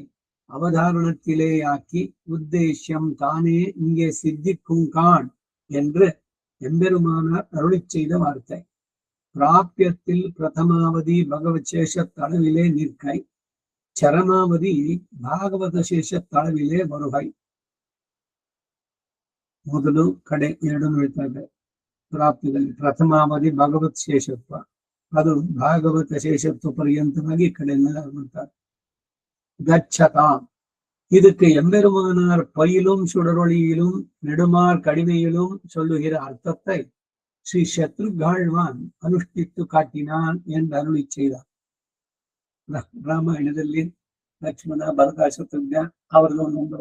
அவதாரணத்திலே ஆக்கி உத்தேசியம் தானே இங்கே சித்திக்கும் கான் என்று எம்பெருமானார் அருளி செய்த வார்த்தை. பிராபியத்தில் பிரதமாவதி பகவத் சேஷ தளவிலே நிற்கை, சரமாவதி ಭಾಗವತ ಶೇಷ ತಳವಿಲೆ ಬರುಗೈ. ಮೊದಲು ಕಡೆ ಎರಡು ಹೇಳ್ತಾರೆ. ಪ್ರಾಪ್ತಿಯಲ್ಲಿ ಪ್ರಥಮಾವಧಿ ಭಗವತ್ ಶೇಷತ್ವ, ಅದು ಭಾಗವತ ಶೇಷತ್ವ ಪರ್ಯಂತವಾಗಿ ಕಡೆಯಿಂದ ಅಂತಾರೆ. கச்சதாம், இதுக்கு எம்பெருமானார் பயிலும் சுடரொளியிலும் நெடுமார் கடிமையிலும் சொல்லுகிற அர்த்தத்தை ஸ்ரீ சத்ருகாழ்வான் ಅನುಷ್ಠಿத்து காட்டினான் என்று அருளி செய்தார். ರಾಮಾಯಣದಲ್ಲಿ ಲಕ್ಷ್ಮಣ, ಭರತ, ಶತ್ರುಘ್ನ ಅವರದ್ದು ಒಂದೊಂದು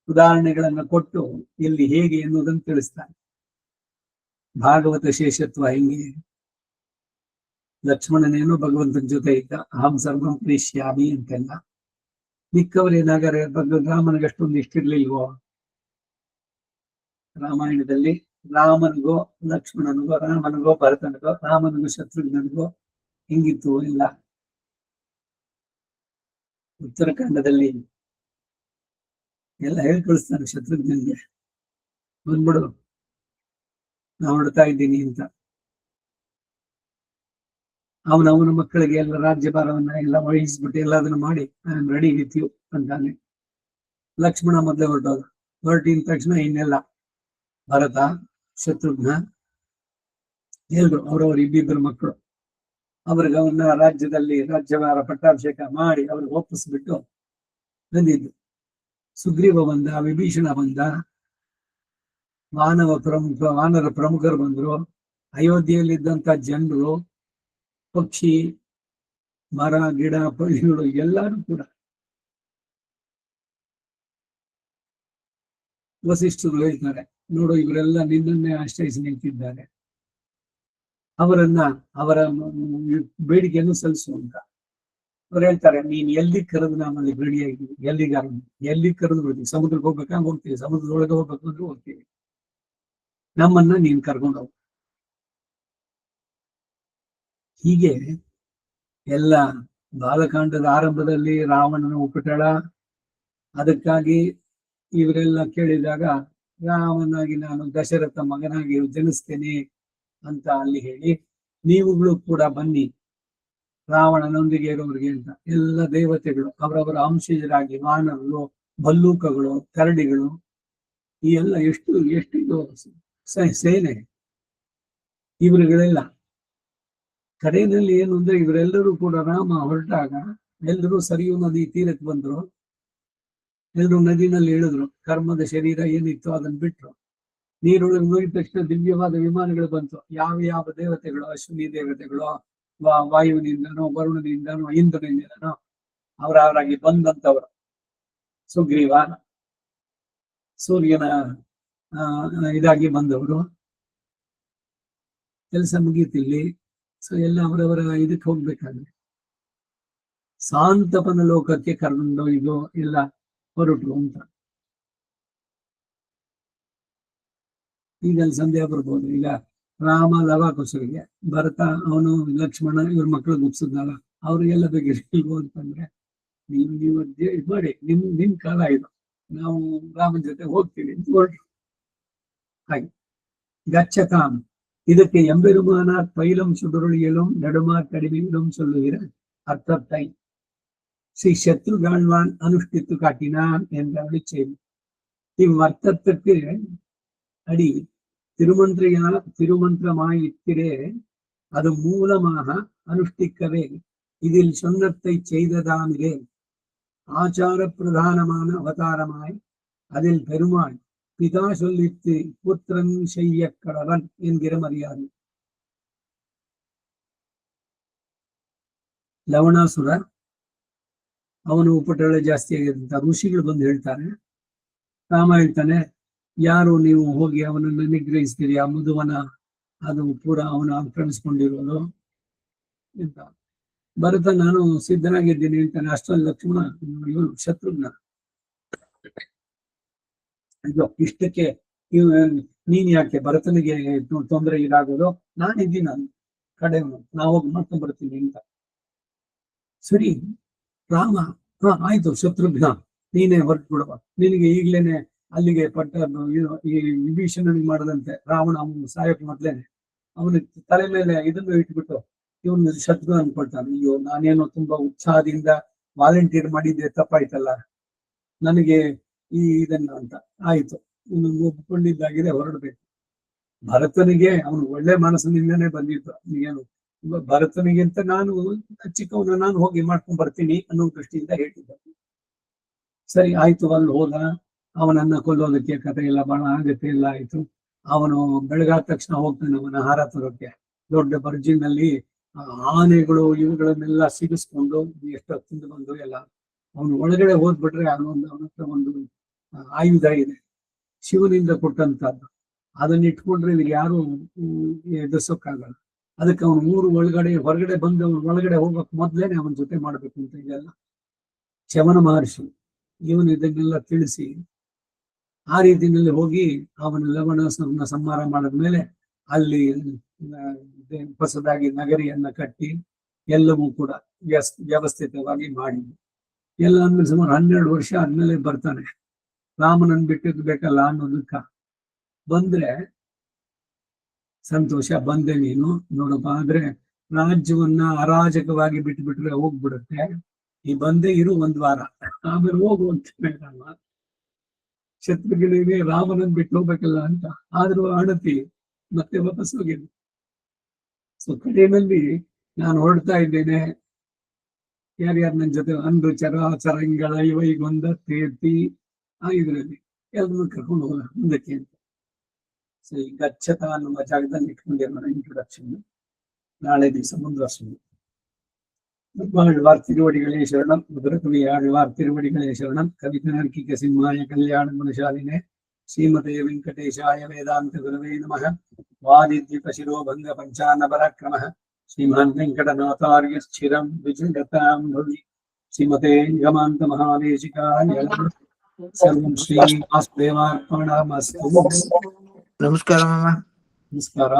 ಉದಾಹರಣೆಗಳನ್ನು ಕೊಟ್ಟು ಇಲ್ಲಿ ಹೇಗೆ ಎನ್ನುವುದನ್ನು ತಿಳಿಸ್ತಾನೆ. ಭಾಗವತ ಶೇಷತ್ವ ಹೆಂಗೆ? ಲಕ್ಷ್ಮಣನೇನು ಭಗವಂತನ ಜೊತೆ ಇದ್ದ, ಅಹಂ ಸರ್ವಂ ಪ್ರೇಷ್ಯಾಮಿ ಅಂತೆಲ್ಲ. ಮಿಕ್ಕವರೇನಾಗರೆ ರಾಮನಿಗಷ್ಟೊಂದು ಇಷ್ಟಿರ್ಲಿಲ್ವೋ? ರಾಮಾಯಣದಲ್ಲಿ ರಾಮನಿಗೋ ಲಕ್ಷ್ಮಣನಿಗೋ, ರಾಮನಿಗೋ ಭರತನಿಗೋ, ರಾಮನಿಗೋ ಶತ್ರುಘ್ನನಿಗೋ ಹಿಂಗಿತ್ತು ಇಲ್ಲ. ಉತ್ತರಾಖಂಡದಲ್ಲಿ ಎಲ್ಲ ಹೇಳಿ ಕಳಿಸ್ತಾನೆ ಶತ್ರುಘ್ನನ್ಗೆ, ಬಂದ್ಬಿಡು ನಾ ಹೊಡ್ತಾ ಇದ್ದೀನಿ ಅಂತ. ಅವನ ಮಕ್ಕಳಿಗೆ ಎಲ್ಲ ರಾಜ್ಯಭಾರವನ್ನ ಎಲ್ಲ ವಹಿಸ್ಬಿಟ್ಟು ಎಲ್ಲದನ್ನು ಮಾಡಿ ರೆಡಿ ವಿತ್ ಯು ಅಂತಾನೆ. ಲಕ್ಷ್ಮಣ ಮೊದಲೇ ಹೊರಟಿದ ತಕ್ಷಣ ಇನ್ನೆಲ್ಲ ಭರತ, ಶತ್ರುಘ್ನ ಎಲ್ರು ಅವ್ರವ್ರ ಇಬ್ಬಿಬ್ಬರು ಮಕ್ಕಳು ಅವ್ರಿಗೆ ಅವನ್ನ ರಾಜ್ಯದಲ್ಲಿ ರಾಜ್ಯಭಾರ ಪಟ್ಟಾಭಿಷೇಕ ಮಾಡಿ ಅವ್ರಿಗೆ ಒಪ್ಪಿಸ್ಬಿಟ್ಟು ಬಂದಿದ್ದು. ಸುಗ್ರೀವ ಬಂದ, ವಿಭೀಷಣ ಬಂದ, ವಾನರ ಪ್ರಮುಖರು ಬಂದ್ರು. ಅಯೋಧ್ಯೆಯಲ್ಲಿದ್ದಂತ ಜನರು, ಪಕ್ಷಿ, ಮರ, ಗಿಡ, ಪಕ್ಷಿಗಳು ಎಲ್ಲರೂ ಕೂಡ ವಸಿಷ್ಠರು ಹೇಳ್ತಾರೆ, ನೋಡು ಇವರೆಲ್ಲ ನಿನ್ನನ್ನೇ ಆಶ್ರಯಿಸಿ ನಿಂತಿದ್ದಾರೆ, ಅವರ ಬೇಡಿಕೆಯನ್ನು ಸಲ್ಲಿಸು ಅಂತ. ಅವ್ರು ಹೇಳ್ತಾರೆ, ನೀನ್ ಎಲ್ಲಿ ಕರೆದು ನಮ್ಮಲ್ಲಿ ರೆಡಿಯಾಗಿದ್ದೀವಿ, ಎಲ್ಲಿ ಕರೆದು ಬಿಡ್ತೀವಿ, ಸಮುದ್ರಕ್ಕೆ ಹೋಗ್ಬೇಕಾ ಹೋಗ್ತೀವಿ, ಸಮುದ್ರದೊಳಗೆ ಹೋಗ್ಬೇಕು ಅಂದ್ರೆ ಹೋಗ್ತೀವಿ, ನಮ್ಮನ್ನ ನೀನ್ ಕರ್ಕೊಂಡು ಹೋಗ್. ಹೀಗೆ ಎಲ್ಲ ಬಾಲಕಾಂಡದ ಆರಂಭದಲ್ಲಿ ರಾವಣನ ಉಪಟಳ, ಅದಕ್ಕಾಗಿ ಇವರೆಲ್ಲ ಕೇಳಿದಾಗ ರಾಮನಾಗಿ ನಾನು ದಶರಥ ಮಗನಾಗಿ ಜನಿಸ್ತೇನೆ ಅಂತ ಅಲ್ಲಿ ಹೇಳಿ, ನೀವುಗಳು ಕೂಡ ಬನ್ನಿ ರಾವಣನೊಂದಿಗೆ ಇರೋರಿಗೆ ಅಂತ ಎಲ್ಲ ದೇವತೆಗಳು ಅವರವರ ಅಂಶಜರಾಗಿ, ವಾನರರು, ಭಲ್ಲೂಕಗಳು, ಕರಡಿಗಳು, ಈ ಎಲ್ಲ ಎಷ್ಟು ಸೇನೆ ಇವರುಗಳೆಲ್ಲ. ಕಡೆಯಲ್ಲಿ ಏನು ಅಂದ್ರೆ ಇವರೆಲ್ಲರೂ ಕೂಡ ರಾಮ ಹೊರಟಾಗ ಎಲ್ಲರೂ ಸರಿಯೂ ನದಿ ತೀರಕ್ಕೆ ಬಂದ್ರು, ಎಲ್ಲರೂ ನದಿನಲ್ಲಿ ಇಳಿದ್ರು, ಕರ್ಮದ ಶರೀರ ಏನಿತ್ತು ಅದನ್ನ ಬಿಟ್ರು. ನೀರೊಳಗೆ ಮುಗಿದ ತಕ್ಷಣ ದಿವ್ಯವಾದ ವಿಮಾನಗಳು ಬಂತು. ಯಾವ ದೇವತೆಗಳು, ಅಶ್ವಿನಿ ದೇವತೆಗಳು, ವಾಯುವಿನಿಂದನೋ, ವರುಣನಿಂದನೋ, ಇಂದ್ರನಿಂದನೋ ಅವರಾಗಿ ಬಂದಂತವರು. ಸುಗ್ರೀವ, ಸೂರ್ಯನ ಇದಾಗಿ ಬಂದವರು. ಕೆಲಸ ಮುಗೀತಿಲ್ಲಿ. ಸೊ ಎಲ್ಲ ಅವರವರ ಇದಕ್ಕೆ ಹೋಗ್ಬೇಕಾದ್ರೆ ಸಾಂತಪನ ಲೋಕಕ್ಕೆ ಕರ್ಕೊಂಡು ಇದು ಎಲ್ಲ ಹೊರಟು ಅಂತ. ಈಗ ಸಂದೇಹ ಬರ್ಬೋದು, ಈಗ ರಾಮ ಲವಾಕುಶರಿಗೆ, ಭರತ ಅವನು ಲಕ್ಷ್ಮಣ ಇವ್ರ ಮಕ್ಕಳು ಗುಪ್ಸಿದ್ನಲ್ಲ, ಅವ್ರಿಗೆಲ್ಲ ಬೇಕಿಲ್ವೋ ಅಂತಂದ್ರೆ ನೀವು ಇದು ಮಾಡಿ, ನಿಮ್ ಕಾಲ ಇದು, ನಾವು ರಾಮನ ಜೊತೆ ಹೋಗ್ತೀವಿ ಅಂತ ಹೊರಟು. ಹಾಗೆ ಗಚ್ಚತಾಂ, ಇದಕ್ಕೆ எம்பெருமானார் பயிலும் சுடரொளியிலும் நெடுமார் கடிமையிலும் சொல்லுகிற அர்த்தத்தை ஸ்ரீ சத்ருகாழ்வான் அனுஷ்டித்து காட்டினான் என்ற செய்தி. இவ்வர்த்தத்துக்கு அடி திருமந்திரமாயிற்றே, அது மூலமாக அனுஷ்டிக்கவே இதில் சொன்னத்தை செய்ததாமிலே ஆச்சார பிரதானமான அவதாரமாய் அதில் பெருமாள் பிதா சொல்லித்து புத்திரன் செய்ய கடவன் என்கிற மரியாதை. ಲವಣಾಸುರ ಅವನು ಉಪಟಳ ಜಾಸ್ತಿ ಆಗಿದಂತ ಋಷಿಗಳು ಬಂದು ಹೇಳ್ತಾರೆ, ರಾಮ ಹೇಳ್ತಾನೆ, ಯಾರು ನೀವು ಹೋಗಿ ಅವನನ್ನು ನಿಗ್ರಹಿಸ್ತೀರಿ, ಆ ಮಧುವನ ಅದು ಪೂರ ಅವನು ಆಕ್ರಮಿಸ್ಕೊಂಡಿರೋದು ಅಂತ. ಭರತ ನಾನು ಸಿದ್ಧನಾಗಿದ್ದೀನಿ ಹೇಳ್ತಾನೆ. ಅಷ್ಟರಲ್ಲಿ ಲಕ್ಷ್ಮಣ ಇವನು ಶತ್ರುಘ್ನ, ಇಷ್ಟಕ್ಕೆ ನೀನ್ ಯಾಕೆ ಭರತನಿಗೆ ತೊಂದರೆ ಇದಾಗೋದು, ನಾನಿದ್ದೀನಿ ಕಡೆಯವನು, ನಾವು ಹೋಗಿ ಮಾಡ್ಕೊಂಡ್ ಬರ್ತೀನಿ ಅಂತ. ಸರಿ ರಾಮ, ಆಯ್ತು ಶತ್ರುಘ್ನ ನೀನೇ ಹೊರಟು ಬಿಡುವ, ನಿನಗೆ ಈಗ್ಲೇನೆ ಅಲ್ಲಿಗೆ ಈ ವಿಭೀಷಣನಿಗೆ ಮಾಡದಂತೆ ರಾವಣ ಅವನು ಸಾಯಕ್ ಮೊದ್ಲೇನೆ ಅವನ ತಲೆ ಮೇಲೆ ಇದನ್ನು ಇಟ್ಬಿಟ್ಟು ಇವನು ಶತ್ರು ಅನ್ಕೊಳ್ತಾನೆ. ಅಯ್ಯೋ ನಾನೇನೋ ತುಂಬಾ ಉತ್ಸಾಹದಿಂದ ವಾಲಂಟಿಯರ್ ಮಾಡಿದ್ದೆ, ತಪ್ಪಾಯ್ತಲ್ಲ ನನಗೆ ಇದನ್ನ ಅಂತ. ಆಯ್ತು, ಇನ್ನು ಒಪ್ಕೊಂಡಿದ್ದಾಗಿದೆ, ಹೊರಡ್ಬೇಕು. ಭರತನಿಗೆ ಅವನು ಒಳ್ಳೆ ಮನಸ್ಸಿನಿಂದನೇ ಬಂದಿದ್ದು, ಏನು ಭರತನಿಗಿಂತ ನಾನು ಚಿಕ್ಕವನ, ನಾನು ಹೋಗಿ ಮಾಡ್ಕೊಂಡ್ ಬರ್ತೀನಿ ಅನ್ನೋ ದೃಷ್ಟಿಯಿಂದ ಹೇಳಿದ್ದ. ಸರಿ ಆಯ್ತು, ಅಲ್ಲಿ ಹೋದ. ಅವನನ್ನ ಕೊಲ್ಲೋದಕ್ಕೆ ಕಥೆ ಎಲ್ಲ ಬಹಳ ಆಗತ್ತೆ ಎಲ್ಲ ಆಯ್ತು. ಅವನು ಬೆಳಗಾದ ತಕ್ಷಣ ಹೋಗ್ತಾನೆ ಅವನ ಹಾರ ತರೋಕೆ. ದೊಡ್ಡ ಬರ್ಜಿನಲ್ಲಿ ಆನೆಗಳು ಇವುಗಳನ್ನೆಲ್ಲ ಸಿಗಿಸ್ಕೊಂಡು ಎಷ್ಟೊತ್ತಿಂದ ಬಂದು ಎಲ್ಲ ಅವನು ಒಳಗಡೆ ಹೋದ್ಬಿಟ್ರೆ ಅವನ ಹತ್ರ ಒಂದು ಆಯುಧ ಇದೆ, ಶಿವನಿಂದ ಕೊಟ್ಟಂತದ್ದು. ಅದನ್ನ ಇಟ್ಕೊಂಡ್ರೆ ಇವ್ರು ಯಾರು ಎದುರ್ಸೋಕ್ಕಾಗಲ್ಲ. ಅದಕ್ಕೆ ಅವನು ಹೊರಗಡೆ ಬಂದು ಅವನು ಒಳಗಡೆ ಹೋಗಕ್ ಮೊದ್ಲೇನೆ ಅವನ ಜೊತೆ ಮಾಡ್ಬೇಕು ಅಂತ ಇದೆಲ್ಲ ಚವನ ಮಹರ್ಷಿ ಇವನು ಇದನ್ನೆಲ್ಲ ತಿಳಿಸಿ, ಆ ರೀತಿಯಲ್ಲಿ ಹೋಗಿ ಅವನ ಲವಣನ ಸಂಹಾರ ಮಾಡಿದ್ಮೇಲೆ ಅಲ್ಲಿ ಹೊಸದಾಗಿ ನಗರಿಯನ್ನ ಕಟ್ಟಿ ಎಲ್ಲವೂ ಕೂಡ ವ್ಯವಸ್ಥಿತವಾಗಿ ಮಾಡಿ ಎಲ್ಲ ಅಂದ್ಮೇಲೆ ಸುಮಾರು 12 ವರ್ಷ ಆದ್ಮೇಲೆ ಬರ್ತಾನೆ. ರಾಮನನ್ ಬಿಟ್ಟಿದ್ ಬೇಕಲ್ಲ ಅನ್ನೋದಕ್ಕ ಬಂದ್ರೆ ಸಂತೋಷ, ಬಂದೆ ನೀನು ನೋಡಪ್ಪ, ಆದ್ರೆ ರಾಜ್ಯವನ್ನ ಅರಾಜಕವಾಗಿ ಬಿಟ್ಬಿಟ್ರೆ ಹೋಗ್ಬಿಡುತ್ತೆ, ಈ ಬಂದೇ ಇರು 1 ವಾರ, ಆಮೇಲೆ ಹೋಗುವಂತ ರಾಮ. ಶತ್ರುಗಳಿಗೆ ರಾಮನನ್ ಬಿಟ್ಟು ಹೋಗ್ಬೇಕಲ್ಲ ಅಂತ, ಆದ್ರೂ ಅಣತಿ ಮತ್ತೆ ವಾಪಸ್ ಹೋಗಿದ್ದು. ಸೊ ಕಡೆಯಲ್ಲಿ ನಾನು ಹೊರಡ್ತಾ ಇದ್ದೇನೆ, ಯಾರ್ಯಾರು ನನ್ನ ಜೊತೆ ಅಂದು ಚರಾಚರಂಗಳ ಇವೈಗೊಂದ ತೇರ್ತಿ ಆ ಇದ್ರಲ್ಲಿ ಎಲ್ಲರನ್ನು ಕರ್ಕೊಂಡು ಹೋಗ ಮುಂದಕ್ಕೆ ಅಂತ. ಸೊ ಈ ಗಚ್ಚತ ಅನ್ನುವ ಜಾಗದಲ್ಲಿ ಇಟ್ಕೊಂಡಿರೋಣ ಇಂಟ್ರೊಡಕ್ಷನ್. ನಾಳೆ ದಿವಸ ಮುಂದುವರ್ಸೋಣ. ಆಳ್ವಾರ್ ತಿರುವಡಿಗಳೇ ಶರಣಂ. ಮಧುರಕವಿ ಆಳ್ವಾರ್ ತಿರುವಡಿಗಳೇ ಶರಣಂ. ಕವಿತನರ್ಕಿಕ ಸಿಂಹಾಯ ಕಲ್ಯಾಣ ಗುಣಶಾಲಿನೇ ಶ್ರೀಮತೆ ವೆಂಕಟೇಶಾಯ ವೇದಾಂತ ಗುರವೇ ನಮಃ. ವಾದಿದ್ವಿಪ ಶಿರೋಭಂಗ ಪಂಚಾನ ಪರಾಕ್ರಮಃ ಶ್ರೀಮಾನ್ ವೆಂಕಟನಾಥಾರ್ಯ ಸ್ಥಿರಂ ವಿಜಯತಾಂ ಭವಿ. ಶ್ರೀಮತೆ ನಿಗಮಾಂತ ಮಹಾದೇಶಿಕಾಯ ಸರ್ವಂ ಶ್ರೀ ವಾಸುದೇವಾರ್ಪಣಮಸ್ತು. ನಮಸ್ಕಾರ ಮಾಮ. ನಮಸ್ಕಾರ.